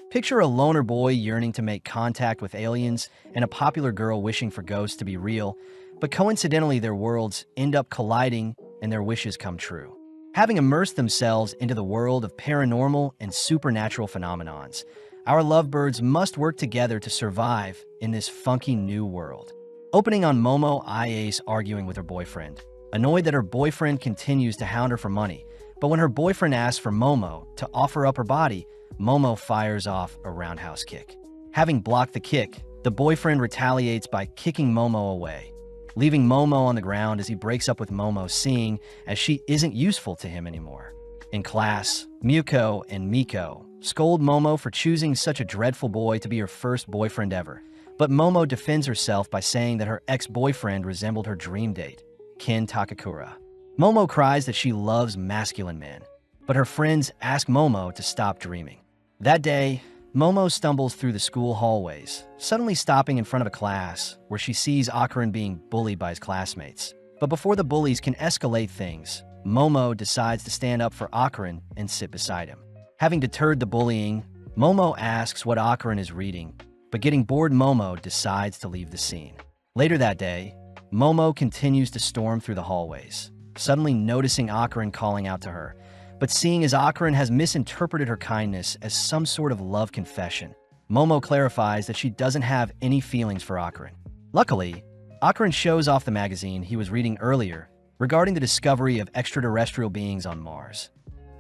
Picture a loner boy yearning to make contact with aliens and a popular girl wishing for ghosts to be real, but coincidentally their worlds end up colliding and their wishes come true. Having immersed themselves into the world of paranormal and supernatural phenomenons, our lovebirds must work together to survive in this funky new world. Opening on Momo Iace arguing with her boyfriend. Annoyed that her boyfriend continues to hound her for money, but when her boyfriend asks for Momo to offer up her body, Momo fires off a roundhouse kick. Having blocked the kick, the boyfriend retaliates by kicking Momo away, leaving Momo on the ground as he breaks up with Momo, seeing as she isn't useful to him anymore. In class, Muko and Miko scold Momo for choosing such a dreadful boy to be her first boyfriend ever, but Momo defends herself by saying that her ex-boyfriend resembled her dream date, Ken Takakura. Momo cries that she loves masculine men, but her friends ask Momo to stop dreaming. That day, Momo stumbles through the school hallways, suddenly stopping in front of a class where she sees Akaran being bullied by his classmates. But before the bullies can escalate things, Momo decides to stand up for Akaran and sit beside him. Having deterred the bullying, Momo asks what Akaran is reading, but getting bored, Momo decides to leave the scene. Later that day, Momo continues to storm through the hallways, suddenly noticing Akaran calling out to her, but seeing as Akaran has misinterpreted her kindness as some sort of love confession, Momo clarifies that she doesn't have any feelings for Akaran. Luckily, Akaran shows off the magazine he was reading earlier regarding the discovery of extraterrestrial beings on Mars,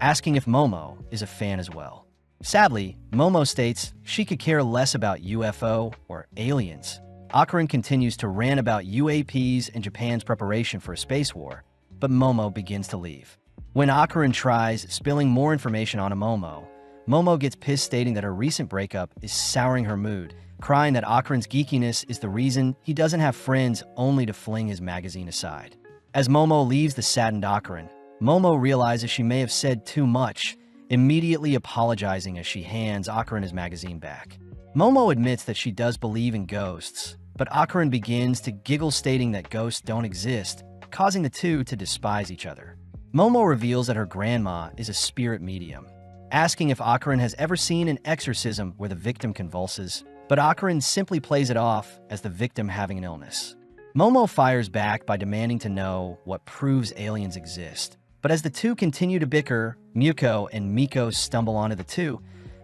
asking if Momo is a fan as well. Sadly, Momo states she could care less about UFO or aliens. Akaran continues to rant about UAPs and Japan's preparation for a space war, but Momo begins to leave. When Akaran tries spilling more information on Momo, Momo gets pissed, stating that her recent breakup is souring her mood, crying that Akaran's geekiness is the reason he doesn't have friends, only to fling his magazine aside. As Momo leaves the saddened Akaran, Momo realizes she may have said too much, immediately apologizing as she hands Akaran his magazine back. Momo admits that she does believe in ghosts, but Akaran begins to giggle, stating that ghosts don't exist, causing the two to despise each other. Momo reveals that her grandma is a spirit medium, asking if Akaran has ever seen an exorcism where the victim convulses, but Akaran simply plays it off as the victim having an illness. Momo fires back by demanding to know what proves aliens exist, but as the two continue to bicker, Muko and Miko stumble onto the two,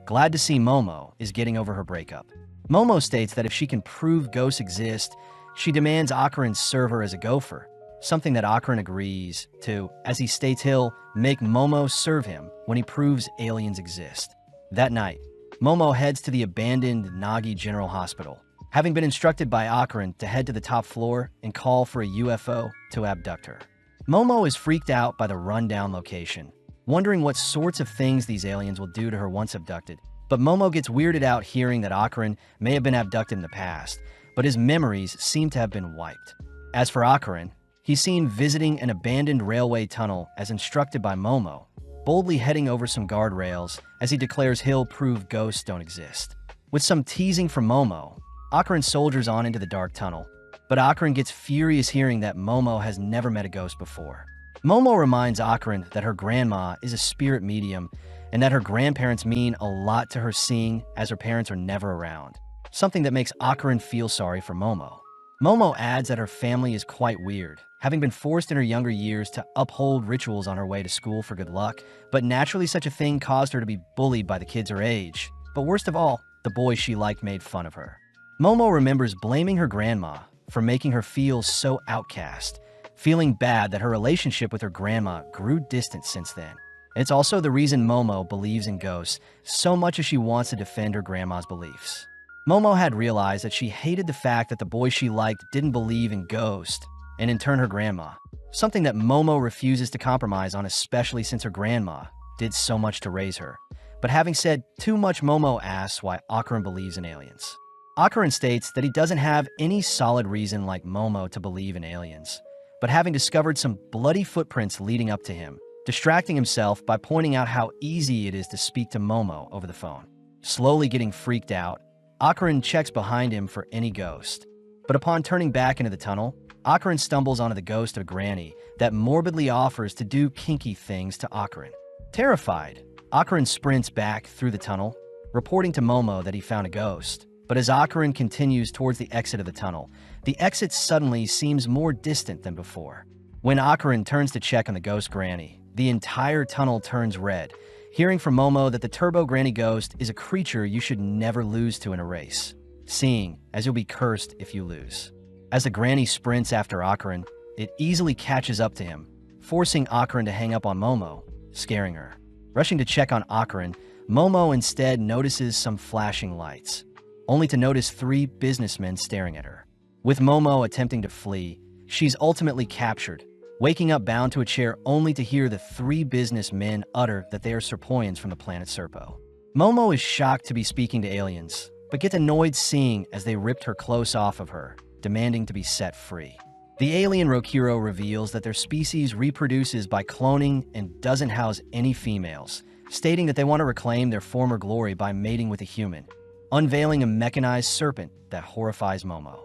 glad to see Momo is getting over her breakup. Momo states that if she can prove ghosts exist, she demands Akaran serve her as a gopher, something that Akaran agrees to, as he states he'll make Momo serve him when he proves aliens exist. That night, Momo heads to the abandoned Nagi General Hospital, having been instructed by Akaran to head to the top floor and call for a UFO to abduct her. Momo is freaked out by the rundown location, wondering what sorts of things these aliens will do to her once abducted, but Momo gets weirded out hearing that Akaran may have been abducted in the past, but his memories seem to have been wiped. As for Akaran, he's seen visiting an abandoned railway tunnel as instructed by Momo, boldly heading over some guardrails as he declares he'll prove ghosts don't exist. With some teasing from Momo, Akaran soldiers on into the dark tunnel, but Akaran gets furious hearing that Momo has never met a ghost before. Momo reminds Akaran that her grandma is a spirit medium and that her grandparents mean a lot to her, seeing as her parents are never around, something that makes Akaran feel sorry for Momo. Momo adds that her family is quite weird, having been forced in her younger years to uphold rituals on her way to school for good luck, but naturally such a thing caused her to be bullied by the kids her age. But worst of all, the boys she liked made fun of her. Momo remembers blaming her grandma for making her feel so outcast, feeling bad that her relationship with her grandma grew distant since then. It's also the reason Momo believes in ghosts so much as she wants to defend her grandma's beliefs. Momo had realized that she hated the fact that the boy she liked didn't believe in ghosts, and in turn her grandma, something that Momo refuses to compromise on, especially since her grandma did so much to raise her. But having said too much, Momo asks why Akaran believes in aliens. Akaran states that he doesn't have any solid reason like Momo to believe in aliens, but having discovered some bloody footprints leading up to him, distracting himself by pointing out how easy it is to speak to Momo over the phone. Slowly getting freaked out, Akaran checks behind him for any ghost, but upon turning back into the tunnel, Akaran stumbles onto the ghost of Granny that morbidly offers to do kinky things to Akaran. Terrified, Akaran sprints back through the tunnel, reporting to Momo that he found a ghost. But as Akarin continues towards the exit of the tunnel, the exit suddenly seems more distant than before. When Akarin turns to check on the ghost granny, the entire tunnel turns red, hearing from Momo that the Turbo Granny ghost is a creature you should never lose to in a race, seeing as you'll be cursed if you lose. As the granny sprints after Akarin, it easily catches up to him, forcing Akarin to hang up on Momo, scaring her. Rushing to check on Akarin, Momo instead notices some flashing lights, only to notice 3 businessmen staring at her. With Momo attempting to flee, she's ultimately captured, waking up bound to a chair only to hear the 3 businessmen utter that they are Serpoians from the planet Serpo. Momo is shocked to be speaking to aliens, but gets annoyed seeing as they ripped her clothes off of her, demanding to be set free. The alien Rokiro reveals that their species reproduces by cloning and doesn't house any females, stating that they want to reclaim their former glory by mating with a human, unveiling a mechanized serpent that horrifies Momo.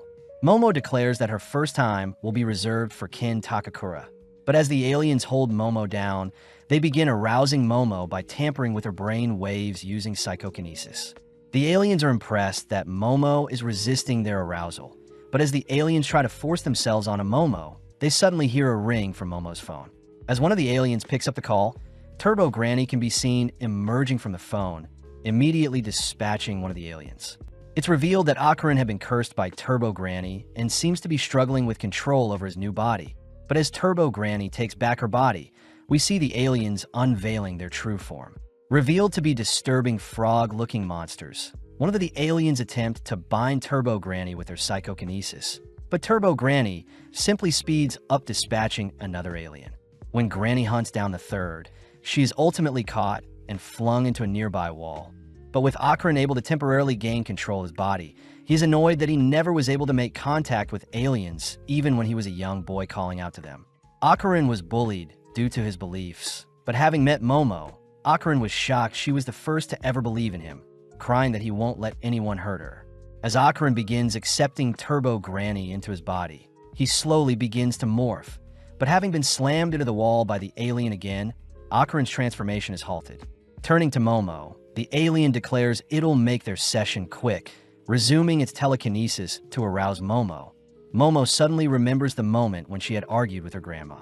Momo declares that her first time will be reserved for Kin Takakura, but as the aliens hold Momo down, they begin arousing Momo by tampering with her brain waves using psychokinesis. The aliens are impressed that Momo is resisting their arousal, but as the aliens try to force themselves onto Momo, they suddenly hear a ring from Momo's phone. As one of the aliens picks up the call, Turbo Granny can be seen emerging from the phone, immediately dispatching one of the aliens. It's revealed that Akarin had been cursed by Turbo Granny and seems to be struggling with control over his new body. But as Turbo Granny takes back her body, we see the aliens unveiling their true form. Revealed to be disturbing frog-looking monsters, one of the aliens attempt to bind Turbo Granny with their psychokinesis, but Turbo Granny simply speeds up dispatching another alien. When Granny hunts down the third, she is ultimately caught and flung into a nearby wall. But with Akarin able to temporarily gain control of his body, he's annoyed that he never was able to make contact with aliens even when he was a young boy calling out to them. Akarin was bullied due to his beliefs, but having met Momo, Akarin was shocked she was the first to ever believe in him, crying that he won't let anyone hurt her. As Akarin begins accepting Turbo Granny into his body, he slowly begins to morph, but having been slammed into the wall by the alien again, Akarin's transformation is halted. Turning to Momo, the alien declares it'll make their session quick, resuming its telekinesis to arouse Momo. Momo suddenly remembers the moment when she had argued with her grandma.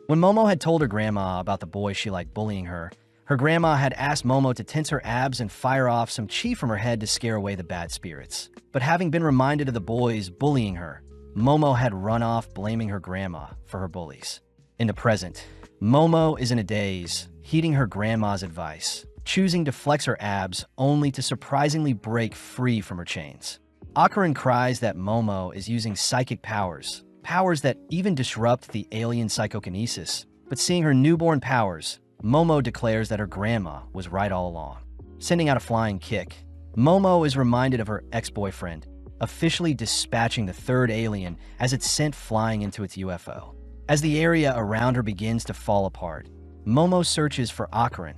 When Momo had told her grandma about the boy she liked bullying her, her grandma had asked Momo to tense her abs and fire off some chi from her head to scare away the bad spirits. But having been reminded of the boys bullying her, Momo had run off blaming her grandma for her bullies. In the present, Momo is in a daze, heeding her grandma's advice, choosing to flex her abs only to surprisingly break free from her chains. Akarin cries that Momo is using psychic powers, powers that even disrupt the alien psychokinesis, but seeing her newborn powers, Momo declares that her grandma was right all along. Sending out a flying kick, Momo is reminded of her ex-boyfriend, officially dispatching the third alien as it's sent flying into its UFO. As the area around her begins to fall apart, Momo searches for Akarin,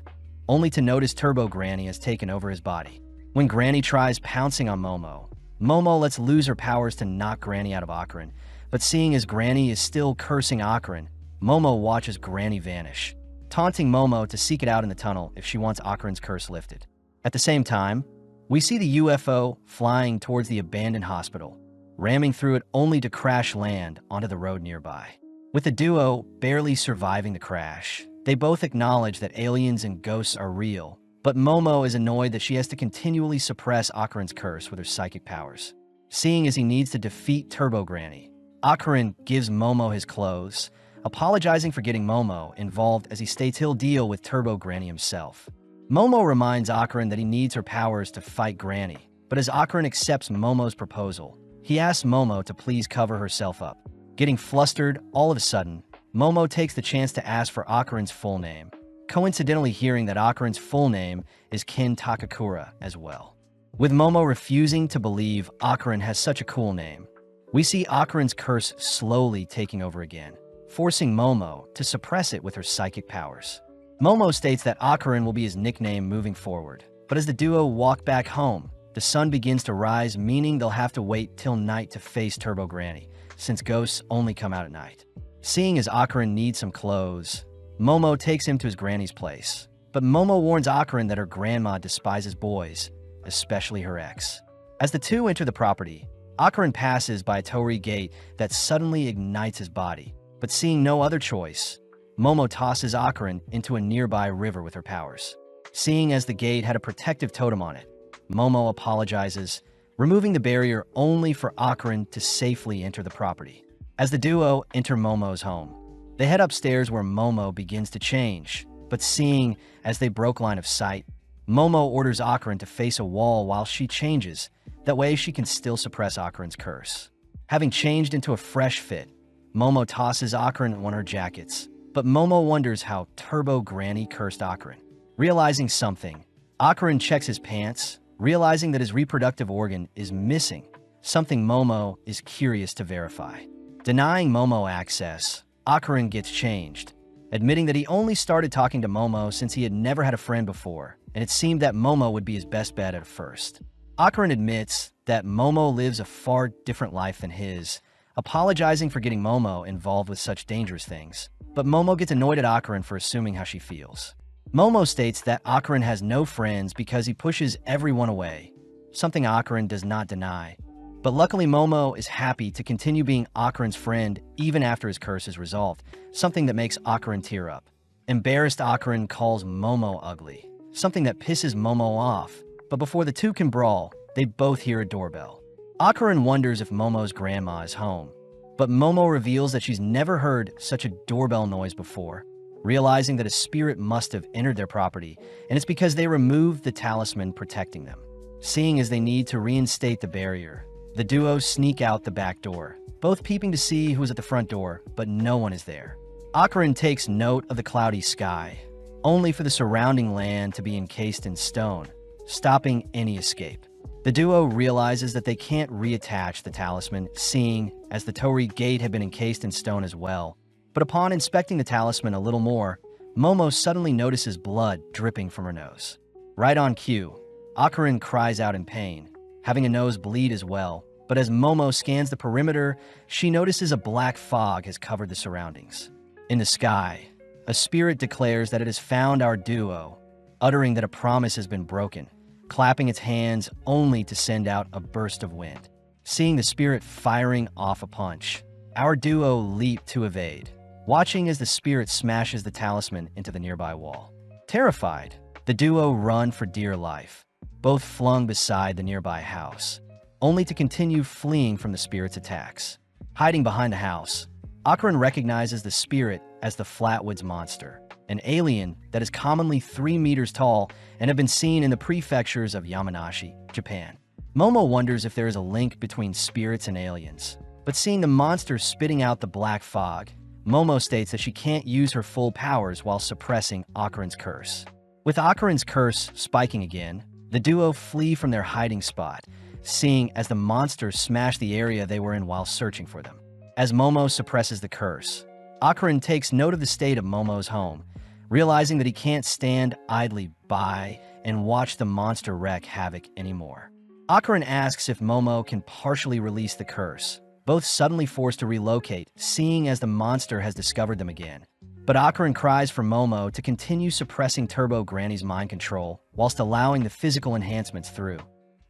only to notice Turbo Granny has taken over his body. When Granny tries pouncing on Momo, Momo lets loose her powers to knock Granny out of Akarin, but seeing as Granny is still cursing Akarin, Momo watches Granny vanish, taunting Momo to seek it out in the tunnel if she wants Akarin's curse lifted. At the same time, we see the UFO flying towards the abandoned hospital, ramming through it only to crash land onto the road nearby. With the duo barely surviving the crash, they both acknowledge that aliens and ghosts are real, but Momo is annoyed that she has to continually suppress Akarin's curse with her psychic powers. Seeing as he needs to defeat Turbo Granny, Akarin gives Momo his clothes, apologizing for getting Momo involved as he states he'll deal with Turbo Granny himself. Momo reminds Akarin that he needs her powers to fight Granny, but as Akarin accepts Momo's proposal, he asks Momo to please cover herself up. Getting flustered all of a sudden, Momo takes the chance to ask for Akarin's full name, coincidentally hearing that Akarin's full name is Kin Takakura as well. With Momo refusing to believe Akarin has such a cool name, we see Akarin's curse slowly taking over again, forcing Momo to suppress it with her psychic powers. Momo states that Akarin will be his nickname moving forward, but as the duo walk back home, the sun begins to rise, meaning they'll have to wait till night to face Turbo Granny, since ghosts only come out at night. Seeing as Akarin needs some clothes, Momo takes him to his granny's place, but Momo warns Akarin that her grandma despises boys, especially her ex. As the two enter the property, Akaran passes by a torii gate that suddenly ignites his body. But seeing no other choice, Momo tosses Akaran into a nearby river with her powers. Seeing as the gate had a protective totem on it, Momo apologizes, removing the barrier only for Akaran to safely enter the property. As the duo enter Momo's home, they head upstairs where Momo begins to change, but seeing as they broke line of sight, Momo orders Akaran to face a wall while she changes. That way she can still suppress Akaran's curse. Having changed into a fresh fit, Momo tosses Akaran one of her jackets, but Momo wonders how Turbo Granny cursed Akaran. Realizing something, Akaran checks his pants, realizing that his reproductive organ is missing, something Momo is curious to verify. Denying Momo access, Akaran gets changed, admitting that he only started talking to Momo since he had never had a friend before, and it seemed that Momo would be his best bet at first. Akaran admits that Momo lives a far different life than his, apologizing for getting Momo involved with such dangerous things. But Momo gets annoyed at Akaran for assuming how she feels. Momo states that Akaran has no friends because he pushes everyone away, something Akaran does not deny. But luckily Momo is happy to continue being Akaran's friend even after his curse is resolved, something that makes Akaran tear up. Embarrassed Akaran calls Momo ugly, something that pisses Momo off. But before the two can brawl, they both hear a doorbell. Akaran wonders if Momo's grandma is home, but Momo reveals that she's never heard such a doorbell noise before, realizing that a spirit must have entered their property, and it's because they removed the talisman protecting them. Seeing as they need to reinstate the barrier, the duo sneak out the back door, both peeping to see who's at the front door, but no one is there. Akaran takes note of the cloudy sky, only for the surrounding land to be encased in stone, stopping any escape. The duo realizes that they can't reattach the talisman, seeing as the torii gate had been encased in stone as well. But upon inspecting the talisman a little more, Momo suddenly notices blood dripping from her nose. Right on cue, Akaran cries out in pain, having a nose bleed as well. But as Momo scans the perimeter, she notices a black fog has covered the surroundings. In the sky, a spirit declares that it has found our duo, uttering that a promise has been broken, clapping its hands only to send out a burst of wind. Seeing the spirit firing off a punch, our duo leap to evade, watching as the spirit smashes the talisman into the nearby wall. Terrified, the duo run for dear life, both flung beside the nearby house, only to continue fleeing from the spirit's attacks. Hiding behind the house, Akaran recognizes the spirit as the Flatwoods Monster, an alien that is commonly 3 meters tall and have been seen in the prefectures of Yamanashi, Japan. Momo wonders if there is a link between spirits and aliens, but seeing the monster spitting out the black fog, Momo states that she can't use her full powers while suppressing Akaran's curse. With Akaran's curse spiking again, the duo flee from their hiding spot, seeing as the monster smashed the area they were in while searching for them. As Momo suppresses the curse, Akaran takes note of the state of Momo's home, realizing that he can't stand idly by and watch the monster wreak havoc anymore. Akaran asks if Momo can partially release the curse, both suddenly forced to relocate, seeing as the monster has discovered them again. But Akaran cries for Momo to continue suppressing Turbo Granny's mind control, whilst allowing the physical enhancements through.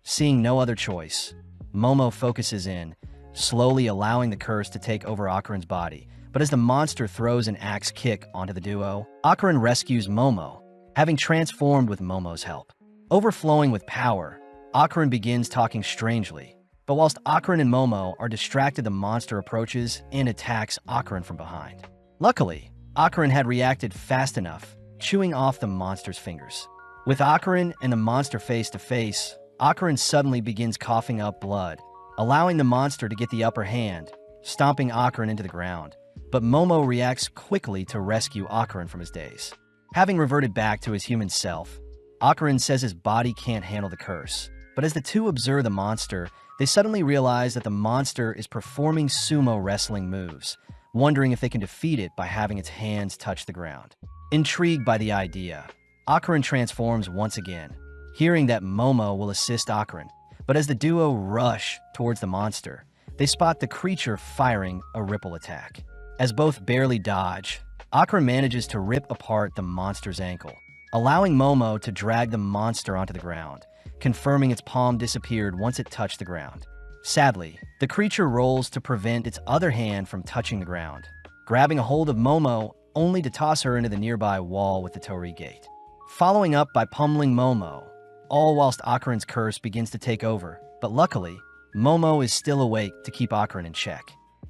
Seeing no other choice, Momo focuses in, slowly allowing the curse to take over Akaran's body. But as the monster throws an axe kick onto the duo, Akaran rescues Momo, having transformed with Momo's help. Overflowing with power, Akaran begins talking strangely, but whilst Akaran and Momo are distracted, the monster approaches and attacks Akaran from behind. Luckily, Akaran had reacted fast enough, chewing off the monster's fingers. With Akaran and the monster face to face, Akaran suddenly begins coughing up blood, allowing the monster to get the upper hand, stomping Akaran into the ground. But Momo reacts quickly to rescue Akaran from his daze. Having reverted back to his human self, Akaran says his body can't handle the curse. But as the two observe the monster, they suddenly realize that the monster is performing sumo wrestling moves, wondering if they can defeat it by having its hands touch the ground. Intrigued by the idea, Akaran transforms once again, hearing that Momo will assist Akaran. But as the duo rush towards the monster, they spot the creature firing a ripple attack. As both barely dodge, Akaran manages to rip apart the monster's ankle, allowing Momo to drag the monster onto the ground, confirming its palm disappeared once it touched the ground. Sadly, the creature rolls to prevent its other hand from touching the ground, grabbing a hold of Momo only to toss her into the nearby wall with the torii gate. Following up by pummeling Momo, all whilst Akarin's curse begins to take over, but luckily, Momo is still awake to keep Akarin in check.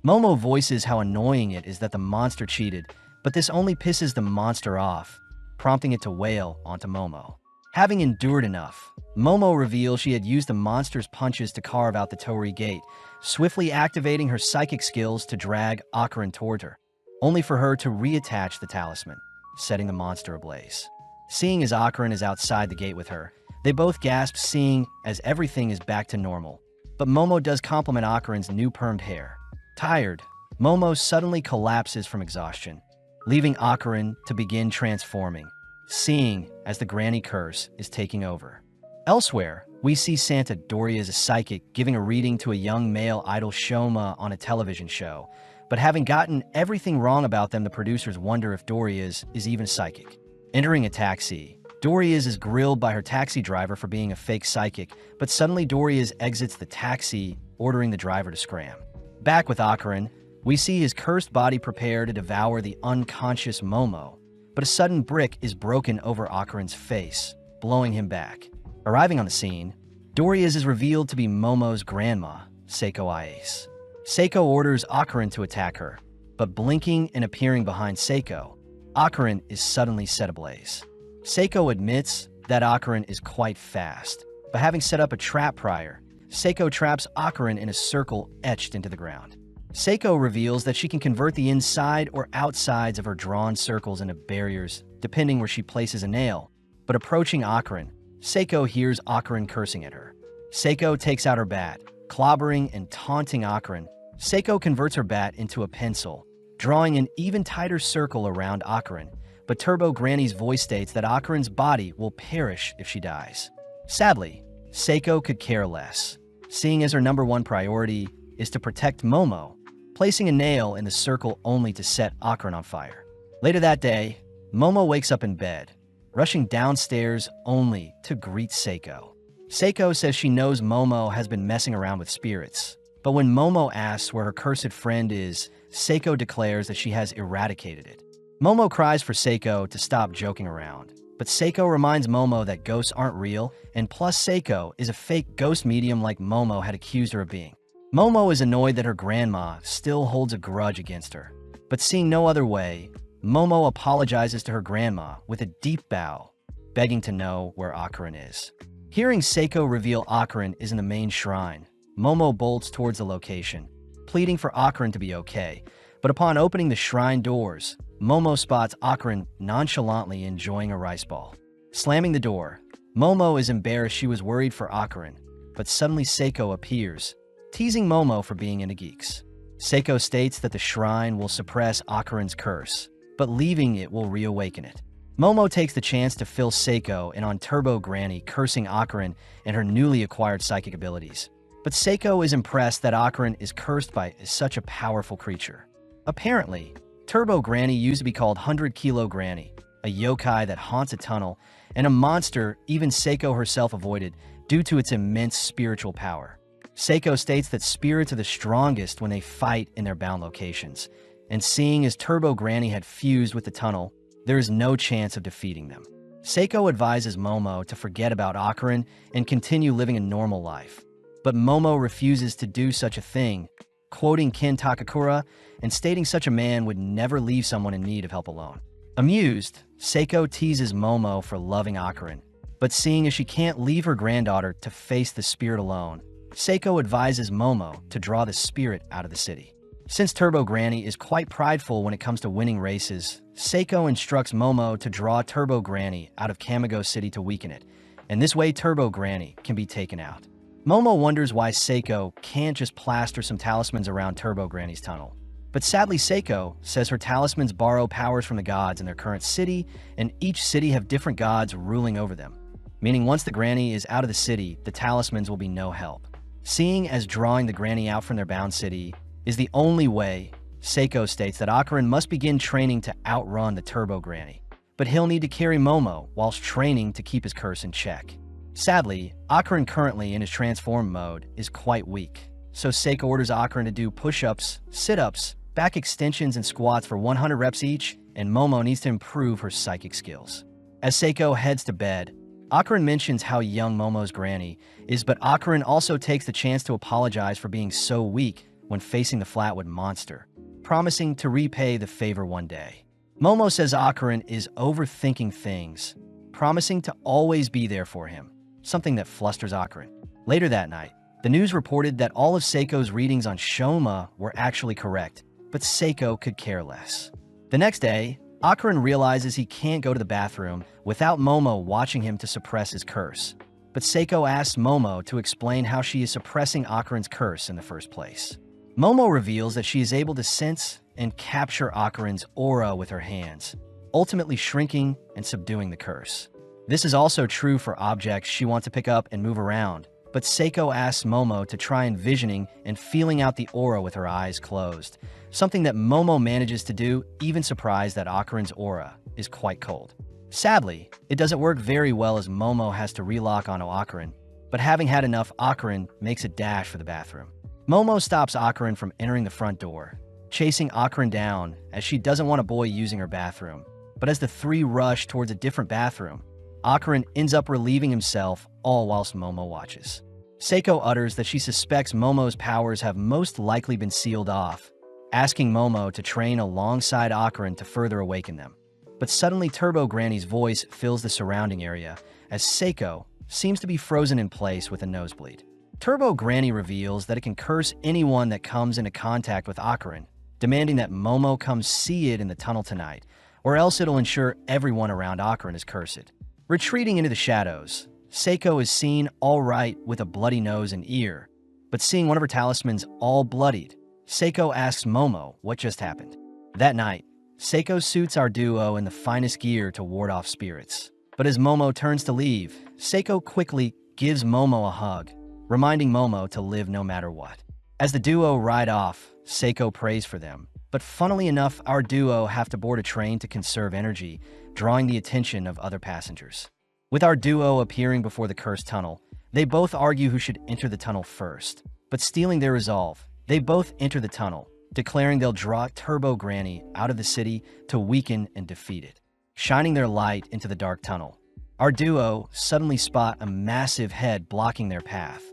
Momo voices how annoying it is that the monster cheated, but this only pisses the monster off, prompting it to wail onto Momo. Having endured enough, Momo reveals she had used the monster's punches to carve out the torii gate, swiftly activating her psychic skills to drag Akarin toward her, only for her to reattach the talisman, setting the monster ablaze. Seeing as Akarin is outside the gate with her, they both gasp, seeing as everything is back to normal. But Momo does compliment Akarin's new permed hair. Tired, Momo suddenly collapses from exhaustion, leaving Akarin to begin transforming, seeing as the granny curse is taking over. Elsewhere, we see Santa Doria as a psychic giving a reading to a young male idol Shoma on a television show, but having gotten everything wrong about them, the producers wonder if Doria's is even psychic. Entering a taxi, Doria's is grilled by her taxi driver for being a fake psychic, but suddenly Doria's exits the taxi, ordering the driver to scram. Back with Akarin, we see his cursed body prepare to devour the unconscious Momo, but a sudden brick is broken over Akarin's face, blowing him back. Arriving on the scene, Doria's is revealed to be Momo's grandma, Seiko Iase. Seiko orders Akarin to attack her, but blinking and appearing behind Seiko, Akarin is suddenly set ablaze. Seiko admits that Akarin is quite fast, but having set up a trap prior, Seiko traps Akarin in a circle etched into the ground. Seiko reveals that she can convert the inside or outsides of her drawn circles into barriers, depending where she places a nail, but approaching Akarin, Seiko hears Akarin cursing at her. Seiko takes out her bat, clobbering and taunting Akarin. Seiko converts her bat into a pencil, drawing an even tighter circle around Akarin, but Turbo Granny's voice states that Akarin's body will perish if she dies. Sadly, Seiko could care less, seeing as her number one priority is to protect Momo, placing a nail in the circle only to set Akarin on fire. Later that day, Momo wakes up in bed, rushing downstairs only to greet Seiko. Seiko says she knows Momo has been messing around with spirits, but when Momo asks where her cursed friend is, Seiko declares that she has eradicated it. Momo cries for Seiko to stop joking around, but Seiko reminds Momo that ghosts aren't real, and plus Seiko is a fake ghost medium like Momo had accused her of being. Momo is annoyed that her grandma still holds a grudge against her, but seeing no other way, Momo apologizes to her grandma with a deep bow, begging to know where Akarin is. Hearing Seiko reveal Akarin is in the main shrine, Momo bolts towards the location, pleading for Akarin to be okay, but upon opening the shrine doors, Momo spots Akarin nonchalantly enjoying a rice ball. Slamming the door, Momo is embarrassed she was worried for Akarin, but suddenly Seiko appears, teasing Momo for being into geeks. Seiko states that the shrine will suppress Akarin's curse, but leaving it will reawaken it. Momo takes the chance to fill Seiko in on Turbo Granny cursing Akarin and her newly acquired psychic abilities. But Seiko is impressed that Akarin is cursed by such a powerful creature. Apparently, Turbo Granny used to be called 100 Kilo Granny, a yokai that haunts a tunnel, and a monster even Seiko herself avoided due to its immense spiritual power. Seiko states that spirits are the strongest when they fight in their bound locations, and seeing as Turbo Granny had fused with the tunnel, there is no chance of defeating them. Seiko advises Momo to forget about Akarin and continue living a normal life. But Momo refuses to do such a thing, quoting Ken Takakura and stating such a man would never leave someone in need of help alone. Amused, Seiko teases Momo for loving Akarin, but seeing as she can't leave her granddaughter to face the spirit alone, Seiko advises Momo to draw the spirit out of the city. Since Turbo Granny is quite prideful when it comes to winning races, Seiko instructs Momo to draw Turbo Granny out of Kamigo City to weaken it, and this way Turbo Granny can be taken out. Momo wonders why Seiko can't just plaster some talismans around Turbo Granny's tunnel. But sadly, Seiko says her talismans borrow powers from the gods in their current city, and each city have different gods ruling over them, meaning once the Granny is out of the city, the talismans will be no help. Seeing as drawing the Granny out from their bound city is the only way, Seiko states that Akarin must begin training to outrun the Turbo Granny, but he'll need to carry Momo whilst training to keep his curse in check. Sadly, Akarin, currently in his transform mode, is quite weak, so Seiko orders Akarin to do push-ups, sit-ups, back extensions, and squats for 100 reps each, and Momo needs to improve her psychic skills. As Seiko heads to bed, Akarin mentions how young Momo's granny is, but Akarin also takes the chance to apologize for being so weak when facing the Flatwood monster, promising to repay the favor one day. Momo says Akarin is overthinking things, promising to always be there for him, something that flusters Akarin. Later that night, the news reported that all of Seiko's readings on Shoma were actually correct, but Seiko could care less. The next day, Akarin realizes he can't go to the bathroom without Momo watching him to suppress his curse. But Seiko asks Momo to explain how she is suppressing Akarin's curse in the first place. Momo reveals that she is able to sense and capture Akarin's aura with her hands, ultimately shrinking and subduing the curse. This is also true for objects she wants to pick up and move around, but Seiko asks Momo to try envisioning and feeling out the aura with her eyes closed, something that Momo manages to do, even surprised that Akarin's aura is quite cold. Sadly, it doesn't work very well as Momo has to relock onto Akarin, but having had enough, Akarin makes a dash for the bathroom. Momo stops Akarin from entering the front door, chasing Akarin down as she doesn't want a boy using her bathroom. But as the three rush towards a different bathroom, Akarin ends up relieving himself, all whilst Momo watches. Seiko utters that she suspects Momo's powers have most likely been sealed off, asking Momo to train alongside Akarin to further awaken them. But suddenly Turbo Granny's voice fills the surrounding area, as Seiko seems to be frozen in place with a nosebleed. Turbo Granny reveals that it can curse anyone that comes into contact with Akarin, demanding that Momo come see it in the tunnel tonight, or else it'll ensure everyone around Akarin is cursed. Retreating into the shadows, Seiko is seen all right with a bloody nose and ear, but seeing one of her talismans all bloodied, Seiko asks Momo what just happened. That night, Seiko suits our duo in the finest gear to ward off spirits. But as Momo turns to leave, Seiko quickly gives Momo a hug, reminding Momo to live no matter what. As the duo ride off, Seiko prays for them, but funnily enough, our duo have to board a train to conserve energy, drawing the attention of other passengers. With our duo appearing before the cursed tunnel, they both argue who should enter the tunnel first. But stealing their resolve, they both enter the tunnel, declaring they'll draw Turbo Granny out of the city to weaken and defeat it. Shining their light into the dark tunnel, our duo suddenly spot a massive head blocking their path,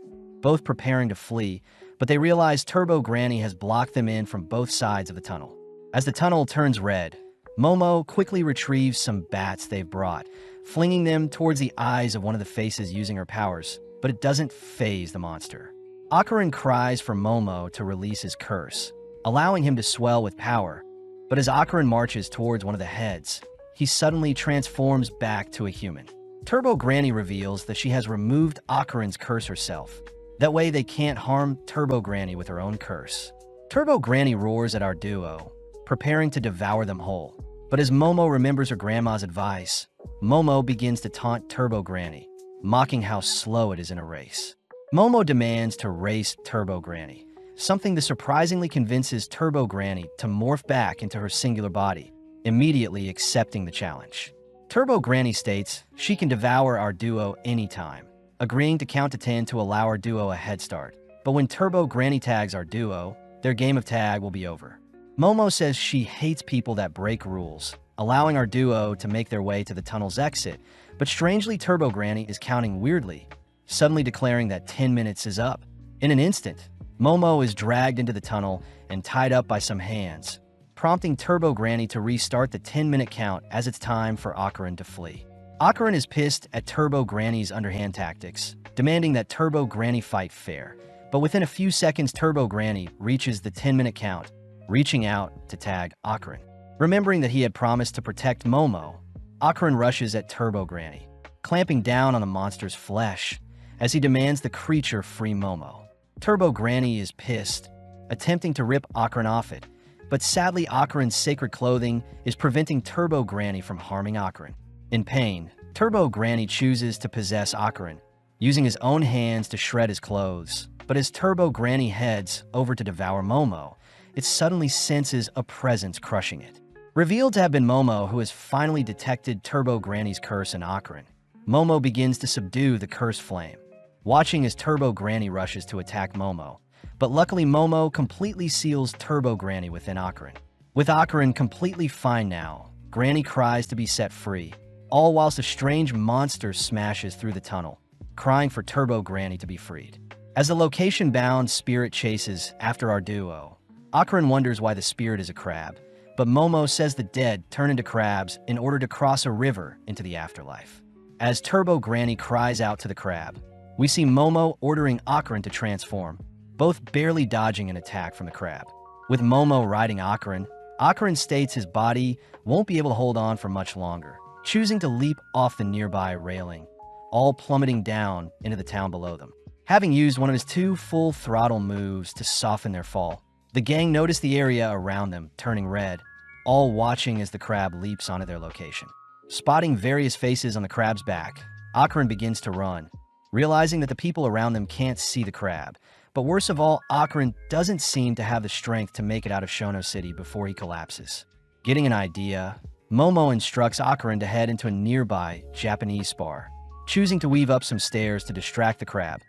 both preparing to flee, but they realize Turbo Granny has blocked them in from both sides of the tunnel. As the tunnel turns red, Momo quickly retrieves some bats they've brought, flinging them towards the eyes of one of the faces using her powers, but it doesn't faze the monster. Akarin cries for Momo to release his curse, allowing him to swell with power, but as Akarin marches towards one of the heads, he suddenly transforms back to a human. Turbo Granny reveals that she has removed Akarin's curse herself. That way they can't harm Turbo Granny with her own curse. Turbo Granny roars at our duo, preparing to devour them whole. But as Momo remembers her grandma's advice, Momo begins to taunt Turbo Granny, mocking how slow it is in a race. Momo demands to race Turbo Granny, something that surprisingly convinces Turbo Granny to morph back into her singular body, immediately accepting the challenge. Turbo Granny states she can devour our duo anytime, agreeing to count to 10 to allow our duo a head start. But when Turbo Granny tags our duo, their game of tag will be over. Momo says she hates people that break rules, allowing our duo to make their way to the tunnel's exit, but strangely Turbo Granny is counting weirdly, suddenly declaring that 10 minutes is up. In an instant, Momo is dragged into the tunnel and tied up by some hands, prompting Turbo Granny to restart the 10-minute count as it's time for Akarin to flee. Akarin is pissed at Turbo Granny's underhand tactics, demanding that Turbo Granny fight fair. But within a few seconds, Turbo Granny reaches the 10-minute count, reaching out to tag Akarin. Remembering that he had promised to protect Momo, Akarin rushes at Turbo Granny, clamping down on the monster's flesh as he demands the creature free Momo. Turbo Granny is pissed, attempting to rip Akarin off it, but sadly Akarin's sacred clothing is preventing Turbo Granny from harming Akarin. In pain, Turbo Granny chooses to possess Akarin, using his own hands to shred his clothes. But as Turbo Granny heads over to devour Momo, it suddenly senses a presence crushing it. Revealed to have been Momo, who has finally detected Turbo Granny's curse in Akarin. Momo begins to subdue the cursed flame, watching as Turbo Granny rushes to attack Momo. But luckily, Momo completely seals Turbo Granny within Ocarin. With Ocarin completely fine now, Granny cries to be set free, all whilst a strange monster smashes through the tunnel, crying for Turbo Granny to be freed. As the location-bound spirit chases after our duo, Ocarin wonders why the spirit is a crab, but Momo says the dead turn into crabs in order to cross a river into the afterlife. As Turbo Granny cries out to the crab, we see Momo ordering Ocarin to transform, both barely dodging an attack from the crab. With Momo riding Ocarin, Ocarin states his body won't be able to hold on for much longer, choosing to leap off the nearby railing, all plummeting down into the town below them. Having used one of his 2 full throttle moves to soften their fall, the gang notice the area around them turning red, all watching as the crab leaps onto their location. Spotting various faces on the crab's back, Ocarin begins to run, realizing that the people around them can't see the crab. But worst of all, Ocarin doesn't seem to have the strength to make it out of Shono City before he collapses. Getting an idea, Momo instructs Ocarin to head into a nearby Japanese bar, choosing to weave up some stairs to distract the crab,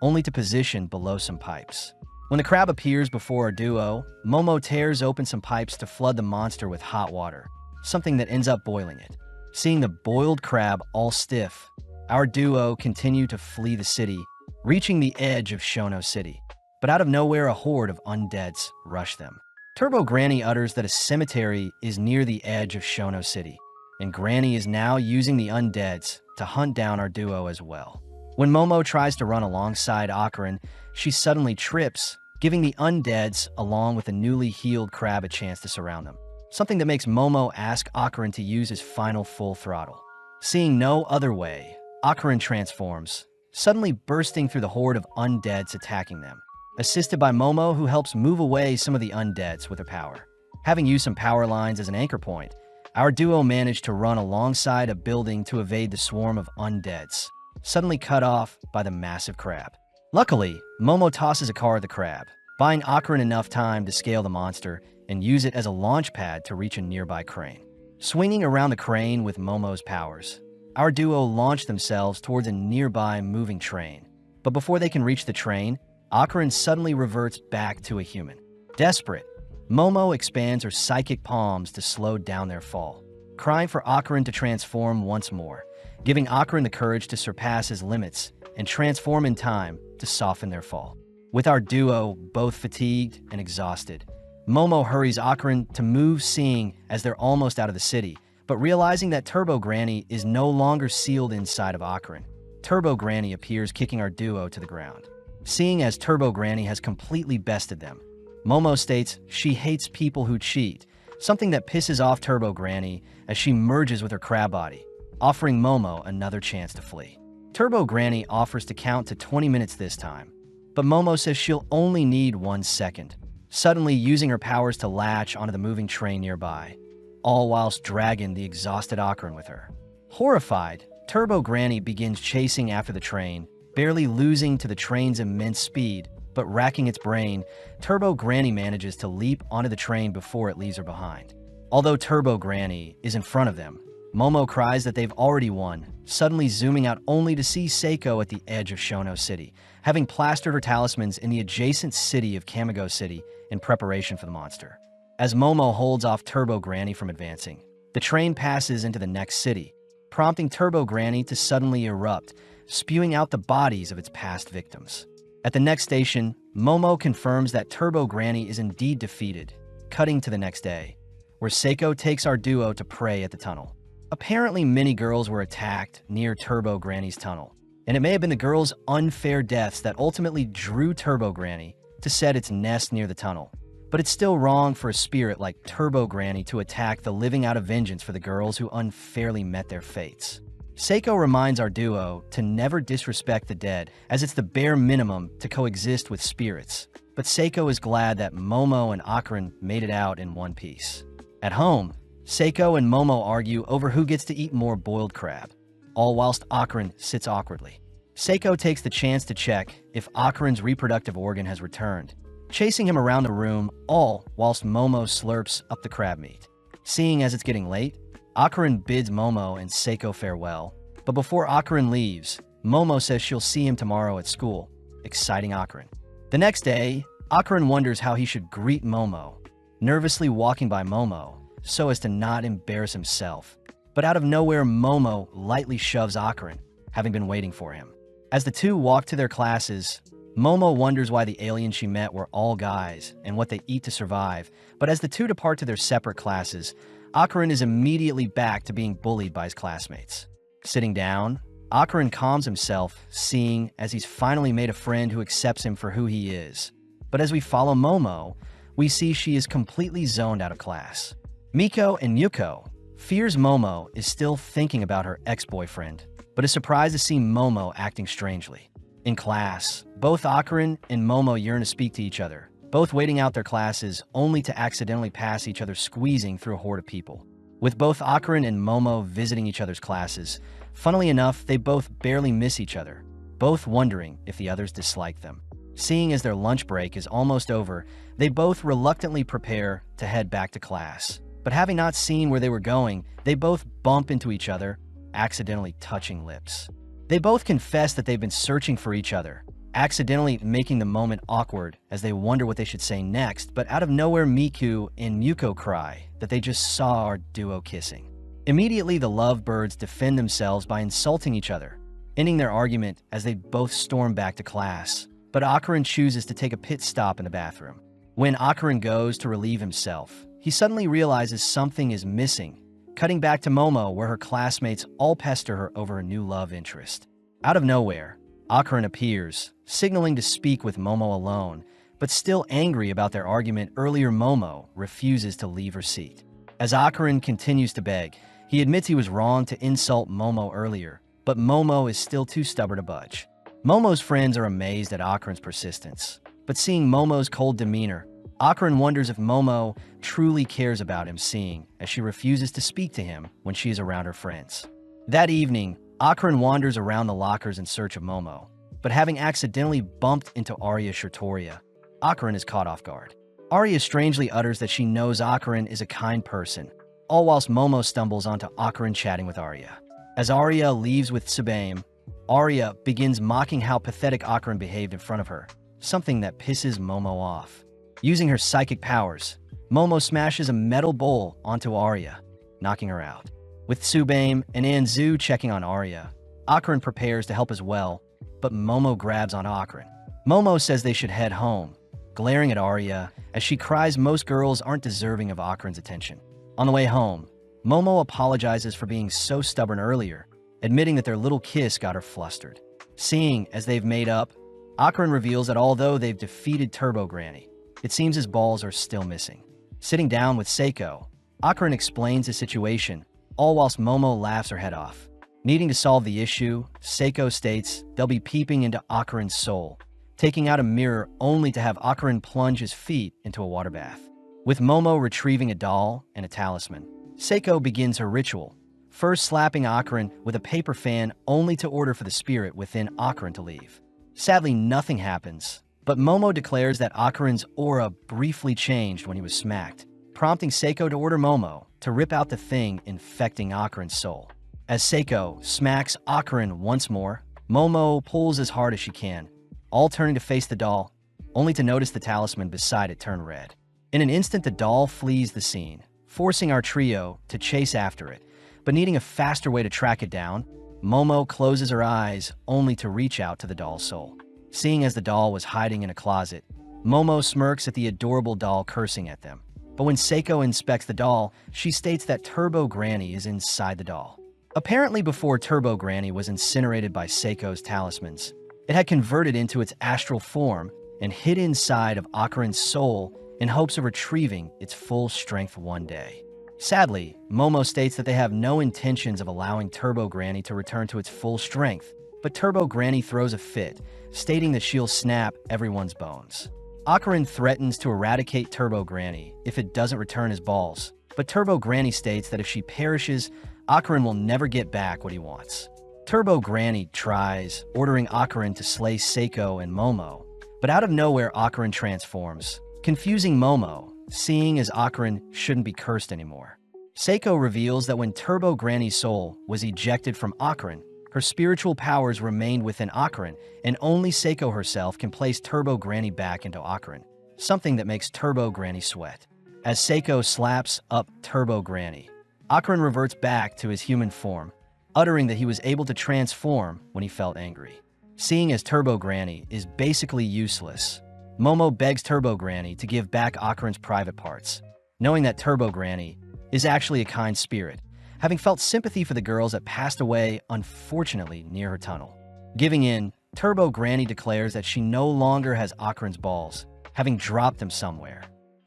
only to position below some pipes. When the crab appears before our duo, Momo tears open some pipes to flood the monster with hot water, something that ends up boiling it. Seeing the boiled crab all stiff, our duo continue to flee the city, reaching the edge of Shono City. But out of nowhere, a horde of undeads rush them. Turbo Granny utters that a cemetery is near the edge of Shono City, and Granny is now using the undeads to hunt down our duo as well. When Momo tries to run alongside Ocarin, she suddenly trips, giving the undeads along with a newly healed crab a chance to surround them, something that makes Momo ask Ocarin to use his final full throttle. Seeing no other way, Ocarin transforms, suddenly bursting through the horde of undeads attacking them, assisted by Momo, who helps move away some of the undeads with her power. Having used some power lines as an anchor point, our duo managed to run alongside a building to evade the swarm of undeads, suddenly cut off by the massive crab. Luckily, Momo tosses a car at the crab, buying Ocarin enough time to scale the monster and use it as a launch pad to reach a nearby crane. Swinging around the crane with Momo's powers, our duo launch themselves towards a nearby moving train. But before they can reach the train, Ocarin suddenly reverts back to a human. Desperate, Momo expands her psychic palms to slow down their fall, crying for Ocarin to transform once more, giving Ocarin the courage to surpass his limits and transform in time to soften their fall. With our duo both fatigued and exhausted, Momo hurries Ocarin to move, seeing as they're almost out of the city, but realizing that Turbo Granny is no longer sealed inside of Ocarin. Turbo Granny appears, kicking our duo to the ground. Seeing as Turbo Granny has completely bested them, Momo states she hates people who cheat, something that pisses off Turbo Granny as she merges with her crab body, offering Momo another chance to flee. Turbo Granny offers to count to 20 minutes this time, but Momo says she'll only need 1 second, suddenly using her powers to latch onto the moving train nearby, all whilst dragging the exhausted Ocarin with her. Horrified, Turbo Granny begins chasing after the train, barely losing to the train's immense speed, but racking its brain. Turbo Granny manages to leap onto the train before it leaves her behind. Although Turbo Granny is in front of them, Momo cries that they've already won, suddenly zooming out only to see Seiko at the edge of Shono City, having plastered her talismans in the adjacent city of Kamigo City in preparation for the monster. As Momo holds off Turbo Granny from advancing, the train passes into the next city, prompting Turbo Granny to suddenly erupt, spewing out the bodies of its past victims. At the next station, Momo confirms that Turbo Granny is indeed defeated, cutting to the next day, where Seiko takes our duo to pray at the tunnel. Apparently, many girls were attacked near Turbo Granny's tunnel, and it may have been the girls' unfair deaths that ultimately drew Turbo Granny to set its nest near the tunnel. But it's still wrong for a spirit like Turbo Granny to attack the living out of vengeance for the girls who unfairly met their fates. Seiko reminds our duo to never disrespect the dead, as it's the bare minimum to coexist with spirits. But Seiko is glad that Momo and Ocarin made it out in one piece. At home, Seiko and Momo argue over who gets to eat more boiled crab, all whilst Ocarin sits awkwardly. Seiko takes the chance to check if Ocarin's reproductive organ has returned, chasing him around the room, all whilst Momo slurps up the crab meat. Seeing as it's getting late, Ocarin bids Momo and Seiko farewell, But before Akarin leaves, Momo says she'll see him tomorrow at school, exciting Akarin. The next day, Akarin wonders how he should greet Momo, nervously walking by Momo so as to not embarrass himself. But out of nowhere, Momo lightly shoves Akarin, having been waiting for him. As the two walk to their classes, Momo wonders why the aliens she met were all guys and what they eat to survive. But as the two depart to their separate classes, Akarin is immediately back to being bullied by his classmates. Sitting down, Akarin calms himself, seeing as he's finally made a friend who accepts him for who he is. But as we follow Momo, we see she is completely zoned out of class. Miko and Yuko fears Momo is still thinking about her ex-boyfriend, but is surprised to see Momo acting strangely. In class, both Akarin and Momo yearn to speak to each other, both waiting out their classes only to accidentally pass each other squeezing through a horde of people. With both Akarin and Momo visiting each other's classes, funnily enough, they both barely miss each other, both wondering if the others dislike them. Seeing as their lunch break is almost over, they both reluctantly prepare to head back to class. But having not seen where they were going, they both bump into each other, accidentally touching lips. They both confess that they've been searching for each other, accidentally making the moment awkward as they wonder what they should say next, but out of nowhere Miku and Yuko cry that they just saw our duo kissing. Immediately the lovebirds defend themselves by insulting each other, ending their argument as they both storm back to class. But Akarin chooses to take a pit stop in the bathroom. When Akarin goes to relieve himself, he suddenly realizes something is missing, cutting back to Momo where her classmates all pester her over her new love interest. Out of nowhere, Akarin appears, signaling to speak with Momo alone, but still angry about their argument earlier. Momo refuses to leave her seat. As Akarin continues to beg, he admits he was wrong to insult Momo earlier, but Momo is still too stubborn to budge. Momo's friends are amazed at Akarin's persistence, but seeing Momo's cold demeanor, Akarin wonders if Momo truly cares about him, seeing as she refuses to speak to him when she is around her friends. That evening, Akarin wanders around the lockers in search of Momo, but having accidentally bumped into Arya Shirtoria, Akarin is caught off guard. Arya strangely utters that she knows Akarin is a kind person, all whilst Momo stumbles onto Akarin chatting with Arya. As Arya leaves with Tsubame, Arya begins mocking how pathetic Akarin behaved in front of her, something that pisses Momo off. Using her psychic powers, Momo smashes a metal bowl onto Arya, knocking her out. With Tsubame and Anzu checking on Arya, Akarin prepares to help as well, but Momo grabs on Akarin. Momo says they should head home, glaring at Arya as she cries most girls aren't deserving of Akarin's attention. On the way home, Momo apologizes for being so stubborn earlier, admitting that their little kiss got her flustered. Seeing as they've made up, Akarin reveals that although they've defeated Turbo Granny, it seems his balls are still missing. Sitting down with Seiko, Akarin explains the situation, all whilst Momo laughs her head off. Needing to solve the issue, Seiko states they'll be peeping into Akarin's soul, taking out a mirror only to have Akarin plunge his feet into a water bath. With Momo retrieving a doll and a talisman, Seiko begins her ritual, first slapping Akarin with a paper fan only to order for the spirit within Akarin to leave. Sadly, nothing happens, but Momo declares that Akarin's aura briefly changed when he was smacked, prompting Seiko to order Momo to rip out the thing infecting Akarin's soul. As Seiko smacks Akarin once more, Momo pulls as hard as she can, all turning to face the doll, only to notice the talisman beside it turn red. In an instant, the doll flees the scene, forcing our trio to chase after it, but needing a faster way to track it down, Momo closes her eyes only to reach out to the doll's soul. Seeing as the doll was hiding in a closet, Momo smirks at the adorable doll cursing at them. But when Seiko inspects the doll, she states that Turbo Granny is inside the doll. Apparently before Turbo Granny was incinerated by Seiko's talismans, it had converted into its astral form and hid inside of Akarin's soul in hopes of retrieving its full strength one day. Sadly, Momo states that they have no intentions of allowing Turbo Granny to return to its full strength, but Turbo Granny throws a fit, stating that she'll snap everyone's bones. Akarin threatens to eradicate Turbo Granny if it doesn't return his balls, but Turbo Granny states that if she perishes, Akarin will never get back what he wants. Turbo Granny tries, ordering Akarin to slay Seiko and Momo, but out of nowhere Akarin transforms, confusing Momo, seeing as Akarin shouldn't be cursed anymore. Seiko reveals that when Turbo Granny's soul was ejected from Akarin, Her spiritual powers remained within Akarin, and only Seiko herself can place Turbo Granny back into Akarin, something that makes Turbo Granny sweat. As Seiko slaps up Turbo Granny, Akarin reverts back to his human form, uttering that he was able to transform when he felt angry. Seeing as Turbo Granny is basically useless, Momo begs Turbo Granny to give back Akarin's private parts, knowing that Turbo Granny is actually a kind spirit, having felt sympathy for the girls that passed away, unfortunately, near her tunnel. Giving in, Turbo Granny declares that she no longer has Akarin's balls, having dropped them somewhere.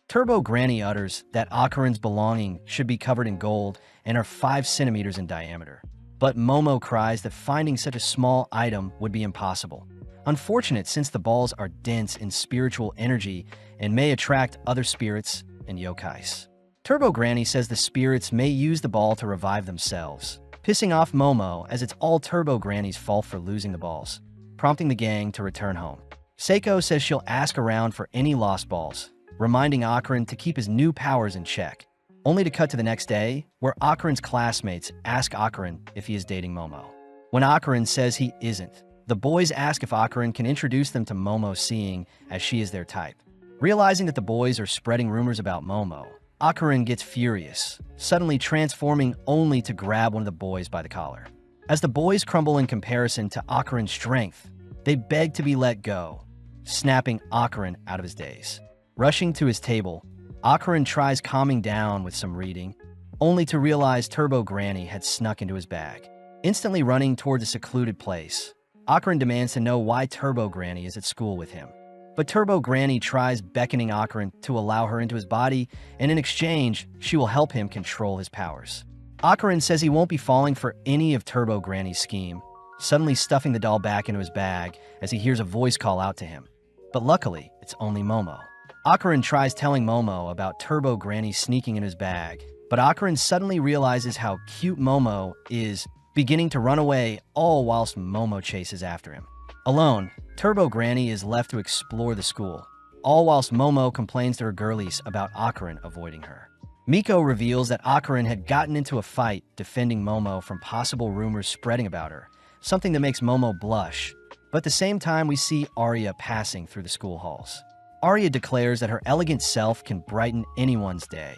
Turbo Granny utters that Akarin's belongings should be covered in gold and are 5 centimeters in diameter. But Momo cries that finding such a small item would be impossible. Unfortunate since the balls are dense in spiritual energy and may attract other spirits and yokais. Turbo Granny says the spirits may use the ball to revive themselves, pissing off Momo as it's all Turbo Granny's fault for losing the balls, prompting the gang to return home. Seiko says she'll ask around for any lost balls, reminding Akarin to keep his new powers in check, only to cut to the next day, where Akarin's classmates ask Akarin if he is dating Momo. When Akarin says he isn't, the boys ask if Akarin can introduce them to Momo, seeing as she is their type. Realizing that the boys are spreading rumors about Momo, Akarin gets furious, suddenly transforming only to grab one of the boys by the collar. As the boys crumble in comparison to Akarin's strength, they beg to be let go, snapping Akarin out of his daze. Rushing to his table, Akarin tries calming down with some reading, only to realize Turbo Granny had snuck into his bag. Instantly running towards a secluded place, Akarin demands to know why Turbo Granny is at school with him. But Turbo Granny tries beckoning Akarin to allow her into his body, and in exchange, she will help him control his powers. Akarin says he won't be falling for any of Turbo Granny's scheme, suddenly stuffing the doll back into his bag as he hears a voice call out to him. But luckily, it's only Momo. Akarin tries telling Momo about Turbo Granny sneaking in his bag, but Akarin suddenly realizes how cute Momo is, beginning to run away, all whilst Momo chases after him. Alone, Turbo Granny is left to explore the school, all whilst Momo complains to her girlies about Akarin avoiding her. Miko reveals that Akarin had gotten into a fight defending Momo from possible rumors spreading about her, something that makes Momo blush, but at the same time we see Arya passing through the school halls. Arya declares that her elegant self can brighten anyone's day.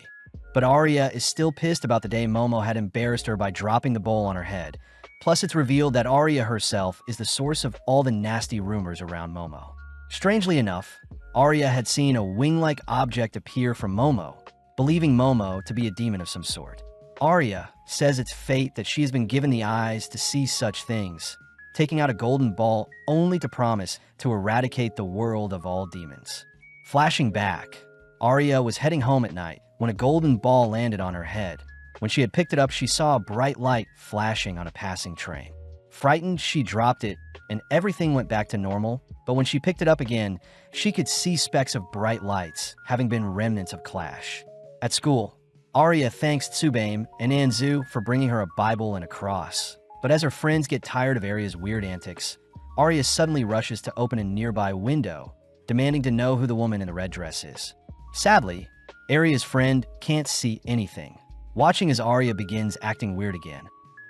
But Arya is still pissed about the day Momo had embarrassed her by dropping the bowl on her head. Plus, it's revealed that Arya herself is the source of all the nasty rumors around Momo. Strangely enough, Arya had seen a wing-like object appear from Momo, believing Momo to be a demon of some sort. Arya says it's fate that she has been given the eyes to see such things, taking out a golden ball only to promise to eradicate the world of all demons. Flashing back, Arya was heading home at night when a golden ball landed on her head. When she had picked it up, she saw a bright light flashing on a passing train. Frightened, she dropped it, and everything went back to normal, but when she picked it up again, she could see specks of bright lights, having been remnants of clash. At school, Arya thanks Tsubaim and Anzu for bringing her a Bible and a cross. But as her friends get tired of Arya's weird antics, Arya suddenly rushes to open a nearby window, demanding to know who the woman in the red dress is. Sadly, Arya's friend can't see anything, watching as Arya begins acting weird again,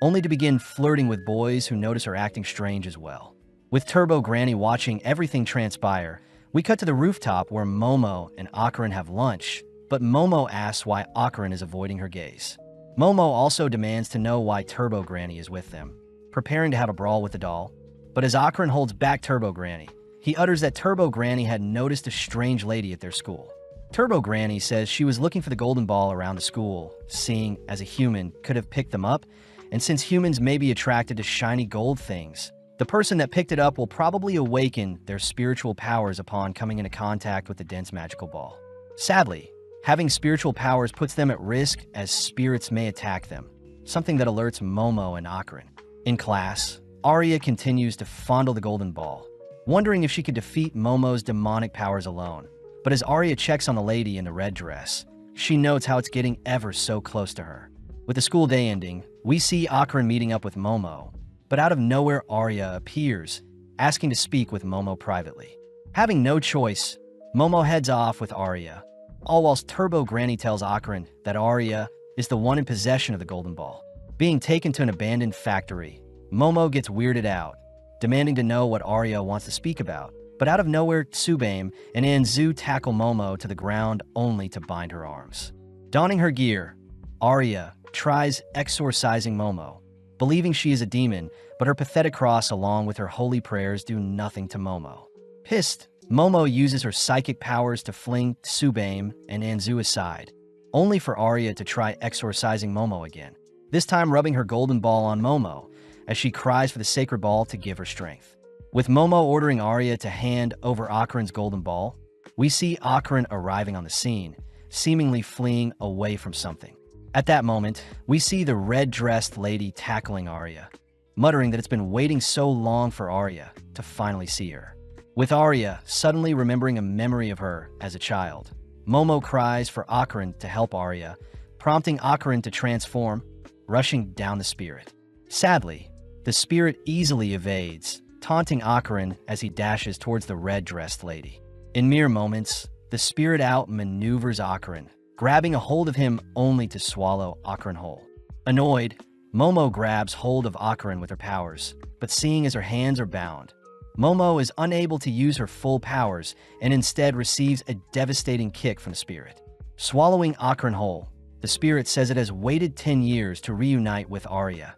only to begin flirting with boys who notice her acting strange as well. With Turbo Granny watching everything transpire, we cut to the rooftop where Momo and Akarin have lunch, but Momo asks why Akarin is avoiding her gaze. Momo also demands to know why Turbo Granny is with them, preparing to have a brawl with the doll. But as Akarin holds back Turbo Granny, he utters that Turbo Granny had noticed a strange lady at their school. Turbo Granny says she was looking for the golden ball around the school, seeing as a human could have picked them up, and since humans may be attracted to shiny gold things, the person that picked it up will probably awaken their spiritual powers upon coming into contact with the dense magical ball. Sadly, having spiritual powers puts them at risk as spirits may attack them, something that alerts Momo and Akarin. In class, Arya continues to fondle the golden ball, wondering if she could defeat Momo's demonic powers alone. But as Arya checks on the lady in the red dress, she notes how it's getting ever so close to her. With the school day ending, we see Akarin meeting up with Momo, but out of nowhere Arya appears, asking to speak with Momo privately. Having no choice, Momo heads off with Arya, all whilst Turbo Granny tells Akarin that Arya is the one in possession of the golden ball. Being taken to an abandoned factory, Momo gets weirded out, demanding to know what Arya wants to speak about. But out of nowhere, Tsubame and Anzu tackle Momo to the ground only to bind her arms. Donning her gear, Arya tries exorcising Momo, believing she is a demon, but her pathetic cross along with her holy prayers do nothing to Momo. Pissed, Momo uses her psychic powers to fling Tsubame and Anzu aside, only for Arya to try exorcising Momo again, this time rubbing her golden ball on Momo as she cries for the sacred ball to give her strength. With Momo ordering Arya to hand over Ocarin's golden ball, we see Ocarin arriving on the scene, seemingly fleeing away from something. At that moment, we see the red-dressed lady tackling Arya, muttering that it's been waiting so long for Arya to finally see her. With Arya suddenly remembering a memory of her as a child, Momo cries for Ocarin to help Arya, prompting Ocarin to transform, rushing down the spirit. Sadly, the spirit easily evades, taunting Ocarin as he dashes towards the red-dressed lady. In mere moments, the spirit outmaneuvers Ocarin, grabbing a hold of him only to swallow Ocarin whole. Annoyed, Momo grabs hold of Ocarin with her powers, but seeing as her hands are bound, Momo is unable to use her full powers and instead receives a devastating kick from the spirit. Swallowing Ocarin whole, the spirit says it has waited 10 years to reunite with Arya,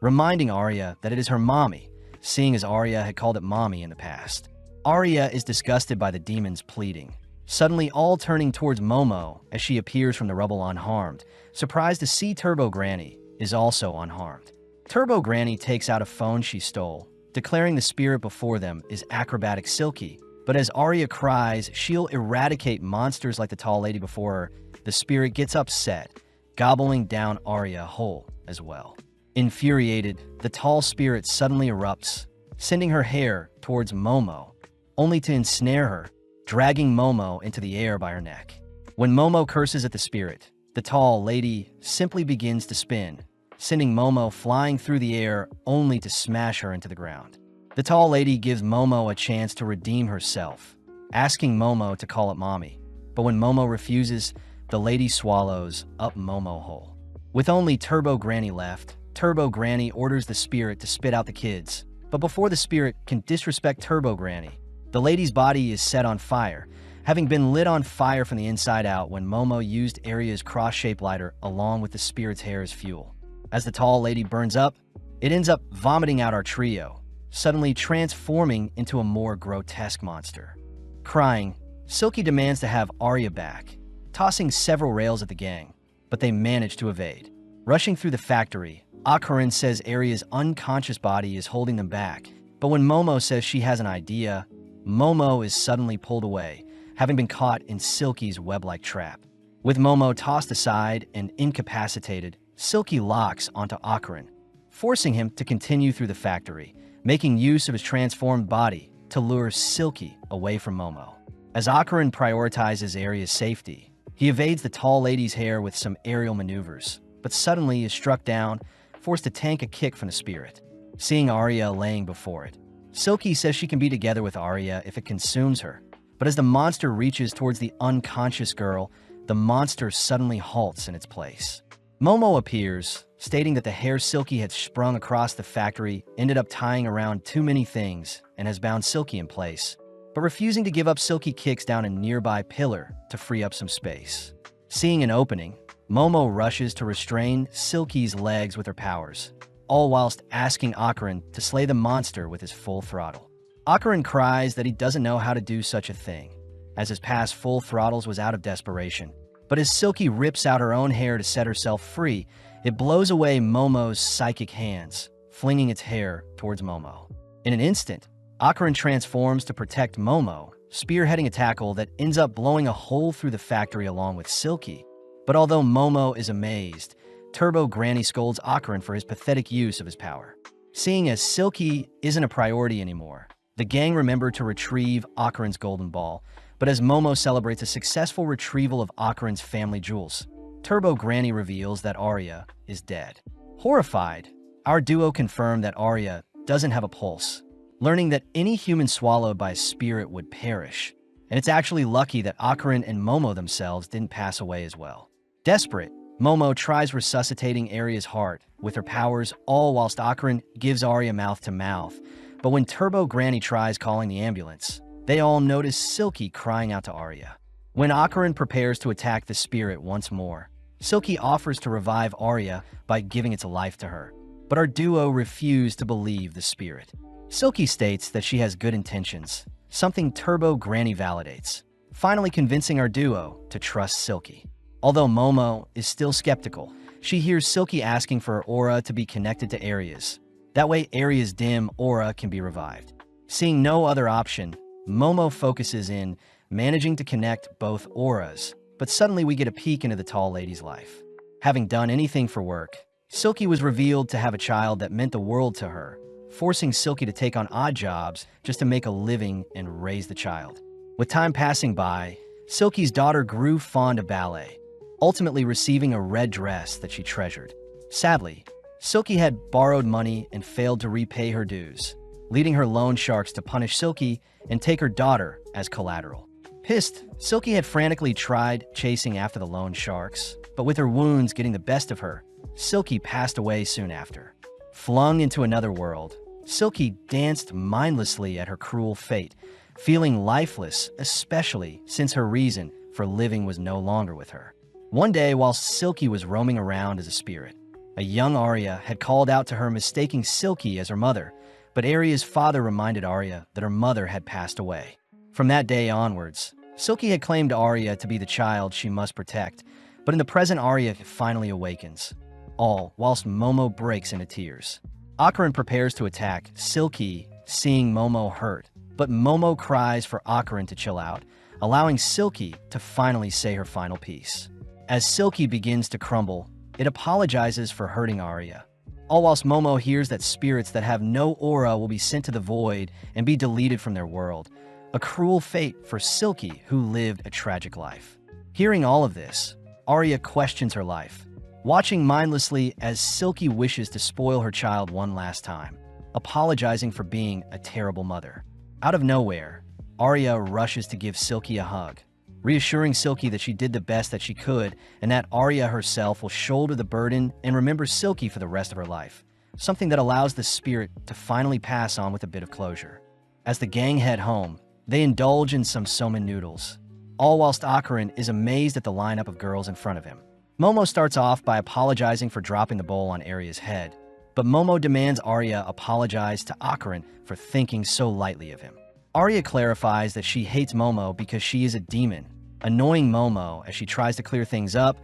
reminding Arya that it is her mommy, seeing as Arya had called it mommy in the past. Arya is disgusted by the demon's pleading, suddenly all turning towards Momo as she appears from the rubble unharmed, surprised to see Turbo Granny is also unharmed. Turbo Granny takes out a phone she stole, declaring the spirit before them is acrobatic Silky, but as Arya cries she'll eradicate monsters like the tall lady before her, the spirit gets upset, gobbling down Arya whole as well. Infuriated, the tall spirit suddenly erupts, sending her hair towards Momo, only to ensnare her, dragging Momo into the air by her neck. When Momo curses at the spirit, the tall lady simply begins to spin, sending Momo flying through the air only to smash her into the ground. The tall lady gives Momo a chance to redeem herself, asking Momo to call it mommy. But when Momo refuses, the lady swallows up Momo whole. With only Turbo Granny left, Turbo Granny orders the spirit to spit out the kids, but before the spirit can disrespect Turbo Granny, the lady's body is set on fire, having been lit on fire from the inside out when Momo used Arya's cross-shaped lighter along with the spirit's hair as fuel. As the tall lady burns up, it ends up vomiting out our trio, suddenly transforming into a more grotesque monster. Crying, Silky demands to have Arya back, tossing several rails at the gang, but they manage to evade. Rushing through the factory, Ocarin says Arya's unconscious body is holding them back, but when Momo says she has an idea, Momo is suddenly pulled away, having been caught in Silky's web-like trap. With Momo tossed aside and incapacitated, Silky locks onto Ocarin, forcing him to continue through the factory, making use of his transformed body to lure Silky away from Momo. As Ocarin prioritizes Arya's safety, he evades the tall lady's hair with some aerial maneuvers, but suddenly is struck down, forced to tank a kick from the spirit. Seeing Arya laying before it, Silky says she can be together with Arya if it consumes her, but as the monster reaches towards the unconscious girl, the monster suddenly halts in its place. Momo appears, stating that the hair Silky had sprung across the factory ended up tying around too many things and has bound Silky in place, but refusing to give up, Silky kicks down a nearby pillar to free up some space. Seeing an opening, Momo rushes to restrain Silky's legs with her powers, all whilst asking Ocarin to slay the monster with his full throttle. Ocarin cries that he doesn't know how to do such a thing, as his past full throttles was out of desperation. But as Silky rips out her own hair to set herself free, it blows away Momo's psychic hands, flinging its hair towards Momo. In an instant, Ocarin transforms to protect Momo, spearheading a tackle that ends up blowing a hole through the factory along with Silky. But although Momo is amazed, Turbo Granny scolds Ocarin for his pathetic use of his power. Seeing as Silky isn't a priority anymore, the gang remember to retrieve Ocarin's golden ball, but as Momo celebrates a successful retrieval of Ocarin's family jewels, Turbo Granny reveals that Arya is dead. Horrified, our duo confirm that Arya doesn't have a pulse, learning that any human swallowed by a spirit would perish, and it's actually lucky that Ocarin and Momo themselves didn't pass away as well. Desperate, Momo tries resuscitating Arya's heart with her powers, all whilst Ocaran gives Arya mouth-to-mouth. But when Turbo Granny tries calling the ambulance, they all notice Silky crying out to Arya. When Ocaran prepares to attack the spirit once more, Silky offers to revive Arya by giving its life to her. But our duo refuse to believe the spirit. Silky states that she has good intentions, something Turbo Granny validates, finally convincing our duo to trust Silky. Although Momo is still skeptical, she hears Silky asking for her aura to be connected to Arya's. That way Arya's dim aura can be revived. Seeing no other option, Momo focuses in managing to connect both auras, but suddenly we get a peek into the tall lady's life. Having done anything for work, Silky was revealed to have a child that meant the world to her, forcing Silky to take on odd jobs just to make a living and raise the child. With time passing by, Silky's daughter grew fond of ballet, ultimately receiving a red dress that she treasured. Sadly, Silky had borrowed money and failed to repay her dues, leading her loan sharks to punish Silky and take her daughter as collateral. Pissed, Silky had frantically tried chasing after the loan sharks, but with her wounds getting the best of her, Silky passed away soon after. Flung into another world, Silky danced mindlessly at her cruel fate, feeling lifeless, especially since her reason for living was no longer with her. One day, while Silky was roaming around as a spirit, a young Arya had called out to her, mistaking Silky as her mother, but Arya's father reminded Arya that her mother had passed away. From that day onwards, Silky had claimed Arya to be the child she must protect, but in the present Arya finally awakens, all whilst Momo breaks into tears. Ocaran prepares to attack Silky, seeing Momo hurt, but Momo cries for Ocaran to chill out, allowing Silky to finally say her final piece. As Silky begins to crumble, it apologizes for hurting Arya, all whilst Momo hears that spirits that have no aura will be sent to the void and be deleted from their world, a cruel fate for Silky, who lived a tragic life. Hearing all of this, Arya questions her life, watching mindlessly as Silky wishes to spoil her child one last time, apologizing for being a terrible mother. Out of nowhere, Arya rushes to give Silky a hug, reassuring Silky that she did the best that she could and that Arya herself will shoulder the burden and remember Silky for the rest of her life, something that allows the spirit to finally pass on with a bit of closure. As the gang head home, they indulge in some somen noodles, all whilst Ocaran is amazed at the lineup of girls in front of him. Momo starts off by apologizing for dropping the bowl on Arya's head, but Momo demands Arya apologize to Ocaran for thinking so lightly of him. Arya clarifies that she hates Momo because she is a demon, annoying Momo as she tries to clear things up,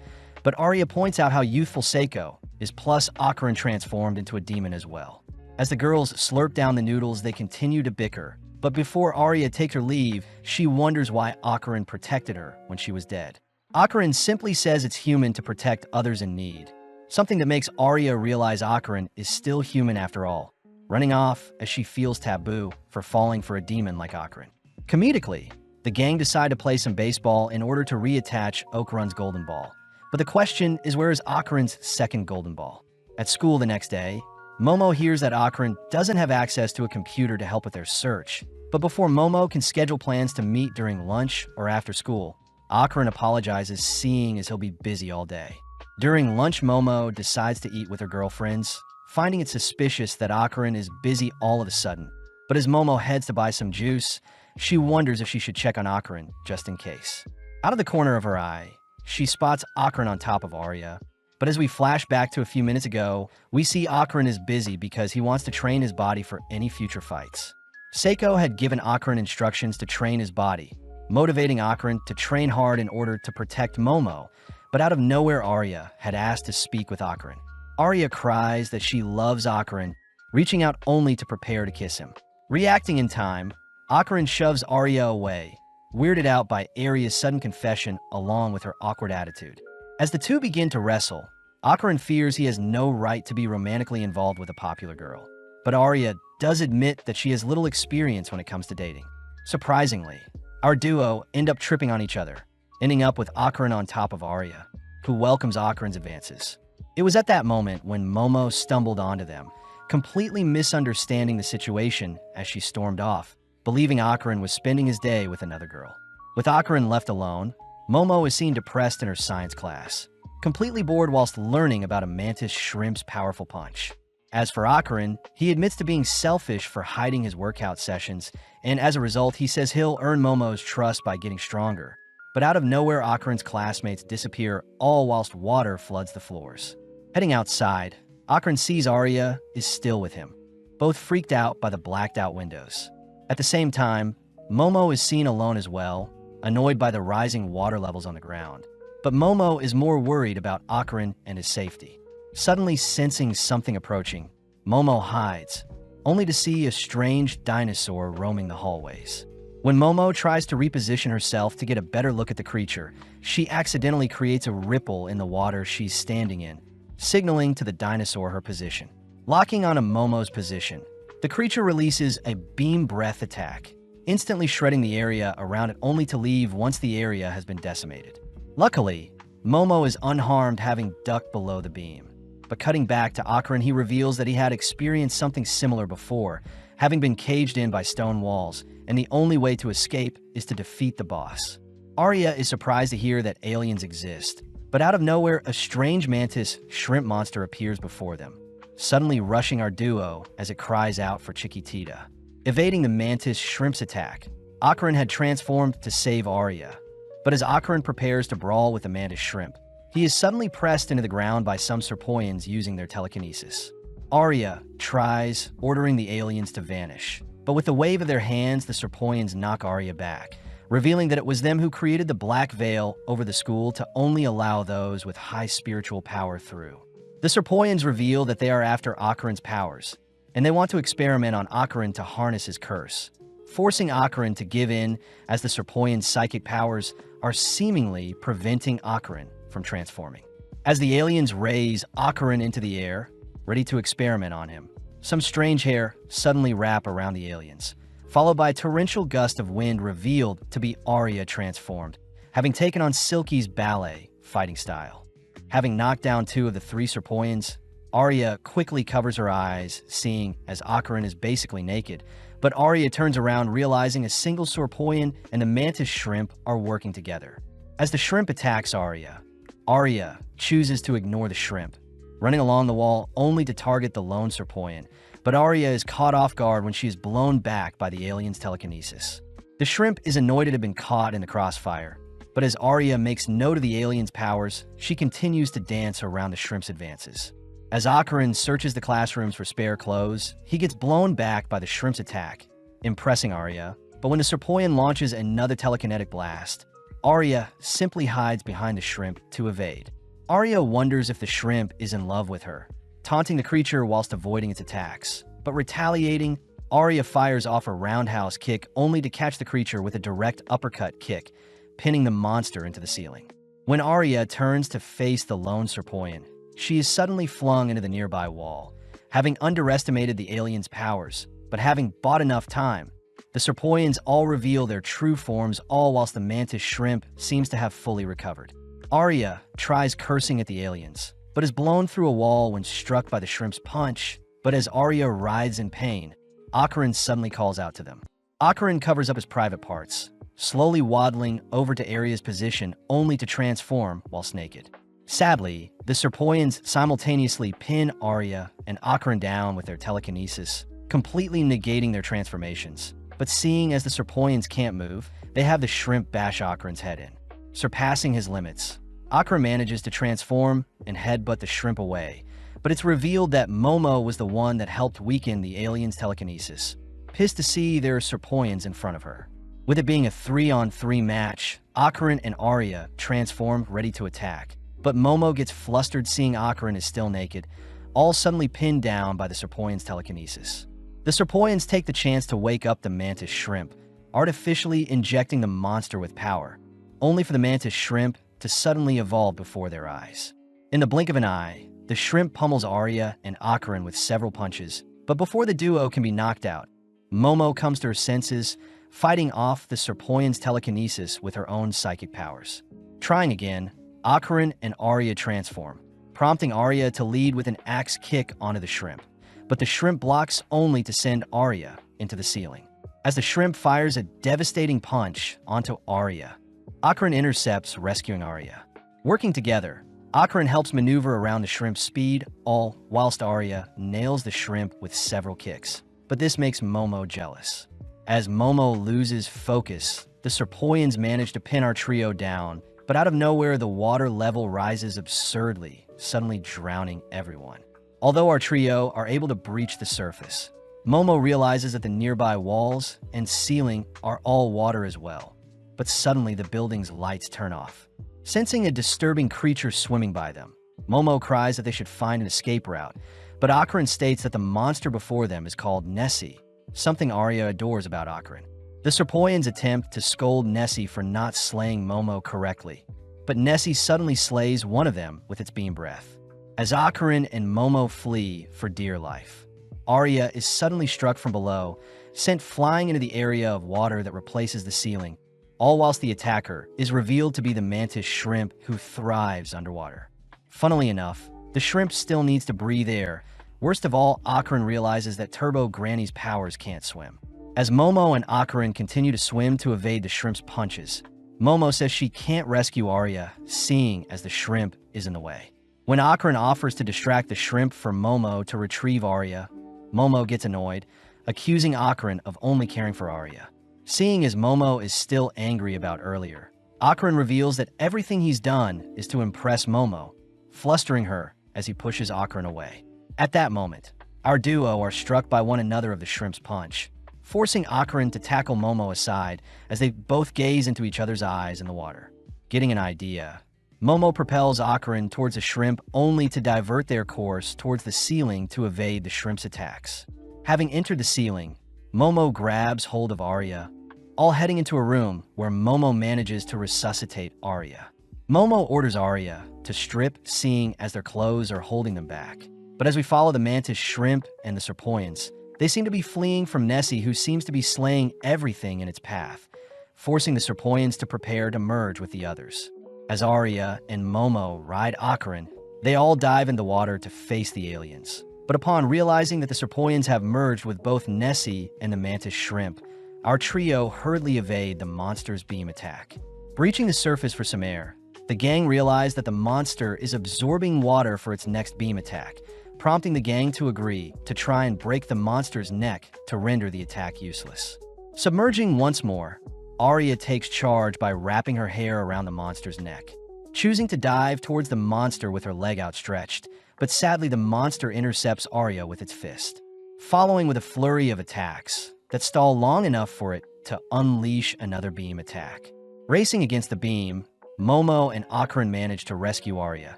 but Arya points out how youthful Seiko is, plus Ocaran transformed into a demon as well. As the girls slurp down the noodles, they continue to bicker, but before Arya takes her leave, she wonders why Ocaran protected her when she was dead. Ocaran simply says it's human to protect others in need, something that makes Arya realize Ocaran is still human after all, running off as she feels taboo for falling for a demon like Ocaran. Comedically, the gang decide to play some baseball in order to reattach Ocaran's golden ball. But the question is, where is Ocaran's second golden ball? At school the next day, Momo hears that Ocaran doesn't have access to a computer to help with their search. But before Momo can schedule plans to meet during lunch or after school, Ocaran apologizes, seeing as he'll be busy all day. During lunch, Momo decides to eat with her girlfriends, finding it suspicious that Ocaran is busy all of a sudden. But as Momo heads to buy some juice, she wonders if she should check on Ocaran just in case. Out of the corner of her eye, she spots Ocaran on top of Arya. But as we flash back to a few minutes ago, we see Ocaran is busy because he wants to train his body for any future fights. Seiko had given Ocaran instructions to train his body, motivating Ocaran to train hard in order to protect Momo, but out of nowhere Arya had asked to speak with Ocaran. Arya cries that she loves Ocaran, reaching out only to prepare to kiss him. Reacting in time, Ocaran shoves Arya away, weirded out by Arya's sudden confession along with her awkward attitude. As the two begin to wrestle, Ocaran fears he has no right to be romantically involved with a popular girl. But Arya does admit that she has little experience when it comes to dating. Surprisingly, our duo end up tripping on each other, ending up with Ocaran on top of Arya, who welcomes Ocaran's advances. It was at that moment when Momo stumbled onto them, completely misunderstanding the situation as she stormed off, believing Ocaran was spending his day with another girl. With Ocaran left alone, Momo is seen depressed in her science class, completely bored whilst learning about a mantis shrimp's powerful punch. As for Akarin, he admits to being selfish for hiding his workout sessions, and as a result, he says he'll earn Momo's trust by getting stronger. But out of nowhere, Akarin's classmates disappear, all whilst water floods the floors. Heading outside, Akarin sees Arya is still with him, both freaked out by the blacked-out windows. At the same time, Momo is seen alone as well, annoyed by the rising water levels on the ground. But Momo is more worried about Akarin and his safety. Suddenly sensing something approaching, Momo hides, only to see a strange dinosaur roaming the hallways. When Momo tries to reposition herself to get a better look at the creature, she accidentally creates a ripple in the water she's standing in, signaling to the dinosaur her position. Locking onto Momo's position, the creature releases a beam breath attack, instantly shredding the area around it only to leave once the area has been decimated. Luckily, Momo is unharmed, having ducked below the beam. But cutting back to Akarin, he reveals that he had experienced something similar before, having been caged in by stone walls, and the only way to escape is to defeat the boss. Arya is surprised to hear that aliens exist, but out of nowhere, a strange mantis shrimp monster appears before them, suddenly rushing our duo as it cries out for Chiquitita. Evading the mantis shrimp's attack, Akarin had transformed to save Arya. But as Akarin prepares to brawl with the mantis shrimp, he is suddenly pressed into the ground by some Serpoians using their telekinesis. Arya tries, ordering the aliens to vanish, but with a wave of their hands, the Serpoians knock Arya back, revealing that it was them who created the black veil over the school to only allow those with high spiritual power through. The Serpoians reveal that they are after Akarin's powers, and they want to experiment on Akarin to harness his curse, forcing Akarin to give in as the Serpoians' psychic powers are seemingly preventing Akarin from transforming. As the aliens raise Akarin into the air, ready to experiment on him, some strange hair suddenly wrap around the aliens, followed by a torrential gust of wind revealed to be Arya transformed, having taken on Silky's ballet fighting style. Having knocked down 2 of the 3 Serpoians, Arya quickly covers her eyes, seeing as Akarin is basically naked, but Arya turns around realizing a single Serpoian and the mantis shrimp are working together. As the shrimp attacks Arya chooses to ignore the shrimp, running along the wall only to target the lone Serpoian, but Arya is caught off guard when she is blown back by the alien's telekinesis. The shrimp is annoyed to have been caught in the crossfire, but as Arya makes note of the alien's powers, she continues to dance around the shrimp's advances. As Akarin searches the classrooms for spare clothes, he gets blown back by the shrimp's attack, impressing Arya, but when the Serpoian launches another telekinetic blast, Arya simply hides behind the shrimp to evade. Arya wonders if the shrimp is in love with her, taunting the creature whilst avoiding its attacks. But retaliating, Arya fires off a roundhouse kick only to catch the creature with a direct uppercut kick, pinning the monster into the ceiling. When Arya turns to face the lone Serpoian, she is suddenly flung into the nearby wall, having underestimated the alien's powers, but having bought enough time. The Serpoians all reveal their true forms, all whilst the mantis shrimp seems to have fully recovered. Arya tries cursing at the aliens, but is blown through a wall when struck by the shrimp's punch. But as Arya writhes in pain, Akarin suddenly calls out to them. Akarin covers up his private parts, slowly waddling over to Arya's position only to transform whilst naked. Sadly, the Serpoians simultaneously pin Arya and Akarin down with their telekinesis, completely negating their transformations. But seeing as the Serpoians can't move, they have the shrimp bash Akarin's head in. Surpassing his limits, Akarin manages to transform and headbutt the shrimp away, but it's revealed that Momo was the one that helped weaken the alien's telekinesis. Pissed to see there are Serpoians in front of her. With it being a 3-on-3 match, Akarin and Arya transform ready to attack, but Momo gets flustered seeing Akarin is still naked, all suddenly pinned down by the Serpoian's telekinesis. The Serpoians take the chance to wake up the mantis shrimp, artificially injecting the monster with power, only for the mantis shrimp to suddenly evolve before their eyes. In the blink of an eye, the shrimp pummels Arya and Akarin with several punches, but before the duo can be knocked out, Momo comes to her senses, fighting off the Serpoian's telekinesis with her own psychic powers. Trying again, Akarin and Arya transform, prompting Arya to lead with an axe kick onto the shrimp, but the shrimp blocks only to send Arya into the ceiling. As the shrimp fires a devastating punch onto Arya, Akarin intercepts, rescuing Arya. Working together, Akron helps maneuver around the shrimp's speed, all whilst Arya nails the shrimp with several kicks. But this makes Momo jealous. As Momo loses focus, the Serpoians manage to pin our trio down, but out of nowhere the water level rises absurdly, suddenly drowning everyone. Although our trio are able to breach the surface, Momo realizes that the nearby walls and ceiling are all water as well. But suddenly the building's lights turn off. Sensing a disturbing creature swimming by them, Momo cries that they should find an escape route, but Akron states that the monster before them is called Nessie, something Arya adores about Akron. The Serpoians attempt to scold Nessie for not slaying Momo correctly, but Nessie suddenly slays one of them with its beam breath. As Akron and Momo flee for dear life, Arya is suddenly struck from below, sent flying into the area of water that replaces the ceiling, all whilst the attacker is revealed to be the mantis shrimp who thrives underwater. Funnily enough, the shrimp still needs to breathe air. Worst of all, Akron realizes that Turbo Granny's powers can't swim. As Momo and Akron continue to swim to evade the shrimp's punches, Momo says she can't rescue Arya, seeing as the shrimp is in the way. When Akron offers to distract the shrimp for Momo to retrieve Arya, Momo gets annoyed, accusing Akron of only caring for Arya. Seeing as Momo is still angry about earlier, Akron reveals that everything he's done is to impress Momo, flustering her as he pushes Akron away. At that moment, our duo are struck by one another of the shrimp's punch, forcing Akron to tackle Momo aside as they both gaze into each other's eyes in the water. Getting an idea, Momo propels Akron towards a shrimp only to divert their course towards the ceiling to evade the shrimp's attacks. Having entered the ceiling, Momo grabs hold of Arya, all heading into a room where Momo manages to resuscitate Arya. Momo orders Arya to strip, seeing as their clothes are holding them back. But as we follow the mantis shrimp and the Serpoians, they seem to be fleeing from Nessie, who seems to be slaying everything in its path, forcing the Serpoians to prepare to merge with the others. As Arya and Momo ride Akron, they all dive in the water to face the aliens. But upon realizing that the Serpoians have merged with both Nessie and the mantis shrimp, our trio hurriedly evade the monster's beam attack. Breaching the surface for some air, the gang realize that the monster is absorbing water for its next beam attack, prompting the gang to agree to try and break the monster's neck to render the attack useless. Submerging once more, Arya takes charge by wrapping her hair around the monster's neck, choosing to dive towards the monster with her leg outstretched, but sadly the monster intercepts Arya with its fist, following with a flurry of attacks that stall long enough for it to unleash another beam attack. Racing against the beam, Momo and Akron manage to rescue Arya,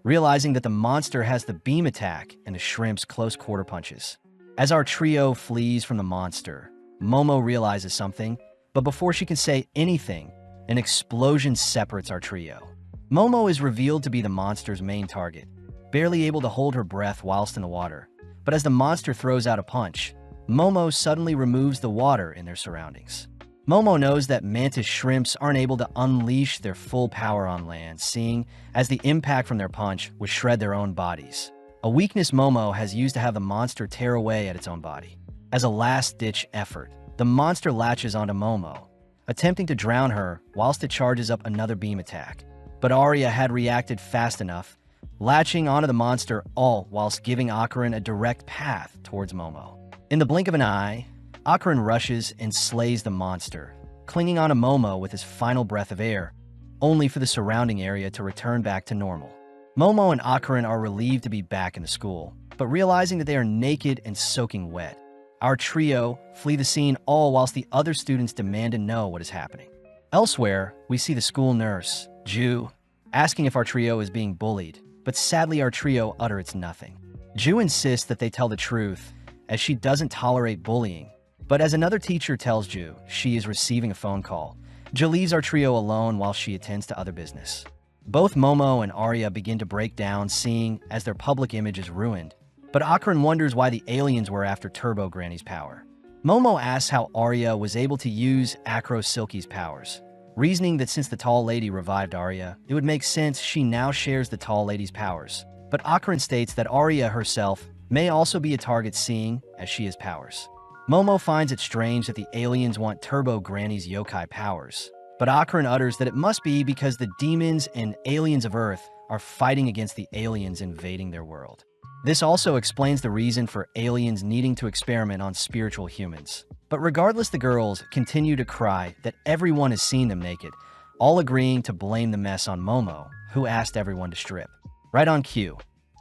realizing that the monster has the beam attack and the shrimp's close quarter punches. As our trio flees from the monster, Momo realizes something, but before she can say anything, an explosion separates our trio. Momo is revealed to be the monster's main target, barely able to hold her breath whilst in the water. But as the monster throws out a punch, Momo suddenly removes the water in their surroundings. Momo knows that mantis shrimps aren't able to unleash their full power on land, seeing as the impact from their punch would shred their own bodies. A weakness Momo has used to have the monster tear away at its own body. As a last-ditch effort, the monster latches onto Momo, attempting to drown her whilst it charges up another beam attack. But Arya had reacted fast enough, latching onto the monster all whilst giving Akron a direct path towards Momo. In the blink of an eye, Akron rushes and slays the monster, clinging onto Momo with his final breath of air, only for the surrounding area to return back to normal. Momo and Akron are relieved to be back in the school, but realizing that they are naked and soaking wet, our trio flee the scene all whilst the other students demand to know what is happening. Elsewhere, we see the school nurse, Ju, asking if our trio is being bullied, but sadly our trio utters nothing. Ju insists that they tell the truth, as she doesn't tolerate bullying. But as another teacher tells Ju she is receiving a phone call, Ju leaves our trio alone while she attends to other business. Both Momo and Arya begin to break down, seeing as their public image is ruined. But Akron wonders why the aliens were after Turbo Granny's power. Momo asks how Arya was able to use Acro Silky's powers, reasoning that since the tall lady revived Arya, it would make sense she now shares the tall lady's powers. But Akron states that Arya herself may also be a target, seeing as she has powers. Momo finds it strange that the aliens want Turbo Granny's yokai powers, but Akron utters that it must be because the demons and aliens of Earth are fighting against the aliens invading their world. This also explains the reason for aliens needing to experiment on spiritual humans. But regardless, the girls continue to cry that everyone has seen them naked, all agreeing to blame the mess on Momo, who asked everyone to strip. Right on cue,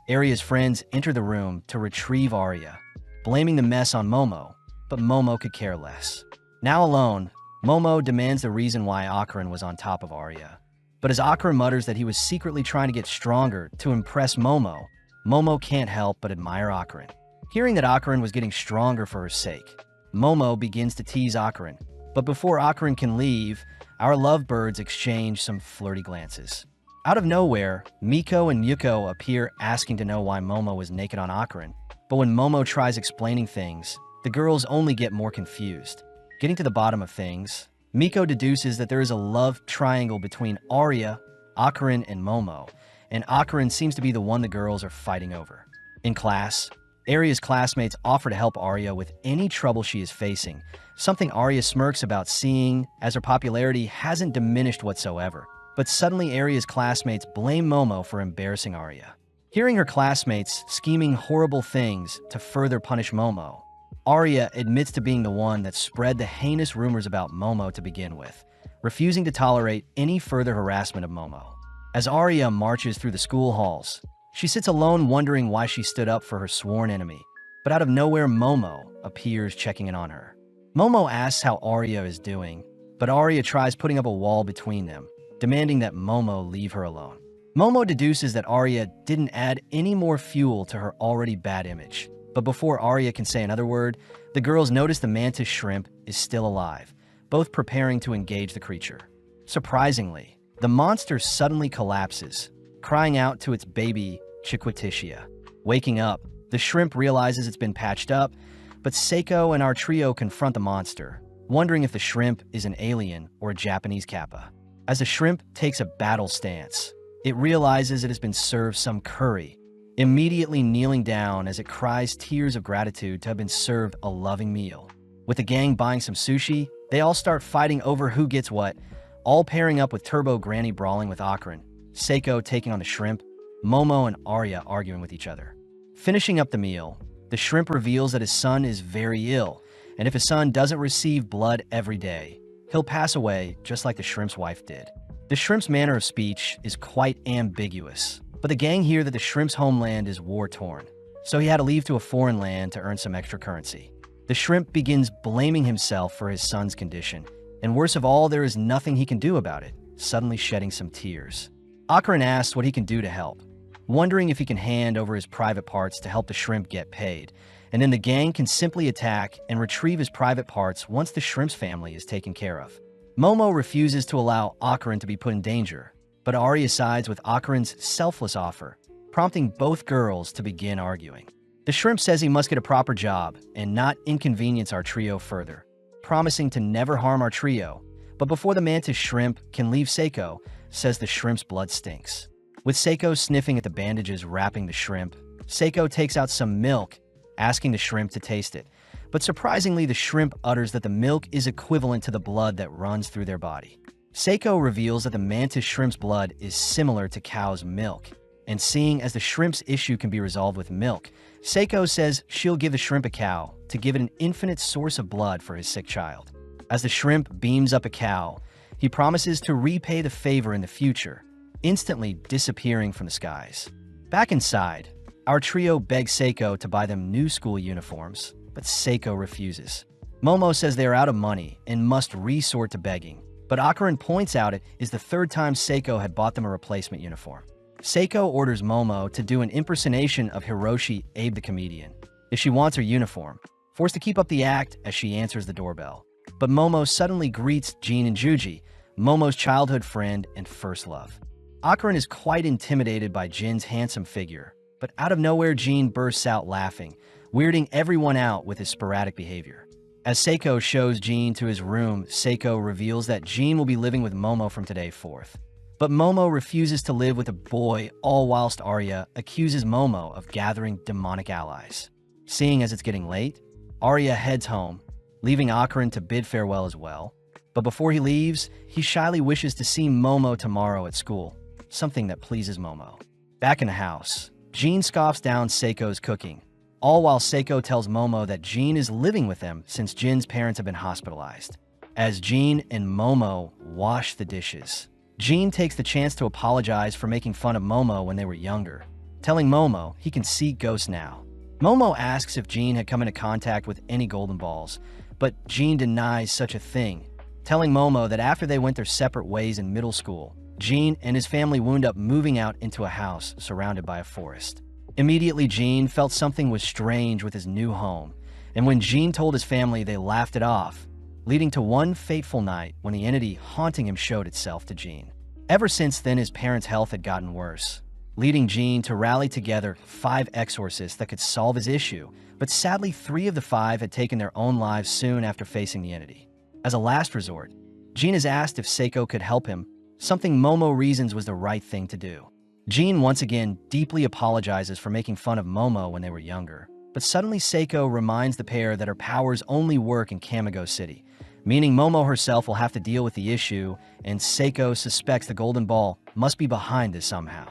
Arya's friends enter the room to retrieve Arya, blaming the mess on Momo, but Momo could care less. Now alone, Momo demands the reason why Akron was on top of Arya. But as Akron mutters that he was secretly trying to get stronger to impress Momo, Momo can't help but admire Akron. Hearing that Akron was getting stronger for her sake, Momo begins to tease Akron. But before Akron can leave, our lovebirds exchange some flirty glances. Out of nowhere, Miko and Yuko appear asking to know why Momo was naked on Akron. But when Momo tries explaining things, the girls only get more confused. Getting to the bottom of things, Miko deduces that there is a love triangle between Arya, Akron, and Momo, and Akron seems to be the one the girls are fighting over. In class, Arya's classmates offer to help Arya with any trouble she is facing, something Arya smirks about, seeing as her popularity hasn't diminished whatsoever. But suddenly Arya's classmates blame Momo for embarrassing Arya. Hearing her classmates scheming horrible things to further punish Momo, Arya admits to being the one that spread the heinous rumors about Momo to begin with, refusing to tolerate any further harassment of Momo. As Arya marches through the school halls, she sits alone wondering why she stood up for her sworn enemy. But out of nowhere, Momo appears checking in on her. Momo asks how Arya is doing, but Arya tries putting up a wall between them, demanding that Momo leave her alone. Momo deduces that Arya didn't add any more fuel to her already bad image. But before Arya can say another word, the girls notice the mantis shrimp is still alive, both preparing to engage the creature. Surprisingly, the monster suddenly collapses, crying out to its baby, Chiquititia. Waking up, the shrimp realizes it's been patched up, but Seiko and our trio confront the monster, wondering if the shrimp is an alien or a Japanese kappa. As the shrimp takes a battle stance, it realizes it has been served some curry, immediately kneeling down as it cries tears of gratitude to have been served a loving meal. With the gang buying some sushi, they all start fighting over who gets what, all pairing up with Turbo Granny brawling with Akron, Seiko taking on the shrimp, Momo and Arya arguing with each other. Finishing up the meal, the shrimp reveals that his son is very ill, and if his son doesn't receive blood every day, he'll pass away just like the shrimp's wife did. The shrimp's manner of speech is quite ambiguous, but the gang hear that the shrimp's homeland is war-torn, so he had to leave to a foreign land to earn some extra currency. The shrimp begins blaming himself for his son's condition, and worst of all, there is nothing he can do about it, suddenly shedding some tears. Akron asks what he can do to help, wondering if he can hand over his private parts to help the shrimp get paid, and then the gang can simply attack and retrieve his private parts once the shrimp's family is taken care of. Momo refuses to allow Akron to be put in danger, but Arya sides with Akron's selfless offer, prompting both girls to begin arguing. The shrimp says he must get a proper job and not inconvenience our trio further, promising to never harm our trio, but before the mantis shrimp can leave, Seiko says the shrimp's blood stinks. With Seiko sniffing at the bandages wrapping the shrimp, Seiko takes out some milk, asking the shrimp to taste it, but surprisingly the shrimp utters that the milk is equivalent to the blood that runs through their body. Seiko reveals that the mantis shrimp's blood is similar to cow's milk, and seeing as the shrimp's issue can be resolved with milk, Seiko says she'll give the shrimp a cow to give it an infinite source of blood for his sick child. As the shrimp beams up a cow, he promises to repay the favor in the future, instantly disappearing from the skies. Back inside, our trio begs Seiko to buy them new school uniforms, but Seiko refuses. Momo says they are out of money and must resort to begging, but Akron points out it is the third time Seiko had bought them a replacement uniform. Seiko orders Momo to do an impersonation of Hiroshi Abe the comedian if she wants her uniform, forced to keep up the act as she answers the doorbell. But Momo suddenly greets Jean and Juji, Momo's childhood friend and first love. Akron is quite intimidated by Jin's handsome figure, but out of nowhere Jean bursts out laughing, weirding everyone out with his sporadic behavior. As Seiko shows Jean to his room, Seiko reveals that Jean will be living with Momo from today forth. But Momo refuses to live with a boy, all whilst Arya accuses Momo of gathering demonic allies. Seeing as it's getting late, Arya heads home, leaving Akron to bid farewell as well. But before he leaves, he shyly wishes to see Momo tomorrow at school. something that pleases Momo. Back in the house, Jean scoffs down Seiko's cooking, all while Seiko tells Momo that Jean is living with them since Jin's parents have been hospitalized. As Jean and Momo wash the dishes, Jean takes the chance to apologize for making fun of Momo when they were younger, telling Momo he can see ghosts now. Momo asks if Jean had come into contact with any golden balls, but Jean denies such a thing, telling Momo that after they went their separate ways in middle school, Jean and his family wound up moving out into a house surrounded by a forest. Immediately, Jean felt something was strange with his new home, and when Jean told his family, they laughed it off, leading to one fateful night when the entity haunting him showed itself to Jean. Ever since then, his parents' health had gotten worse, leading Jean to rally together 5 exorcists that could solve his issue, but sadly 3 of the 5 had taken their own lives soon after facing the entity. As a last resort, Jean is asked if Seiko could help him, something Momo reasons was the right thing to do. Jean once again deeply apologizes for making fun of Momo when they were younger, but suddenly Seiko reminds the pair that her powers only work in Kamigo City, meaning Momo herself will have to deal with the issue, and Seiko suspects the golden ball must be behind this somehow.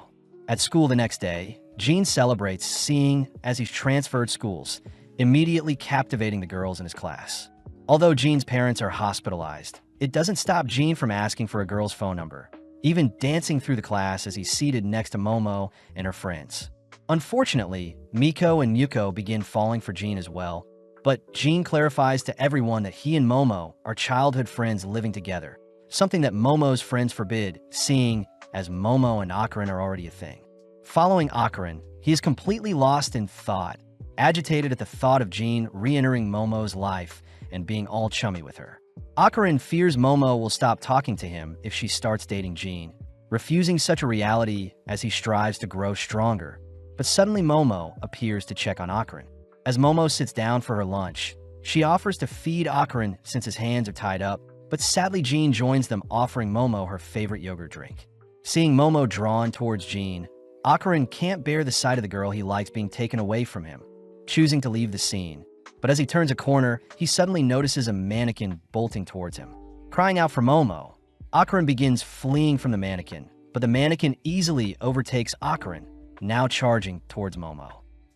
At school the next day, Jean celebrates seeing as he's transferred schools, immediately captivating the girls in his class. Although Jean's parents are hospitalized, it doesn't stop Jean from asking for a girl's phone number, even dancing through the class as he's seated next to Momo and her friends. Unfortunately, Miko and Yuko begin falling for Jean as well, but Jean clarifies to everyone that he and Momo are childhood friends living together, something that Momo's friends forbid, seeing as Momo and Akarin are already a thing. Following Akarin, he is completely lost in thought, agitated at the thought of Jean re-entering Momo's life and being all chummy with her. Akarin fears Momo will stop talking to him if she starts dating Jean, refusing such a reality as he strives to grow stronger. But suddenly Momo appears to check on Akarin. As Momo sits down for her lunch, she offers to feed Akarin since his hands are tied up, but sadly Jean joins them, offering Momo her favorite yogurt drink. Seeing Momo drawn towards Jean, Akarin can't bear the sight of the girl he likes being taken away from him, choosing to leave the scene. But as he turns a corner, he suddenly notices a mannequin bolting towards him. Crying out for Momo, Akarin begins fleeing from the mannequin, but the mannequin easily overtakes Akarin, now charging towards Momo.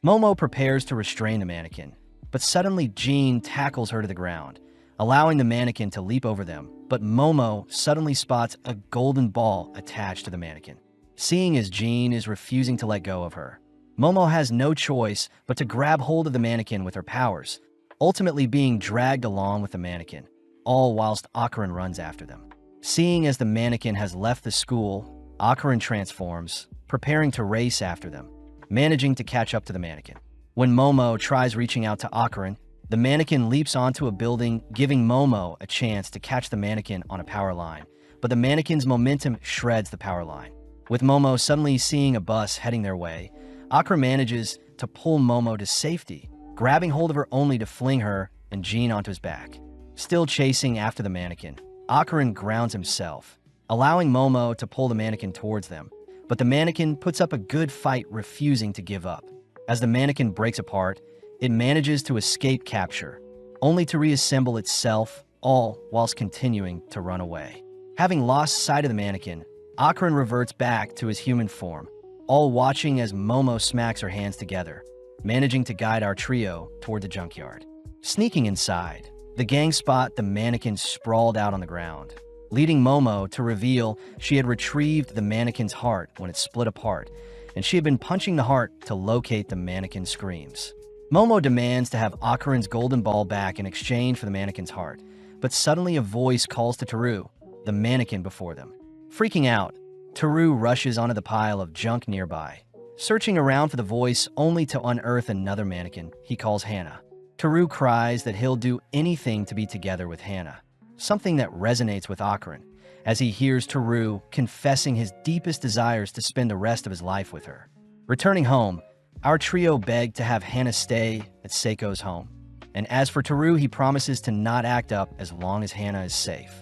Momo prepares to restrain the mannequin, but suddenly Jean tackles her to the ground, allowing the mannequin to leap over them, but Momo suddenly spots a golden ball attached to the mannequin. Seeing as Jean is refusing to let go of her, Momo has no choice but to grab hold of the mannequin with her powers, ultimately being dragged along with the mannequin, all whilst Akarin runs after them. Seeing as the mannequin has left the school, Akarin transforms, preparing to race after them, managing to catch up to the mannequin. When Momo tries reaching out to Akarin, the mannequin leaps onto a building, giving Momo a chance to catch the mannequin on a power line, but the mannequin's momentum shreds the power line. With Momo suddenly seeing a bus heading their way, Akarin manages to pull Momo to safety, grabbing hold of her only to fling her and Jean onto his back. Still chasing after the mannequin, Akarin grounds himself, allowing Momo to pull the mannequin towards them, but the mannequin puts up a good fight, refusing to give up. As the mannequin breaks apart, it manages to escape capture, only to reassemble itself, all whilst continuing to run away. Having lost sight of the mannequin, Akarin reverts back to his human form, all watching as Momo smacks her hands together, managing to guide our trio toward the junkyard. Sneaking inside, the gang spot the mannequin sprawled out on the ground, leading Momo to reveal she had retrieved the mannequin's heart when it split apart, and she had been punching the heart to locate the mannequin's screams. Momo demands to have Akarin's golden ball back in exchange for the mannequin's heart, but suddenly a voice calls to Teru, the mannequin before them. Freaking out, Teru rushes onto the pile of junk nearby, searching around for the voice only to unearth another mannequin he calls Hannah. Teru cries that he'll do anything to be together with Hannah, something that resonates with Akarin, as he hears Teru confessing his deepest desires to spend the rest of his life with her. Returning home, our trio begged to have Hannah stay at Seiko's home, and as for Teru, he promises to not act up as long as Hannah is safe.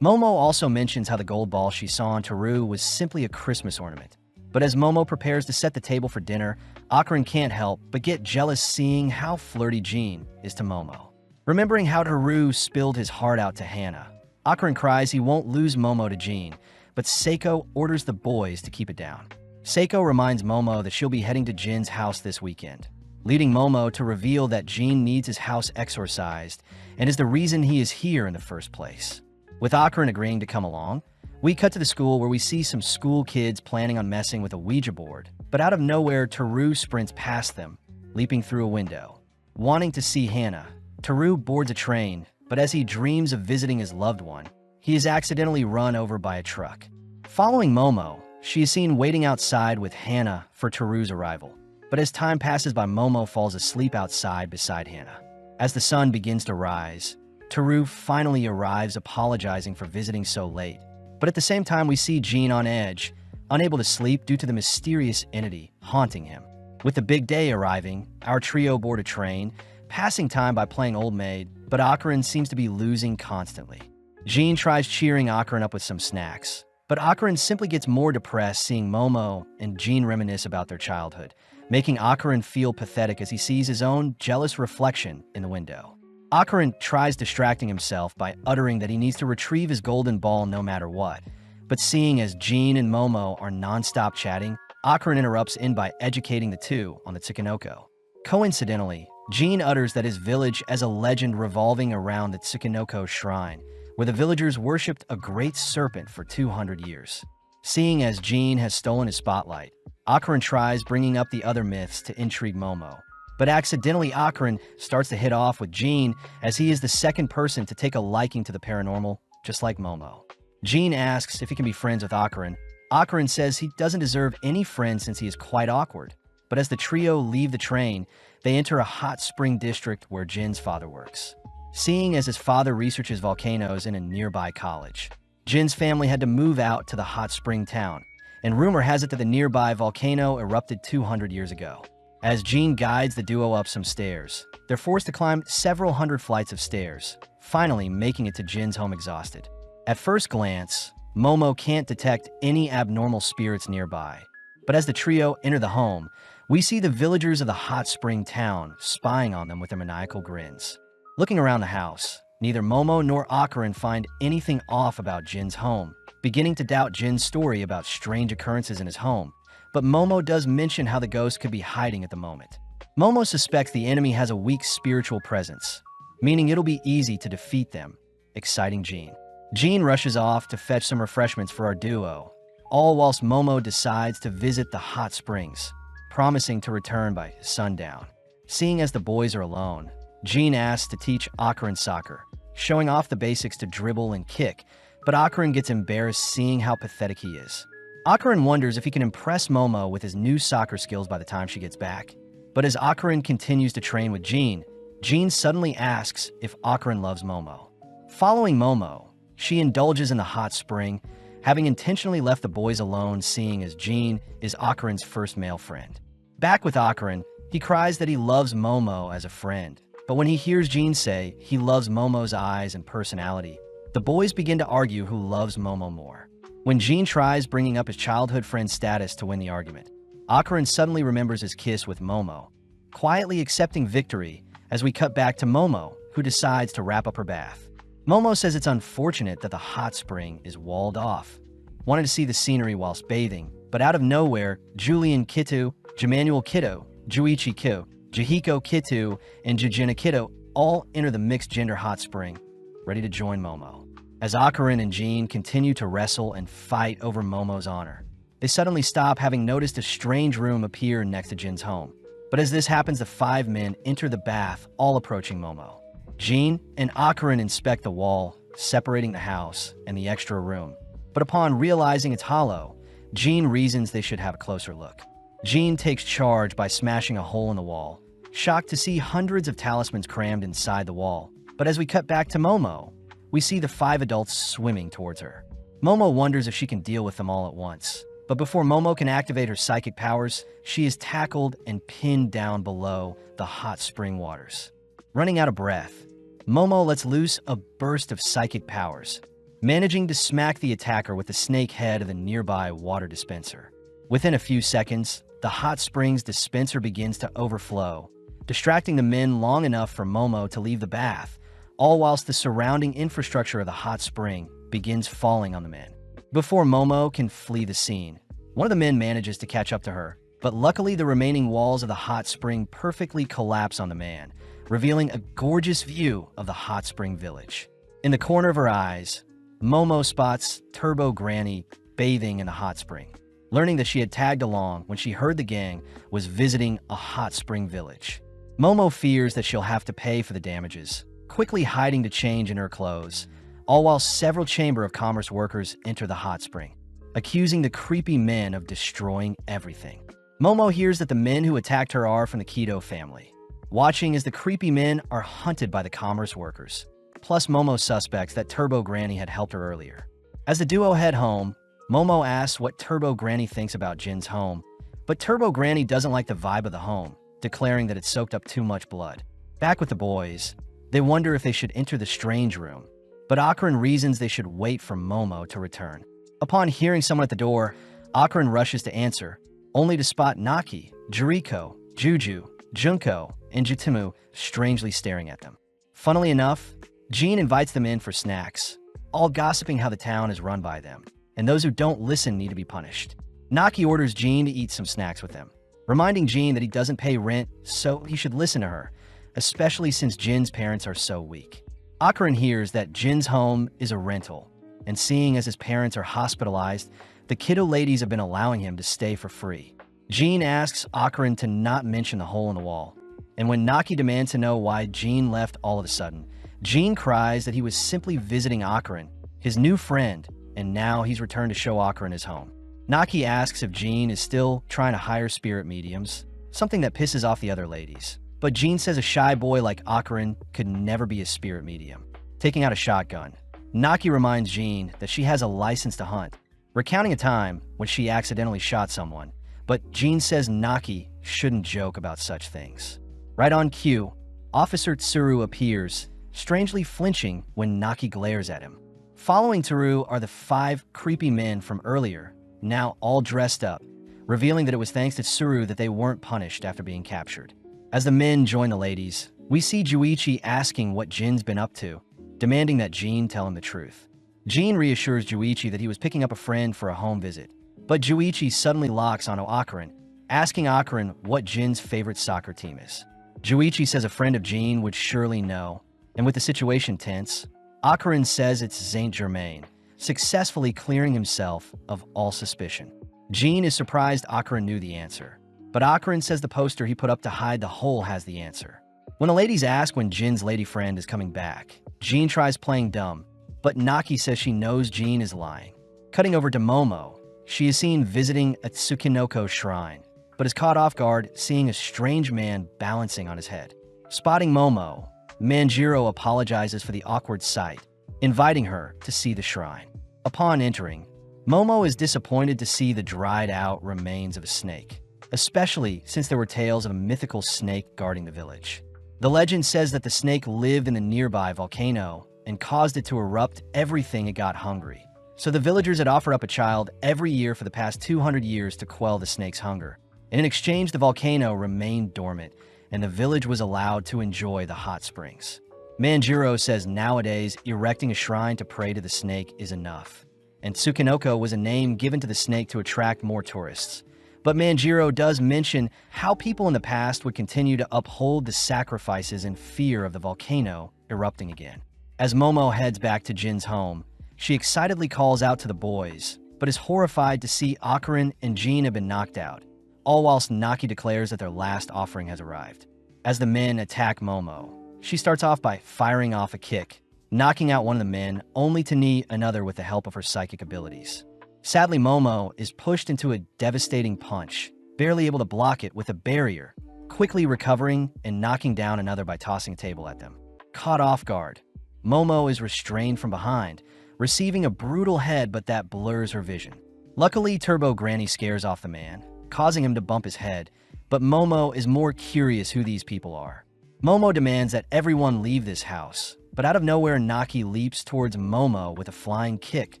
Momo also mentions how the gold ball she saw on Teru was simply a Christmas ornament. But as Momo prepares to set the table for dinner, Akarin can't help but get jealous seeing how flirty Jean is to Momo. Remembering how Teru spilled his heart out to Hannah, Akarin cries he won't lose Momo to Jean, but Seiko orders the boys to keep it down. Seiko reminds Momo that she'll be heading to Jin's house this weekend, leading Momo to reveal that Jin needs his house exorcised and is the reason he is here in the first place. With Akron agreeing to come along, we cut to the school where we see some school kids planning on messing with a Ouija board, but out of nowhere, Teru sprints past them, leaping through a window. Wanting to see Hannah, Teru boards a train, but as he dreams of visiting his loved one, he is accidentally run over by a truck. Following Momo, she is seen waiting outside with Hannah for Teru's arrival. But as time passes by, Momo falls asleep outside beside Hannah. As the sun begins to rise, Teru finally arrives, apologizing for visiting so late. But at the same time, we see Jin on edge, unable to sleep due to the mysterious entity haunting him. With the big day arriving, our trio board a train, passing time by playing Old Maid, but Akron seems to be losing constantly. Jin tries cheering Akron up with some snacks, but Akron simply gets more depressed seeing Momo and Jin reminisce about their childhood, making Akron feel pathetic as he sees his own jealous reflection in the window. Akron tries distracting himself by uttering that he needs to retrieve his golden ball no matter what, but seeing as Jin and Momo are non-stop chatting, Akron interrupts in by educating the two on the Tsukinoko. Coincidentally, Jin utters that his village has a legend revolving around the Tsukinoko shrine, where the villagers worshipped a great serpent for 200 years. Seeing as Jin has stolen his spotlight, Akron tries bringing up the other myths to intrigue Momo. But accidentally, Akron starts to hit off with Jin as he is the second person to take a liking to the paranormal, just like Momo. Jin asks if he can be friends with Akron. Akron says he doesn't deserve any friends since he is quite awkward. But as the trio leave the train, they enter a hot spring district where Jin's father works. Seeing as his father researches volcanoes in a nearby college, Jin's family had to move out to the hot spring town, and rumor has it that the nearby volcano erupted 200 years ago. As Jin guides the duo up some stairs, they're forced to climb several hundred flights of stairs, finally making it to Jin's home exhausted. At first glance, Momo can't detect any abnormal spirits nearby, but as the trio enter the home, we see the villagers of the hot spring town spying on them with their maniacal grins. Looking around the house, neither Momo nor Akron find anything off about Jin's home, beginning to doubt Jin's story about strange occurrences in his home, but Momo does mention how the ghost could be hiding at the moment. Momo suspects the enemy has a weak spiritual presence, meaning it'll be easy to defeat them, exciting Jin. Jin rushes off to fetch some refreshments for our duo, all whilst Momo decides to visit the hot springs, promising to return by sundown. Seeing as the boys are alone, Jin asks to teach Akron soccer, showing off the basics to dribble and kick, but Akron gets embarrassed seeing how pathetic he is. Akron wonders if he can impress Momo with his new soccer skills by the time she gets back. But as Akron continues to train with Jin, Jin suddenly asks if Akron loves Momo. Following Momo, she indulges in the hot spring, having intentionally left the boys alone seeing as Jin is Akron's first male friend. Back with Akron, he cries that he loves Momo as a friend, but when he hears Jin say he loves Momo's eyes and personality, the boys begin to argue who loves Momo more. When Jin tries bringing up his childhood friend's status to win the argument, Akron suddenly remembers his kiss with Momo, quietly accepting victory as we cut back to Momo, who decides to wrap up her bath. Momo says it's unfortunate that the hot spring is walled off, wanted to see the scenery whilst bathing, but out of nowhere, Julian Kitu, Jamanuel Kido, Juichi Kyo, Jihiko Kitu, and Jujina Kido all enter the mixed-gender hot spring, ready to join Momo. As Akron and Jin continue to wrestle and fight over Momo's honor, they suddenly stop, having noticed a strange room appear next to Jin's home. But as this happens, the five men enter the bath, all approaching Momo. Jin and Akron inspect the wall, separating the house and the extra room. But upon realizing it's hollow, Jin reasons they should have a closer look. Jin takes charge by smashing a hole in the wall, shocked to see hundreds of talismans crammed inside the wall. But as we cut back to Momo, we see the five adults swimming towards her. Momo wonders if she can deal with them all at once. But before Momo can activate her psychic powers, she is tackled and pinned down below the hot spring waters. Running out of breath, Momo lets loose a burst of psychic powers, managing to smack the attacker with the snake head of the nearby water dispenser. Within a few seconds, the hot springs dispenser begins to overflow, distracting the men long enough for Momo to leave the bath, all whilst the surrounding infrastructure of the hot spring begins falling on the men. Before Momo can flee the scene, one of the men manages to catch up to her, but luckily the remaining walls of the hot spring perfectly collapse on the man, revealing a gorgeous view of the hot spring village. In the corner of her eyes, Momo spots Turbo Granny bathing in the hot spring, learning that she had tagged along when she heard the gang was visiting a hot spring village. Momo fears that she'll have to pay for the damages, quickly hiding to change in her clothes, all while several Chamber of Commerce workers enter the hot spring, accusing the creepy men of destroying everything. Momo hears that the men who attacked her are from the Keto family, watching as the creepy men are hunted by the commerce workers. Plus, Momo suspects that Turbo Granny had helped her earlier. As the duo head home, Momo asks what Turbo Granny thinks about Jin's home, but Turbo Granny doesn't like the vibe of the home, declaring that it soaked up too much blood. Back with the boys, they wonder if they should enter the strange room, but Akron reasons they should wait for Momo to return. Upon hearing someone at the door, Akron rushes to answer, only to spot Naki, Juriko, Juju, Junko, and Jitimu strangely staring at them. Funnily enough, Jean invites them in for snacks, all gossiping how the town is run by them, and those who don't listen need to be punished. Naki orders Jean to eat some snacks with them, reminding Jean that he doesn't pay rent, so he should listen to her, especially since Jin's parents are so weak. Akron hears that Jin's home is a rental, and seeing as his parents are hospitalized, the kiddo ladies have been allowing him to stay for free. Jean asks Akron to not mention the hole in the wall, and when Naki demands to know why Jean left all of a sudden, Jean cries that he was simply visiting Akron, his new friend, and now he's returned to show Akron his home. Naki asks if Jean is still trying to hire spirit mediums, something that pisses off the other ladies. But Jean says a shy boy like Akron could never be a spirit medium. Taking out a shotgun, Naki reminds Jean that she has a license to hunt, recounting a time when she accidentally shot someone, but Jean says Naki shouldn't joke about such things. Right on cue, Officer Tsuru appears, strangely flinching when Naki glares at him. Following Tsuru are the 5 creepy men from earlier, now all dressed up, revealing that it was thanks to Tsuru that they weren't punished after being captured. As the men join the ladies, we see Juichi asking what Jin's been up to, demanding that Jean tell him the truth. Jean reassures Juichi that he was picking up a friend for a home visit, but Juichi suddenly locks onto Akron, asking Akron what Jin's favorite soccer team is. Juichi says a friend of Jean would surely know, and with the situation tense, Akron says it's Saint-Germain, successfully clearing himself of all suspicion. Jean is surprised Akron knew the answer, but Akron says the poster he put up to hide the hole has the answer. When the ladies ask when Jin's lady friend is coming back, Jean tries playing dumb, but Naki says she knows Jean is lying. Cutting over to Momo, she is seen visiting a Tsukinoko shrine, but is caught off guard seeing a strange man balancing on his head. Spotting Momo, Manjiro apologizes for the awkward sight, inviting her to see the shrine. Upon entering, Momo is disappointed to see the dried-out remains of a snake, especially since there were tales of a mythical snake guarding the village. The legend says that the snake lived in the nearby volcano and caused it to erupt everything it got hungry. So the villagers had offered up a child every year for the past 200 years to quell the snake's hunger. And in exchange, the volcano remained dormant, and the village was allowed to enjoy the hot springs. Manjiro says nowadays, erecting a shrine to pray to the snake is enough, and Tsukinoko was a name given to the snake to attract more tourists. But Manjiro does mention how people in the past would continue to uphold the sacrifices in fear of the volcano erupting again. As Momo heads back to Jin's home, she excitedly calls out to the boys, but is horrified to see Akron and Jean have been knocked out, all whilst Naki declares that their last offering has arrived. As the men attack Momo, she starts off by firing off a kick, knocking out one of the men, only to knee another with the help of her psychic abilities. Sadly, Momo is pushed into a devastating punch, barely able to block it with a barrier, quickly recovering and knocking down another by tossing a table at them. Caught off guard, Momo is restrained from behind, receiving a brutal head but that blurs her vision. Luckily, Turbo Granny scares off the man, causing him to bump his head, but Momo is more curious who these people are. Momo demands that everyone leave this house, but out of nowhere Naki leaps towards Momo with a flying kick,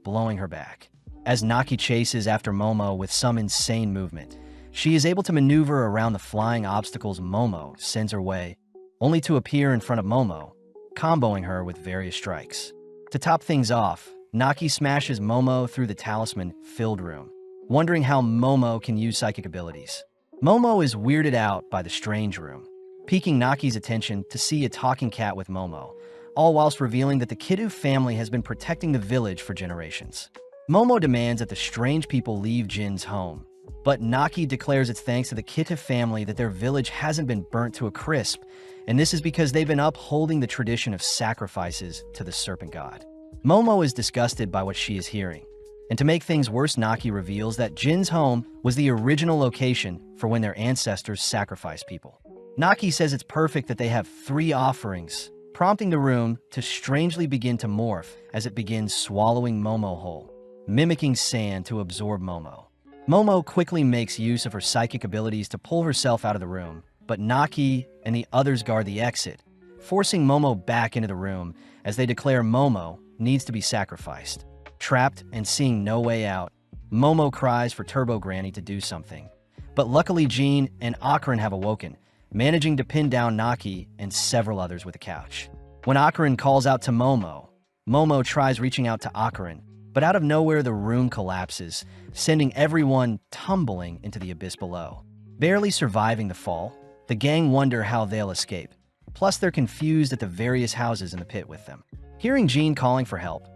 blowing her back. As Naki chases after Momo with some insane movement, she is able to maneuver around the flying obstacles Momo sends her way, only to appear in front of Momo, comboing her with various strikes. To top things off, Naki smashes Momo through the talisman-filled room, wondering how Momo can use psychic abilities. Momo is weirded out by the strange room, piquing Naki's attention to see a talking cat with Momo, all whilst revealing that the Kiddu family has been protecting the village for generations. Momo demands that the strange people leave Jin's home, but Naki declares it's thanks to the Kiddu family that their village hasn't been burnt to a crisp, and this is because they've been upholding the tradition of sacrifices to the serpent god. Momo is disgusted by what she is hearing, and to make things worse, Naki reveals that Jin's home was the original location for when their ancestors sacrificed people. Naki says it's perfect that they have 3 offerings, prompting the room to strangely begin to morph as it begins swallowing Momo whole, mimicking sand to absorb Momo. Momo quickly makes use of her psychic abilities to pull herself out of the room, but Naki and the others guard the exit, forcing Momo back into the room as they declare Momo needs to be sacrificed. Trapped and seeing no way out, Momo cries for Turbo Granny to do something. But luckily Jean and Akaran have awoken, managing to pin down Naki and several others with a couch. When Akaran calls out to Momo, Momo tries reaching out to Akaran, but out of nowhere the room collapses, sending everyone tumbling into the abyss below. Barely surviving the fall, the gang wonder how they'll escape. Plus they're confused at the various houses in the pit with them. Hearing Jean calling for help,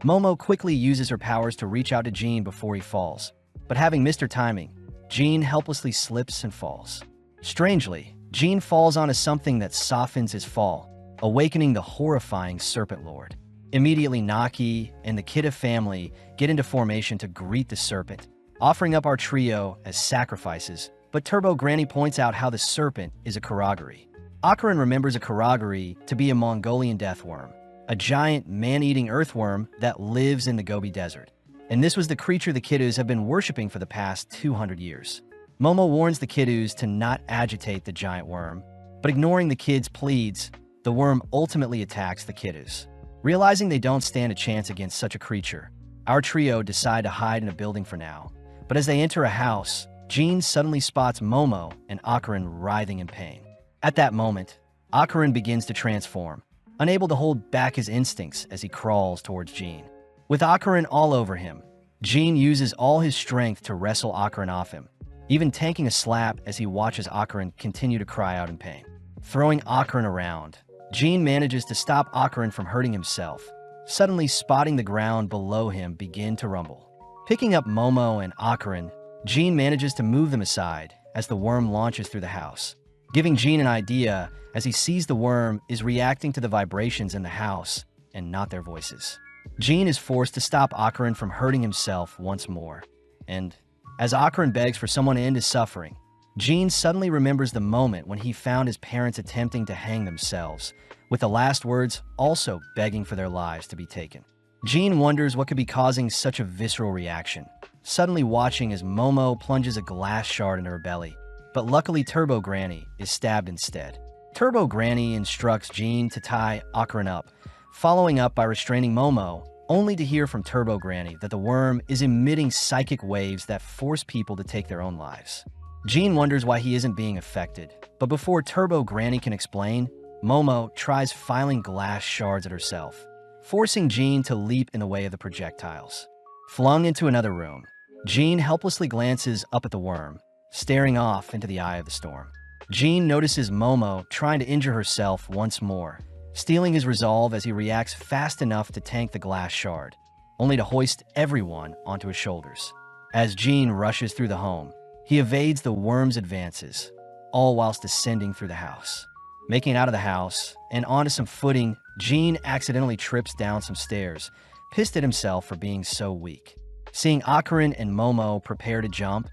Momo quickly uses her powers to reach out to Jean before he falls, but having missed her timing, Jean helplessly slips and falls. Strangely, Jean falls onto something that softens his fall, awakening the horrifying Serpent Lord. Immediately, Naki and the Kidda family get into formation to greet the serpent, offering up our trio as sacrifices, but Turbo Granny points out how the serpent is a Karagari. Akaran remembers a Karagari to be a Mongolian deathworm, a giant man-eating earthworm that lives in the Gobi Desert. And this was the creature the Kiddus have been worshipping for the past 200 years. Momo warns the Kiddus to not agitate the giant worm, but ignoring the kids' pleads, the worm ultimately attacks the Kiddus. Realizing they don't stand a chance against such a creature, our trio decide to hide in a building for now. But as they enter a house, Jean suddenly spots Momo and Akaran writhing in pain. At that moment, Akaran begins to transform, unable to hold back his instincts as he crawls towards Jean. With Akaran all over him, Jean uses all his strength to wrestle Akaran off him, even tanking a slap as he watches Akaran continue to cry out in pain. Throwing Akaran around, Jean manages to stop Akaran from hurting himself, suddenly spotting the ground below him begin to rumble. Picking up Momo and Akaran, Jean manages to move them aside as the worm launches through the house, giving Jean an idea as he sees the worm is reacting to the vibrations in the house and not their voices. Jean is forced to stop Akaran from hurting himself once more, and as Akaran begs for someone to end his suffering, Jean suddenly remembers the moment when he found his parents attempting to hang themselves, with the last words also begging for their lives to be taken. Jean wonders what could be causing such a visceral reaction, suddenly watching as Momo plunges a glass shard into her belly, but luckily Turbo Granny is stabbed instead. Turbo Granny instructs Jean to tie Akaran up, following up by restraining Momo, only to hear from Turbo Granny that the worm is emitting psychic waves that force people to take their own lives. Jean wonders why he isn't being affected, but before Turbo Granny can explain, Momo tries filing glass shards at herself, forcing Jean to leap in the way of the projectiles. Flung into another room, Jean helplessly glances up at the worm, staring off into the eye of the storm. Jean notices Momo trying to injure herself once more, stealing his resolve as he reacts fast enough to tank the glass shard, only to hoist everyone onto his shoulders. As Jean rushes through the home, he evades the worm's advances, all whilst descending through the house. Making it out of the house and onto some footing, Jean accidentally trips down some stairs, pissed at himself for being so weak. Seeing Akaran and Momo prepare to jump,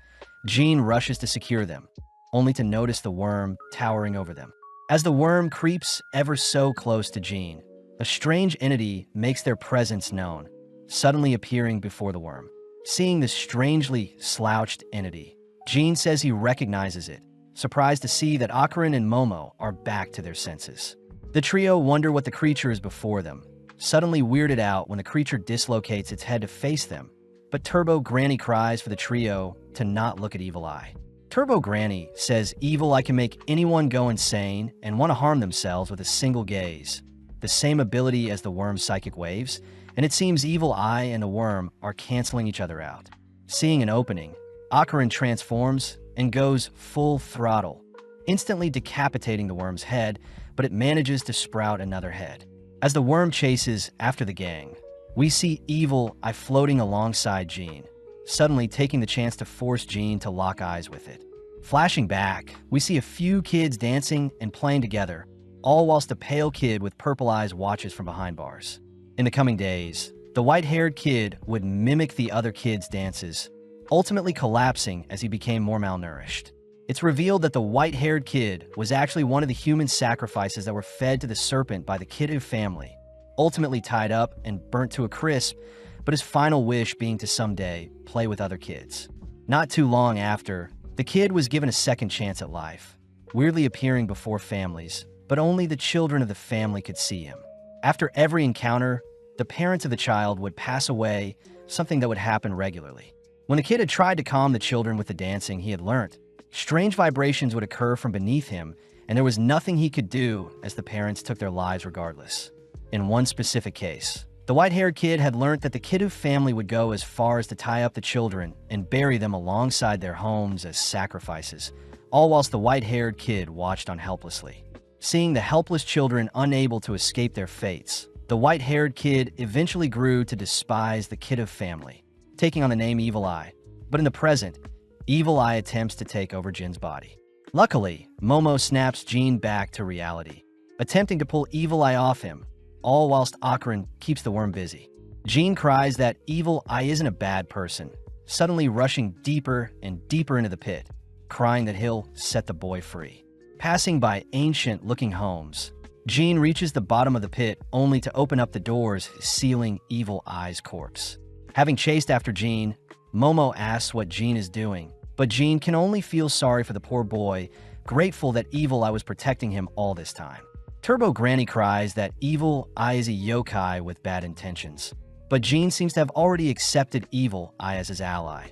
Jean rushes to secure them, only to notice the worm towering over them. As the worm creeps ever so close to Jean, a strange entity makes their presence known, suddenly appearing before the worm. Seeing the strangely slouched entity, Jean says he recognizes it, surprised to see that Akaran and Momo are back to their senses. The trio wonder what the creature is before them, suddenly weirded out when the creature dislocates its head to face them, but Turbo Granny cries for the trio to not look at Evil Eye. Turbo Granny says Evil Eye can make anyone go insane and want to harm themselves with a single gaze, the same ability as the worm's psychic waves, and it seems Evil Eye and the worm are canceling each other out. Seeing an opening, Akarin transforms and goes full throttle, instantly decapitating the worm's head, but it manages to sprout another head. As the worm chases after the gang, we see Evil Eye floating alongside Jean, suddenly taking the chance to force Jean to lock eyes with it. Flashing back, we see a few kids dancing and playing together, all whilst a pale kid with purple eyes watches from behind bars. In the coming days, the white-haired kid would mimic the other kids' dances, ultimately collapsing as he became more malnourished. It's revealed that the white-haired kid was actually one of the human sacrifices that were fed to the serpent by the Kiddu family, ultimately tied up and burnt to a crisp, but his final wish being to someday play with other kids. Not too long after, the kid was given a second chance at life, weirdly appearing before families, but only the children of the family could see him. After every encounter, the parents of the child would pass away, something that would happen regularly. When the kid had tried to calm the children with the dancing he had learnt, strange vibrations would occur from beneath him, and there was nothing he could do as the parents took their lives regardless. In one specific case, the white-haired kid had learnt that the Kiddu family would go as far as to tie up the children and bury them alongside their homes as sacrifices, all whilst the white-haired kid watched on helplessly. Seeing the helpless children unable to escape their fates, the white-haired kid eventually grew to despise the Kiddu family, taking on the name Evil Eye. But in the present, Evil Eye attempts to take over Jin's body. Luckily, Momo snaps Jin back to reality, attempting to pull Evil Eye off him, all whilst Akarin keeps the worm busy. Jin cries that Evil Eye isn't a bad person, suddenly rushing deeper and deeper into the pit, crying that he'll set the boy free. Passing by ancient-looking homes, Jin reaches the bottom of the pit only to open up the doors, sealing Evil Eye's corpse. Having chased after Jin, Momo asks what Jin is doing, but Jin can only feel sorry for the poor boy, grateful that Evil Eye was protecting him all this time. Turbo Granny cries that Evil Eye is a yokai with bad intentions, but Jin seems to have already accepted Evil Eye as his ally.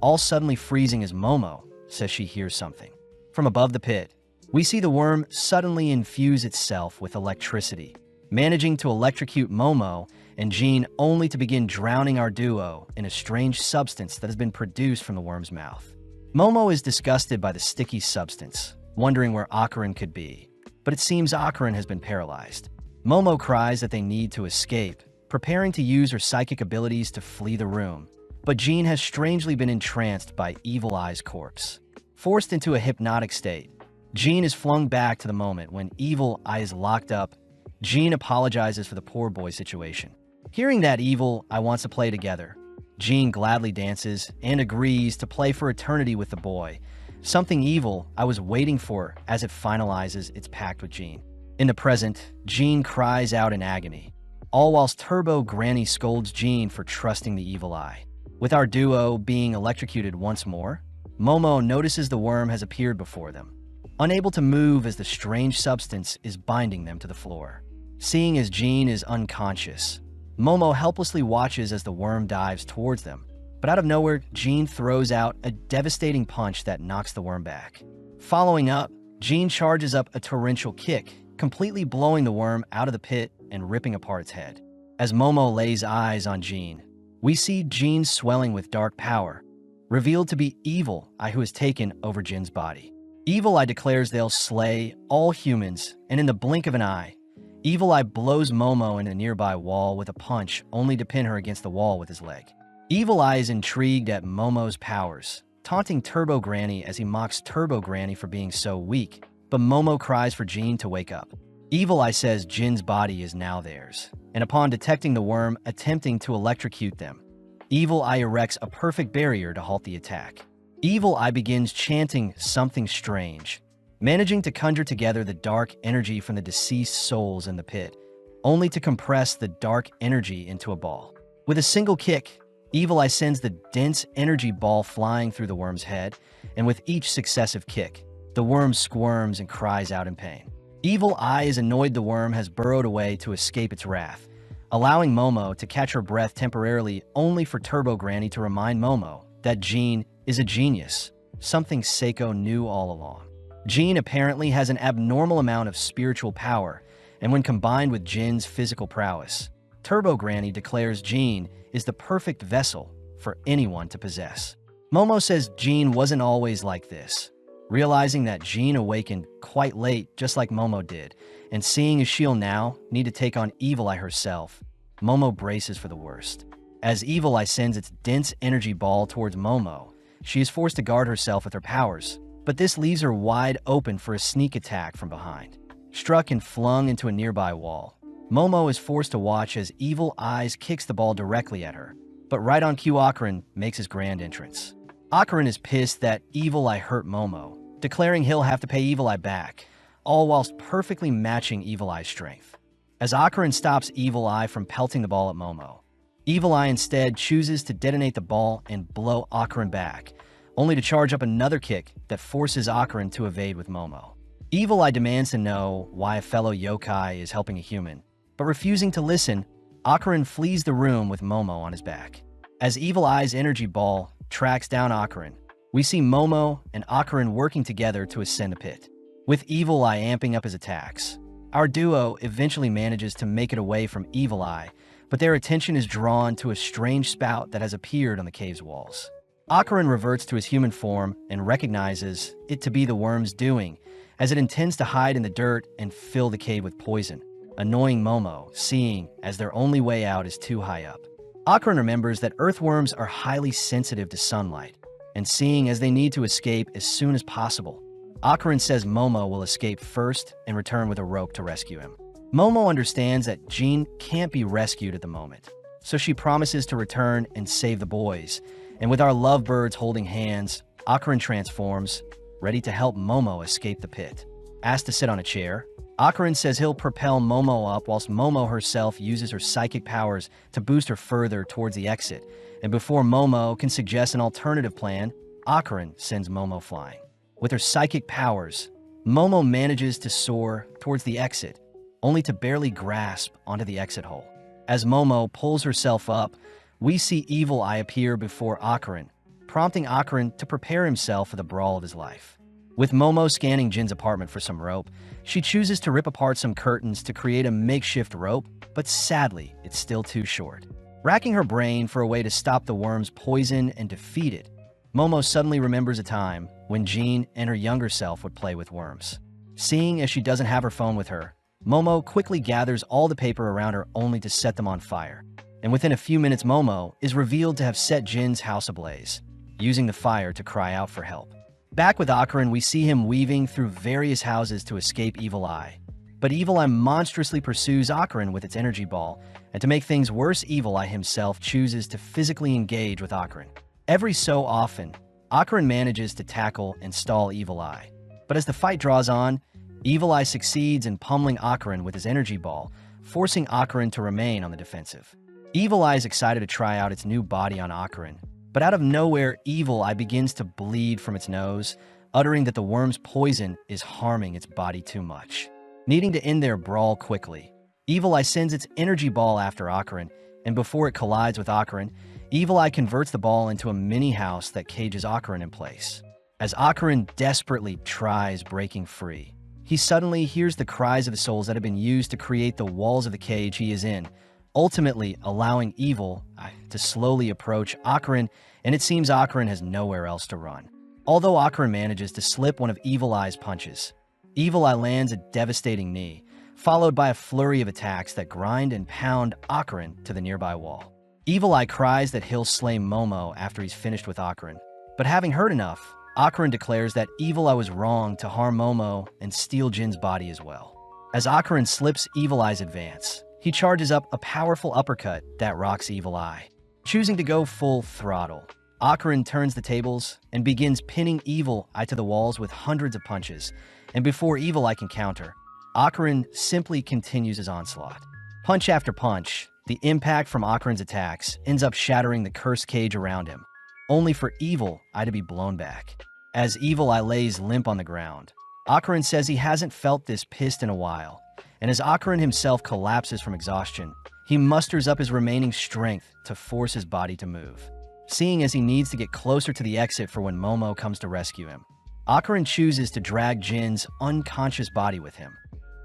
All suddenly freezing as Momo says she hears something. From above the pit, we see the worm suddenly infuse itself with electricity, managing to electrocute Momo and Jin only to begin drowning our duo in a strange substance that has been produced from the worm's mouth. Momo is disgusted by the sticky substance, wondering where Akarin could be, but it seems Akarin has been paralyzed. Momo cries that they need to escape, preparing to use her psychic abilities to flee the room, but Jin has strangely been entranced by Evil Eye's corpse. Forced into a hypnotic state, Jin is flung back to the moment when Evil Eye is locked up. Jin apologizes for the poor boy situation. Hearing that Evil Eye wants to play together, Jin gladly dances and agrees to play for eternity with the boy, something Evil Eye was waiting for as it finalizes its pact with Jin. In the present, Jin cries out in agony, all whilst Turbo Granny scolds Jin for trusting the Evil Eye. With our duo being electrocuted once more, Momo notices the worm has appeared before them, unable to move as the strange substance is binding them to the floor. Seeing as Jin is unconscious, Momo helplessly watches as the worm dives towards them, but out of nowhere, Jin throws out a devastating punch that knocks the worm back. Following up, Jin charges up a torrential kick, completely blowing the worm out of the pit and ripping apart its head. As Momo lays eyes on Jin, we see Jin swelling with dark power, revealed to be Evil Eye who has taken over Jin's body. Evil Eye declares they'll slay all humans, and in the blink of an eye, Evil Eye blows Momo in a nearby wall with a punch, only to pin her against the wall with his leg. Evil Eye is intrigued at Momo's powers, taunting Turbo Granny as he mocks Turbo Granny for being so weak, but Momo cries for Jin to wake up. Evil Eye says Jin's body is now theirs, and upon detecting the worm attempting to electrocute them, Evil Eye erects a perfect barrier to halt the attack. Evil Eye begins chanting something strange, managing to conjure together the dark energy from the deceased souls in the pit, only to compress the dark energy into a ball. With a single kick, Evil Eye sends the dense energy ball flying through the worm's head, and with each successive kick, the worm squirms and cries out in pain. Evil Eye is annoyed the worm has burrowed away to escape its wrath, allowing Momo to catch her breath temporarily, only for Turbo Granny to remind Momo that Jin is a genius, something Seiko knew all along. Jin apparently has an abnormal amount of spiritual power, and when combined with Jin's physical prowess, Turbo Granny declares Jean is the perfect vessel for anyone to possess. Momo says Jean wasn't always like this. Realizing that Jean awakened quite late, just like Momo did, and seeing as she'll now need to take on Evil Eye herself, Momo braces for the worst. As Evil Eye sends its dense energy ball towards Momo, she is forced to guard herself with her powers, but this leaves her wide open for a sneak attack from behind. Struck and flung into a nearby wall, Momo is forced to watch as Evil Eyes kicks the ball directly at her. But right on cue, Ocarin makes his grand entrance. Ocarin is pissed that Evil Eye hurt Momo, declaring he'll have to pay Evil Eye back, all whilst perfectly matching Evil Eye's strength. As Ocarin stops Evil Eye from pelting the ball at Momo, Evil Eye instead chooses to detonate the ball and blow Ocarin back, only to charge up another kick that forces Ocarin to evade with Momo. Evil Eye demands to know why a fellow yokai is helping a human, but refusing to listen, Ocarin flees the room with Momo on his back. As Evil Eye's energy ball tracks down Ocarin, we see Momo and Ocarin working together to ascend a pit. With Evil Eye amping up his attacks, our duo eventually manages to make it away from Evil Eye, but their attention is drawn to a strange spout that has appeared on the cave's walls. Ocarin reverts to his human form and recognizes it to be the worm's doing, as it intends to hide in the dirt and fill the cave with poison, annoying Momo, seeing as their only way out is too high up. Ocarin remembers that earthworms are highly sensitive to sunlight, and seeing as they need to escape as soon as possible, Ocarin says Momo will escape first and return with a rope to rescue him. Momo understands that Jean can't be rescued at the moment, so she promises to return and save the boys, and with our lovebirds holding hands, Ocarin transforms, ready to help Momo escape the pit. Asked to sit on a chair, Ocarin says he'll propel Momo up whilst Momo herself uses her psychic powers to boost her further towards the exit, and before Momo can suggest an alternative plan, Ocarin sends Momo flying. With her psychic powers, Momo manages to soar towards the exit, only to barely grasp onto the exit hole. As Momo pulls herself up, we see Evil Eye appear before Ocarin, prompting Ocarin to prepare himself for the brawl of his life. With Momo scanning Jin's apartment for some rope, she chooses to rip apart some curtains to create a makeshift rope, but sadly, it's still too short. Racking her brain for a way to stop the worm's poison and defeat it, Momo suddenly remembers a time when Jean and her younger self would play with worms. Seeing as she doesn't have her phone with her, Momo quickly gathers all the paper around her only to set them on fire. And within a few minutes, Momo is revealed to have set Jin's house ablaze, using the fire to cry out for help. Back with Ocarin, we see him weaving through various houses to escape Evil Eye. But Evil Eye monstrously pursues Ocarin with its energy ball, and to make things worse, Evil Eye himself chooses to physically engage with Ocarin. Every so often, Ocarin manages to tackle and stall Evil Eye. But as the fight draws on, Evil Eye succeeds in pummeling Ocarin with his energy ball, forcing Ocarin to remain on the defensive. Evil Eye is excited to try out its new body on Ocarin, but out of nowhere, Evil Eye begins to bleed from its nose, uttering that the worm's poison is harming its body too much. Needing to end their brawl quickly, Evil Eye sends its energy ball after Ocarin, and before it collides with Ocarin, Evil Eye converts the ball into a mini house that cages Ocarin in place. As Ocarin desperately tries breaking free, he suddenly hears the cries of the souls that have been used to create the walls of the cage he is in, ultimately allowing Evil Eye to slowly approach Ocarin, and it seems Ocarin has nowhere else to run. Although Ocarin manages to slip one of Evil Eye's punches, Evil Eye lands a devastating knee, followed by a flurry of attacks that grind and pound Ocarin to the nearby wall. Evil Eye cries that he'll slay Momo after he's finished with Ocarin, but having heard enough, Ocarin declares that Evil Eye was wrong to harm Momo and steal Jin's body as well. As Ocarin slips Evil Eye's advance, he charges up a powerful uppercut that rocks Evil Eye. Choosing to go full throttle, Ocarin turns the tables and begins pinning Evil Eye to the walls with hundreds of punches, and before Evil Eye can counter, Ocarin simply continues his onslaught. Punch after punch, the impact from Ocarin's attacks ends up shattering the cursed cage around him, only for Evil Eye to be blown back. As Evil Eye lays limp on the ground, Ocarin says he hasn't felt this pissed in a while, and as Ocarin himself collapses from exhaustion, he musters up his remaining strength to force his body to move. Seeing as he needs to get closer to the exit for when Momo comes to rescue him, Ocarin chooses to drag Jin's unconscious body with him.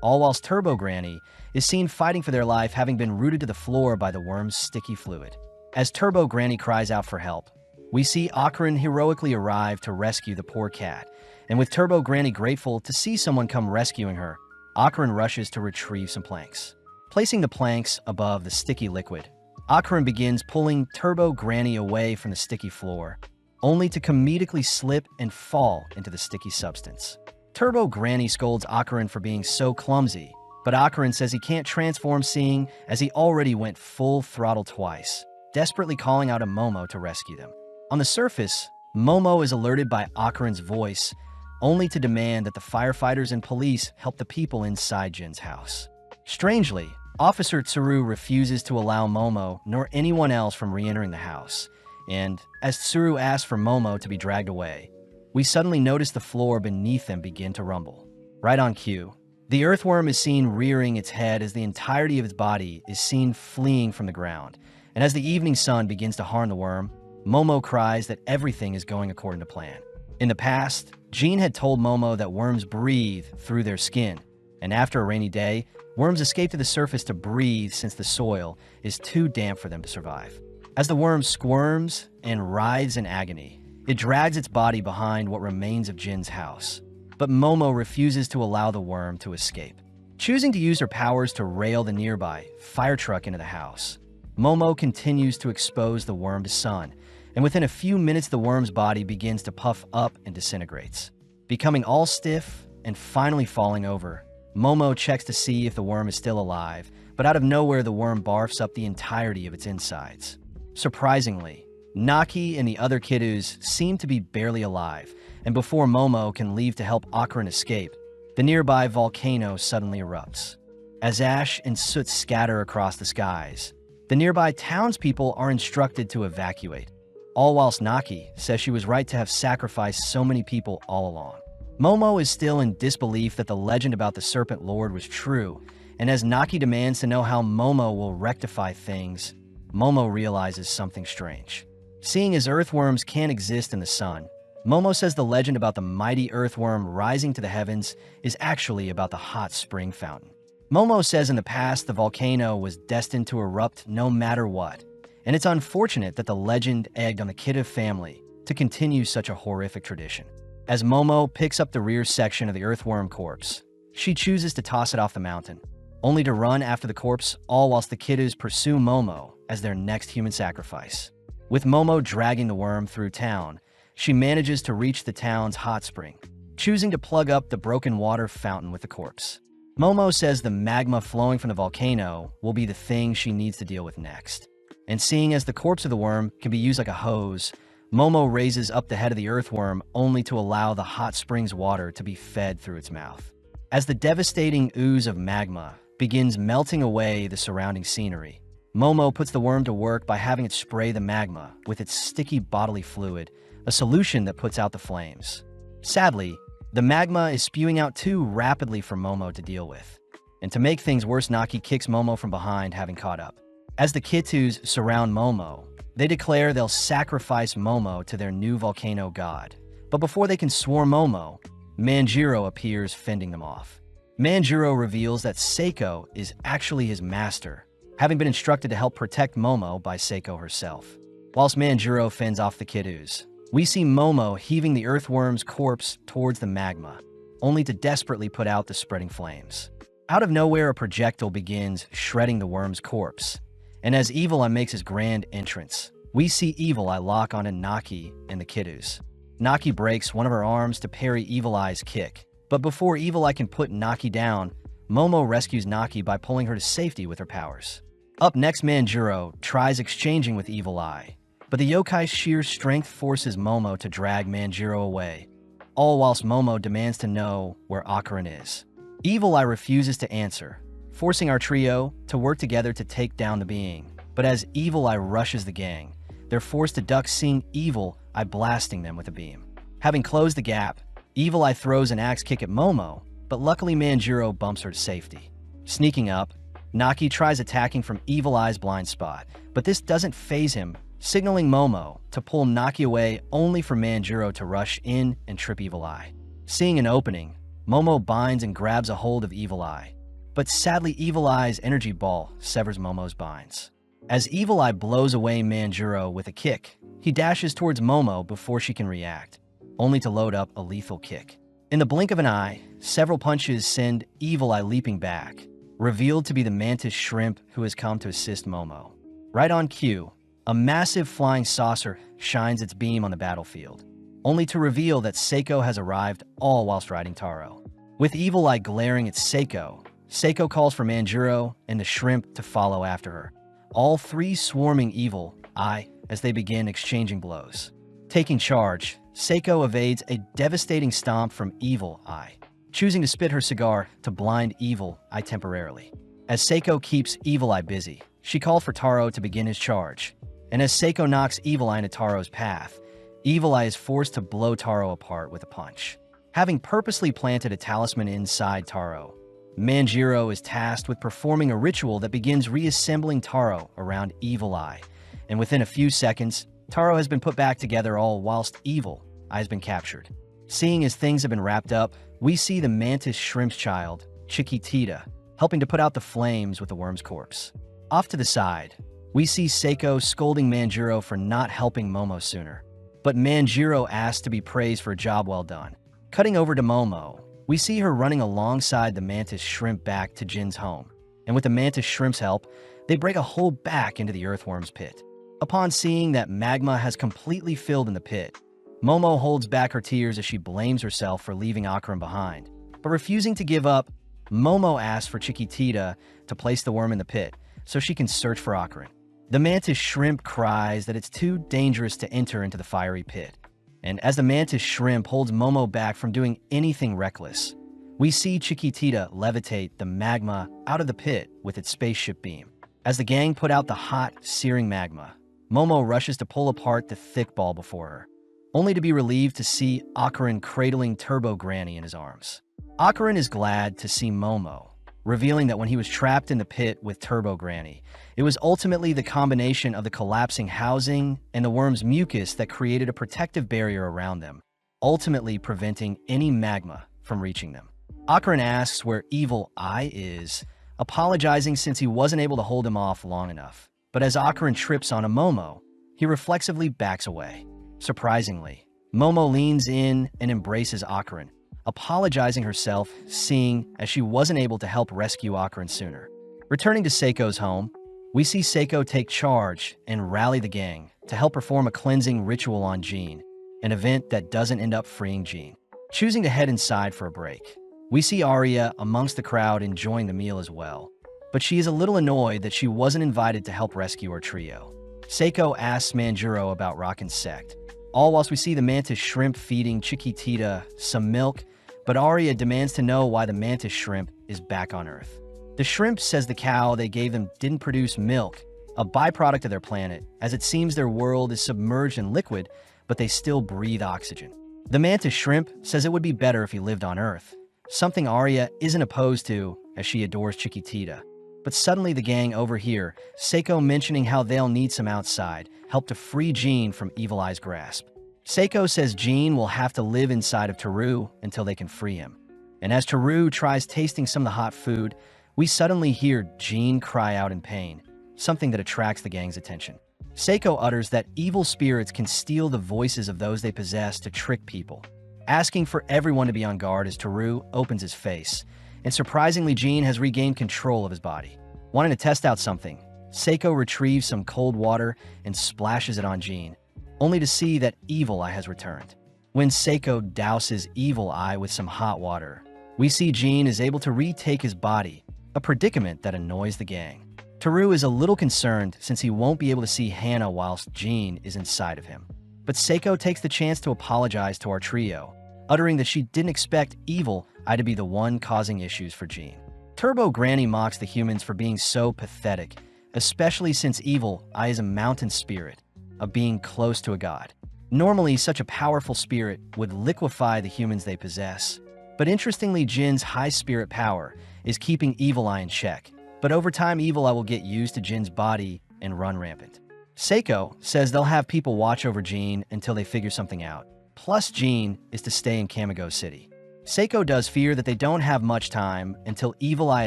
all whilst Turbo Granny is seen fighting for their life, having been rooted to the floor by the worm's sticky fluid. As Turbo Granny cries out for help, we see Akron heroically arrive to rescue the poor cat, and with Turbo Granny grateful to see someone come rescuing her, Akron rushes to retrieve some planks. Placing the planks above the sticky liquid, Akron begins pulling Turbo Granny away from the sticky floor, only to comedically slip and fall into the sticky substance. Turbo Granny scolds Akron for being so clumsy, but Akron says he can't transform, seeing as he already went full throttle twice, desperately calling out to Momo to rescue them. On the surface, Momo is alerted by Akron's voice, only to demand that the firefighters and police help the people inside Jin's house. Strangely, Officer Tsuru refuses to allow Momo nor anyone else from re-entering the house, and as Tsuru asks for Momo to be dragged away, we suddenly notice the floor beneath them begin to rumble. Right on cue, the earthworm is seen rearing its head as the entirety of its body is seen fleeing from the ground, and as the evening sun begins to harm the worm, Momo cries that everything is going according to plan. In the past, Jean had told Momo that worms breathe through their skin, and after a rainy day, worms escape to the surface to breathe since the soil is too damp for them to survive. As the worm squirms and writhes in agony, it drags its body behind what remains of Jin's house. But Momo refuses to allow the worm to escape. Choosing to use her powers to rail the nearby fire truck into the house, Momo continues to expose the worm to sun, and within a few minutes the worm's body begins to puff up and disintegrates. Becoming all stiff and finally falling over, Momo checks to see if the worm is still alive, but out of nowhere the worm barfs up the entirety of its insides. Surprisingly, Naki and the other kiddos seem to be barely alive, and before Momo can leave to help Akron escape, the nearby volcano suddenly erupts. As ash and soot scatter across the skies, the nearby townspeople are instructed to evacuate, all whilst Naki says she was right to have sacrificed so many people all along. Momo is still in disbelief that the legend about the Serpent Lord was true, and as Naki demands to know how Momo will rectify things, Momo realizes something strange. Seeing as earthworms can't exist in the sun, Momo says the legend about the mighty earthworm rising to the heavens is actually about the hot spring fountain. Momo says in the past the volcano was destined to erupt no matter what, and it's unfortunate that the legend egged on the Kiddo family to continue such a horrific tradition. As Momo picks up the rear section of the earthworm corpse, she chooses to toss it off the mountain, only to run after the corpse, all whilst the kiddos pursue Momo as their next human sacrifice. With Momo dragging the worm through town, she manages to reach the town's hot spring, choosing to plug up the broken water fountain with the corpse. Momo says the magma flowing from the volcano will be the thing she needs to deal with next. And seeing as the corpse of the worm can be used like a hose, Momo raises up the head of the earthworm only to allow the hot spring's water to be fed through its mouth. As the devastating ooze of magma begins melting away the surrounding scenery, Momo puts the worm to work by having it spray the magma with its sticky bodily fluid, a solution that puts out the flames. Sadly, the magma is spewing out too rapidly for Momo to deal with. And to make things worse, Naki kicks Momo from behind, having caught up. As the Kittus surround Momo, they declare they'll sacrifice Momo to their new volcano god. But before they can swarm Momo, Manjiro appears, fending them off. Manjiro reveals that Seiko is actually his master, having been instructed to help protect Momo by Seiko herself. Whilst Manjiro fends off the Kittus, we see Momo heaving the earthworm's corpse towards the magma, only to desperately put out the spreading flames. Out of nowhere, a projectile begins shredding the worm's corpse, and as Evil Eye makes his grand entrance, we see Evil Eye lock onto Naki and the Kittus. Naki breaks one of her arms to parry Evil Eye's kick, but before Evil Eye can put Naki down, Momo rescues Naki by pulling her to safety with her powers. Up next, Manjiro tries exchanging with Evil Eye, but the yokai's sheer strength forces Momo to drag Manjiro away, all whilst Momo demands to know where Akron is. Evil Eye refuses to answer, forcing our trio to work together to take down the being. But as Evil Eye rushes the gang, they're forced to duck, seeing Evil Eye blasting them with a beam. Having closed the gap, Evil Eye throws an axe kick at Momo, but luckily Manjiro bumps her to safety. Sneaking up, Naki tries attacking from Evil Eye's blind spot, but this doesn't faze him, signaling Momo to pull Naki away, only for Manjiro to rush in and trip Evil Eye. Seeing an opening, Momo binds and grabs a hold of Evil Eye. But sadly, Evil Eye's energy ball severs Momo's binds. As Evil Eye blows away Manjuro with a kick, he dashes towards Momo before she can react, only to load up a lethal kick. In the blink of an eye, several punches send Evil Eye leaping back, revealed to be the mantis shrimp who has come to assist Momo. Right on cue, a massive flying saucer shines its beam on the battlefield, only to reveal that Seiko has arrived, all whilst riding Taro. With Evil Eye glaring at Seiko, Seiko calls for Manjuro and the shrimp to follow after her, all three swarming Evil Eye as they begin exchanging blows. Taking charge, Seiko evades a devastating stomp from Evil Eye, choosing to spit her cigar to blind Evil Eye temporarily. As Seiko keeps Evil Eye busy, she called for Taro to begin his charge, and as Seiko knocks Evil Eye into Taro's path, Evil Eye is forced to blow Taro apart with a punch. Having purposely planted a talisman inside Taro, Manjuro is tasked with performing a ritual that begins reassembling Taro around Evil Eye, and within a few seconds, Taro has been put back together, all whilst Evil Eye has been captured. Seeing as things have been wrapped up, we see the mantis shrimp's child, Chiquitita, helping to put out the flames with the worm's corpse. Off to the side, we see Seiko scolding Manjuro for not helping Momo sooner, but Manjuro asks to be praised for a job well done. Cutting over to Momo, we see her running alongside the mantis shrimp back to Jin's home, and with the mantis shrimp's help, they break a hole back into the earthworm's pit. Upon seeing that magma has completely filled in the pit, Momo holds back her tears as she blames herself for leaving Akaran behind. But refusing to give up, Momo asks for Chiquitita to place the worm in the pit so she can search for Akaran. The mantis shrimp cries that it's too dangerous to enter into the fiery pit, and as the mantis shrimp holds Momo back from doing anything reckless, we see Chiquitita levitate the magma out of the pit with its spaceship beam. As the gang put out the hot, searing magma, Momo rushes to pull apart the thick ball before her, only to be relieved to see Akaran cradling Turbo Granny in his arms. Akaran is glad to see Momo, revealing that when he was trapped in the pit with Turbo Granny, it was ultimately the combination of the collapsing housing and the worm's mucus that created a protective barrier around them, ultimately preventing any magma from reaching them. Akaran asks where Evil Eye is, apologizing since he wasn't able to hold him off long enough. But as Akaran trips on a Momo, he reflexively backs away. Surprisingly, Momo leans in and embraces Akaran, apologizing herself, seeing as she wasn't able to help rescue Akaran sooner. Returning to Seiko's home, we see Seiko take charge and rally the gang to help perform a cleansing ritual on Jean, an event that doesn't end up freeing Jean. Choosing to head inside for a break, we see Arya amongst the crowd enjoying the meal as well, but she is a little annoyed that she wasn't invited to help rescue her trio. Seiko asks Manjuro about Rockin's sect, all whilst we see the mantis shrimp feeding Chiquitita some milk, but Arya demands to know why the mantis shrimp is back on Earth. The shrimp says the cow they gave them didn't produce milk, a byproduct of their planet, as it seems their world is submerged in liquid, but they still breathe oxygen. The mantis shrimp says it would be better if he lived on Earth, something Arya isn't opposed to as she adores Chiquitita. But suddenly the gang overhear Seiko mentioning how they'll need some outside help to free Jean from Evil Eye's grasp. Seiko says Jean will have to live inside of Taru until they can free him. And as Taru tries tasting some of the hot food, we suddenly hear Jean cry out in pain, something that attracts the gang's attention. Seiko utters that evil spirits can steal the voices of those they possess to trick people, asking for everyone to be on guard as Taru opens his face, and surprisingly Jean has regained control of his body. Wanting to test out something, Seiko retrieves some cold water and splashes it on Jean, only to see that Evil Eye has returned. When Seiko douses Evil Eye with some hot water, we see Jean is able to retake his body, a predicament that annoys the gang. Taru is a little concerned since he won't be able to see Hannah whilst Jean is inside of him. But Seiko takes the chance to apologize to our trio, uttering that she didn't expect Evil Eye to be the one causing issues for Jean. Turbo Granny mocks the humans for being so pathetic, especially since Evil Eye is a mountain spirit, a being close to a god. Normally, such a powerful spirit would liquefy the humans they possess. But interestingly, Jin's high spirit power is keeping Evil Eye in check. But over time, Evil Eye will get used to Jin's body and run rampant. Seiko says they'll have people watch over Jean until they figure something out. Plus, Jean is to stay in Kamigo City. Seiko does fear that they don't have much time until Evil Eye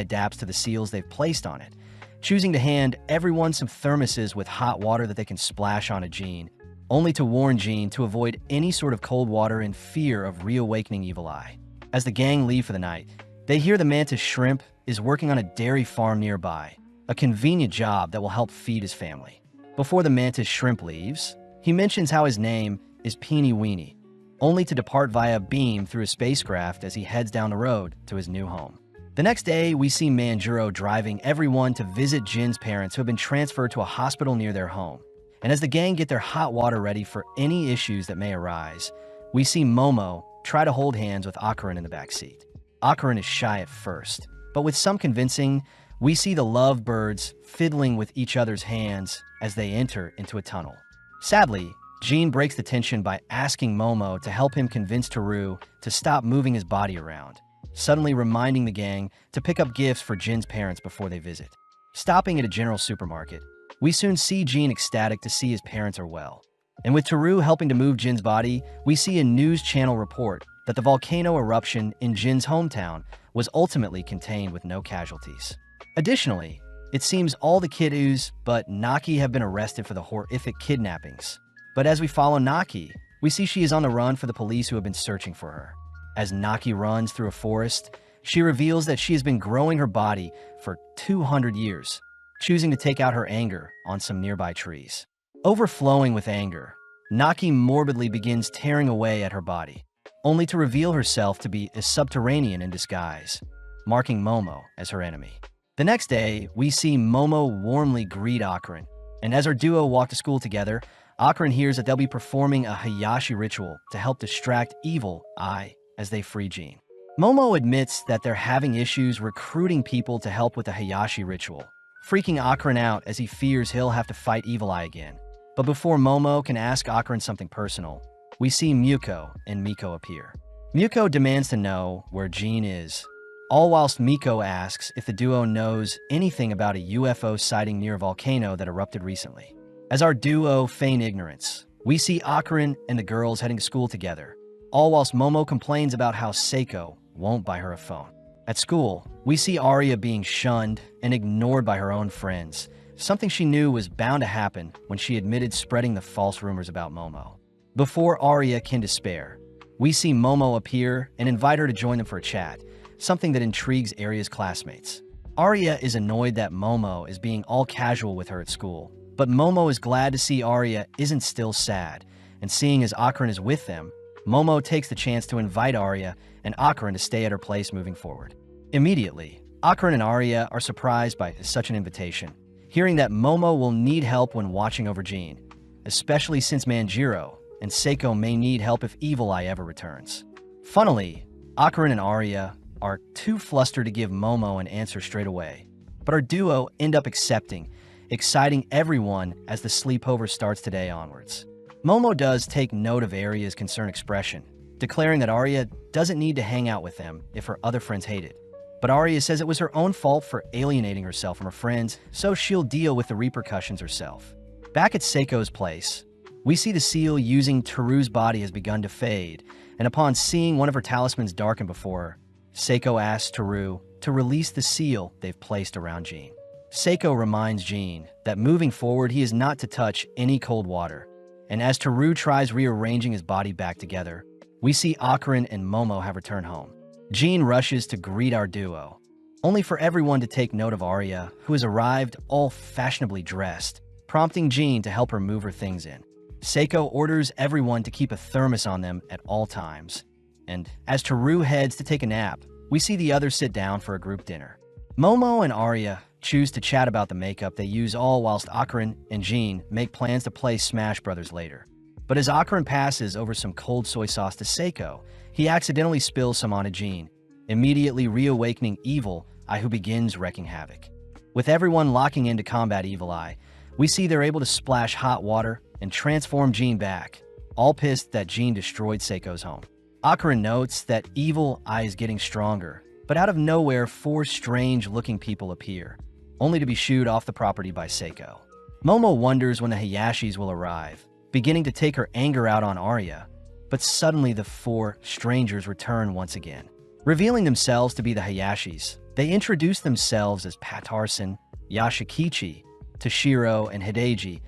adapts to the seals they've placed on it, choosing to hand everyone some thermoses with hot water that they can splash onto Jean, only to warn Jean to avoid any sort of cold water in fear of reawakening Evil Eye. As the gang leave for the night, they hear the mantis shrimp is working on a dairy farm nearby, a convenient job that will help feed his family. Before the mantis shrimp leaves, he mentions how his name is Peeny Weeny, only to depart via beam through a spacecraft as he heads down the road to his new home. The next day, we see Manjuro driving everyone to visit Jin's parents who have been transferred to a hospital near their home. And as the gang get their hot water ready for any issues that may arise, we see Momo try to hold hands with Akaran in the backseat. Akaran is shy at first, but with some convincing, we see the lovebirds fiddling with each other's hands as they enter into a tunnel. Sadly, Jean breaks the tension by asking Momo to help him convince Teru to stop moving his body around, suddenly reminding the gang to pick up gifts for Jin's parents before they visit. Stopping at a general supermarket, we soon see Jean ecstatic to see his parents are well. And with Teru helping to move Jin's body, we see a news channel report that the volcano eruption in Jin's hometown was ultimately contained with no casualties. Additionally, it seems all the kiddos but Naki have been arrested for the horrific kidnappings. But as we follow Naki, we see she is on the run for the police who have been searching for her. As Naki runs through a forest, she reveals that she has been growing her body for 200 years, choosing to take out her anger on some nearby trees. Overflowing with anger, Naki morbidly begins tearing away at her body, only to reveal herself to be a subterranean in disguise, marking Momo as her enemy. The next day, we see Momo warmly greet Akaran, and as our duo walk to school together, Akaran hears that they'll be performing a Hayashi ritual to help distract Evil Eye as they free Jean. Momo admits that they're having issues recruiting people to help with the Hayashi ritual, freaking Akaran out as he fears he'll have to fight Evil Eye again. But before Momo can ask Akaran something personal, we see Muko and Miko appear. Muko demands to know where Jean is, all whilst Miko asks if the duo knows anything about a UFO sighting near a volcano that erupted recently. As our duo feign ignorance, we see Akaran and the girls heading to school together, all whilst Momo complains about how Seiko won't buy her a phone. At school, we see Arya being shunned and ignored by her own friends, something she knew was bound to happen when she admitted spreading the false rumors about Momo. Before Arya can despair, we see Momo appear and invite her to join them for a chat, something that intrigues Arya's classmates. Arya is annoyed that Momo is being all casual with her at school, but Momo is glad to see Arya isn't still sad, and seeing as Akaran is with them, Momo takes the chance to invite Arya and Akaran to stay at her place moving forward. Immediately, Akaran and Arya are surprised by such an invitation, hearing that Momo will need help when watching over Jean, especially since Manjiro and Seiko may need help if Evil Eye ever returns. Funnily, Akaran and Arya are too flustered to give Momo an answer straight away, but our duo end up accepting, exciting everyone as the sleepover starts today onwards. Momo does take note of Arya's concerned expression, declaring that Arya doesn't need to hang out with them if her other friends hate it. But Arya says it was her own fault for alienating herself from her friends, so she'll deal with the repercussions herself. Back at Seiko's place, we see the seal using Teru's body has begun to fade, and upon seeing one of her talismans darken before her, Seiko asks Teru to release the seal they've placed around Jean. Seiko reminds Jean that moving forward he is not to touch any cold water, and as Teru tries rearranging his body back together, we see Akaran and Momo have returned home. Jean rushes to greet our duo, only for everyone to take note of Arya, who has arrived all fashionably dressed, prompting Jean to help her move her things in. Seiko orders everyone to keep a thermos on them at all times, and as Teru heads to take a nap, we see the others sit down for a group dinner. Momo and Arya choose to chat about the makeup they use all whilst Akaran and Jean make plans to play Smash Brothers later. But as Akaran passes over some cold soy sauce to Seiko, he accidentally spills some onto Jean, immediately reawakening Evil Eye, who begins wreaking havoc. With everyone locking in to combat Evil Eye, we see they're able to splash hot water and transform Jean back, all pissed that Jean destroyed Seiko's home. Akaran notes that Evil Eye is getting stronger, but out of nowhere 4 strange-looking people appear, only to be shooed off the property by Seiko. Momo wonders when the Hayashis will arrive, beginning to take her anger out on Arya, but suddenly the 4 strangers return once again. Revealing themselves to be the Hayashis, they introduce themselves as Patarsan, Yashikichi, Toshiro, and Hideji,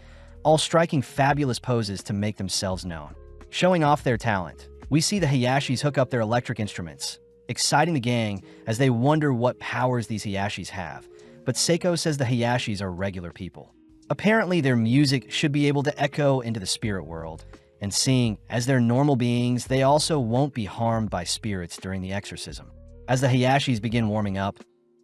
all striking fabulous poses to make themselves known. Showing off their talent, we see the Hayashis hook up their electric instruments, exciting the gang as they wonder what powers these Hayashis have. But Seiko says the Hayashis are regular people. Apparently, their music should be able to echo into the spirit world, and seeing as they're normal beings, they also won't be harmed by spirits during the exorcism. As the Hayashis begin warming up,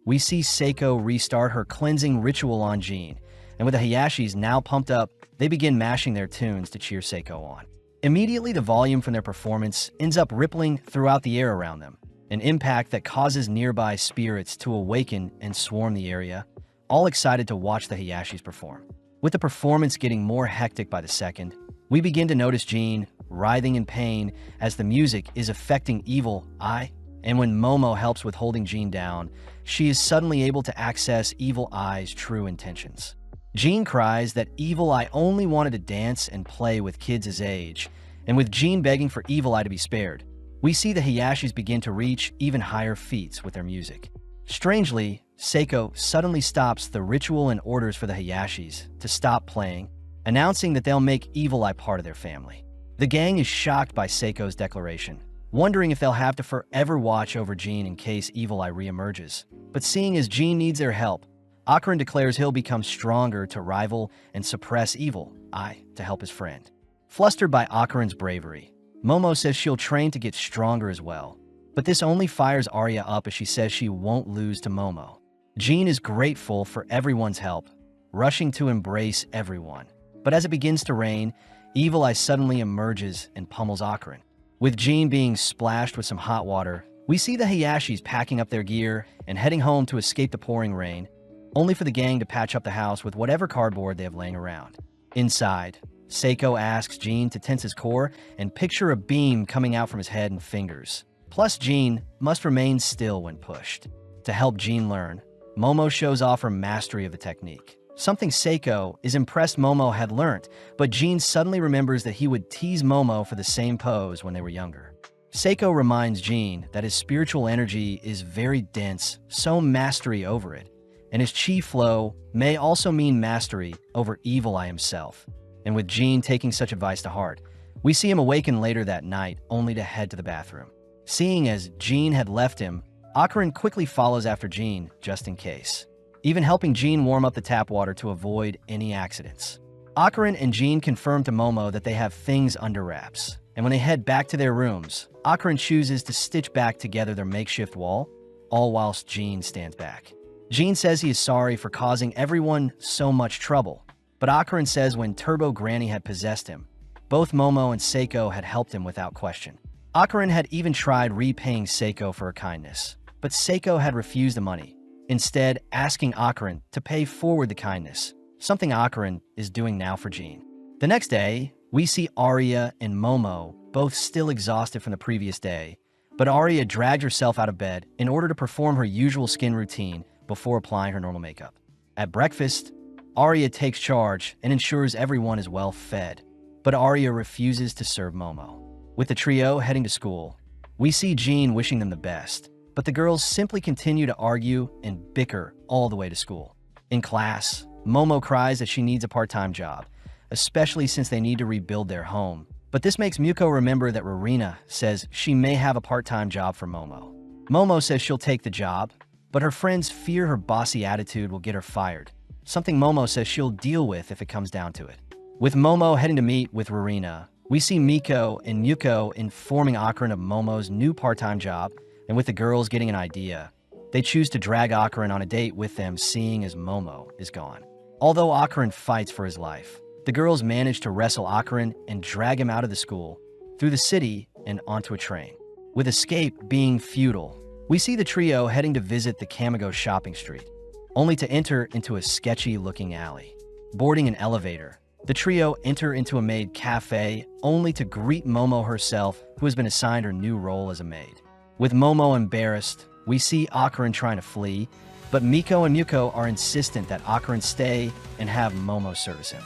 we see Seiko restart her cleansing ritual on Jean, and with the Hayashis now pumped up, they begin mashing their tunes to cheer Seiko on. Immediately, the volume from their performance ends up rippling throughout the air around them, an impact that causes nearby spirits to awaken and swarm the area, all excited to watch the Hayashis perform. With the performance getting more hectic by the second, we begin to notice Jean writhing in pain as the music is affecting Evil Eye, and when Momo helps with holding Jean down, she is suddenly able to access Evil Eye's true intentions. Jean cries that Evil Eye only wanted to dance and play with kids his age, and with Jean begging for Evil Eye to be spared, we see the Hayashis begin to reach even higher feats with their music. Strangely, Seiko suddenly stops the ritual and orders for the Hayashis to stop playing, announcing that they'll make Evil Eye part of their family. The gang is shocked by Seiko's declaration, wondering if they'll have to forever watch over Jean in case Evil Eye reemerges. But seeing as Jean needs their help, Akaran declares he'll become stronger to rival and suppress Evil Eye to help his friend. Flustered by Akaran's bravery, Momo says she'll train to get stronger as well, but this only fires Arya up as she says she won't lose to Momo. Jean is grateful for everyone's help, rushing to embrace everyone. But as it begins to rain, Evil Eye suddenly emerges and pummels Akaran. With Jean being splashed with some hot water, we see the Hayashis packing up their gear and heading home to escape the pouring rain, only for the gang to patch up the house with whatever cardboard they have laying around. Inside, Seiko asks Jean to tense his core and picture a beam coming out from his head and fingers. Plus, Jean must remain still when pushed. To help Jean learn, Momo shows off her mastery of the technique. Something Seiko is impressed Momo had learnt, but Jean suddenly remembers that he would tease Momo for the same pose when they were younger. Seiko reminds Jean that his spiritual energy is very dense, so mastery over it, and his chi flow may also mean mastery over Evil Eye himself. And with Jean taking such advice to heart, we see him awaken later that night only to head to the bathroom. Seeing as Jean had left him, Akaran quickly follows after Jean just in case, even helping Jean warm up the tap water to avoid any accidents. Akaran and Jean confirm to Momo that they have things under wraps, and when they head back to their rooms, Akaran chooses to stitch back together their makeshift wall, all whilst Jean stands back. Jean says he is sorry for causing everyone so much trouble, but Akaran says when Turbo Granny had possessed him, both Momo and Seiko had helped him without question. Akaran had even tried repaying Seiko for her kindness, but Seiko had refused the money, instead asking Akaran to pay forward the kindness, something Akaran is doing now for Jean. The next day, we see Arya and Momo both still exhausted from the previous day, but Arya dragged herself out of bed in order to perform her usual skin routine before applying her normal makeup. At breakfast, Arya takes charge and ensures everyone is well fed, but Arya refuses to serve Momo. With the trio heading to school, we see Jean wishing them the best, but the girls simply continue to argue and bicker all the way to school. In class, Momo cries that she needs a part-time job, especially since they need to rebuild their home. But this makes Muko remember that Rowena says she may have a part-time job for Momo. Momo says she'll take the job, but her friends fear her bossy attitude will get her fired, something Momo says she'll deal with if it comes down to it. With Momo heading to meet with Rowena, we see Miko and Muko informing Akaran of Momo's new part-time job, and with the girls getting an idea, they choose to drag Akaran on a date with them, seeing as Momo is gone. Although Akaran fights for his life, the girls manage to wrestle Akaran and drag him out of the school, through the city, and onto a train. With escape being futile, we see the trio heading to visit the Kamigo shopping street, only to enter into a sketchy-looking alley. Boarding an elevator, the trio enter into a maid cafe, only to greet Momo herself, who has been assigned her new role as a maid. With Momo embarrassed, we see Akaran trying to flee, but Miko and Muko are insistent that Akaran stay and have Momo service him.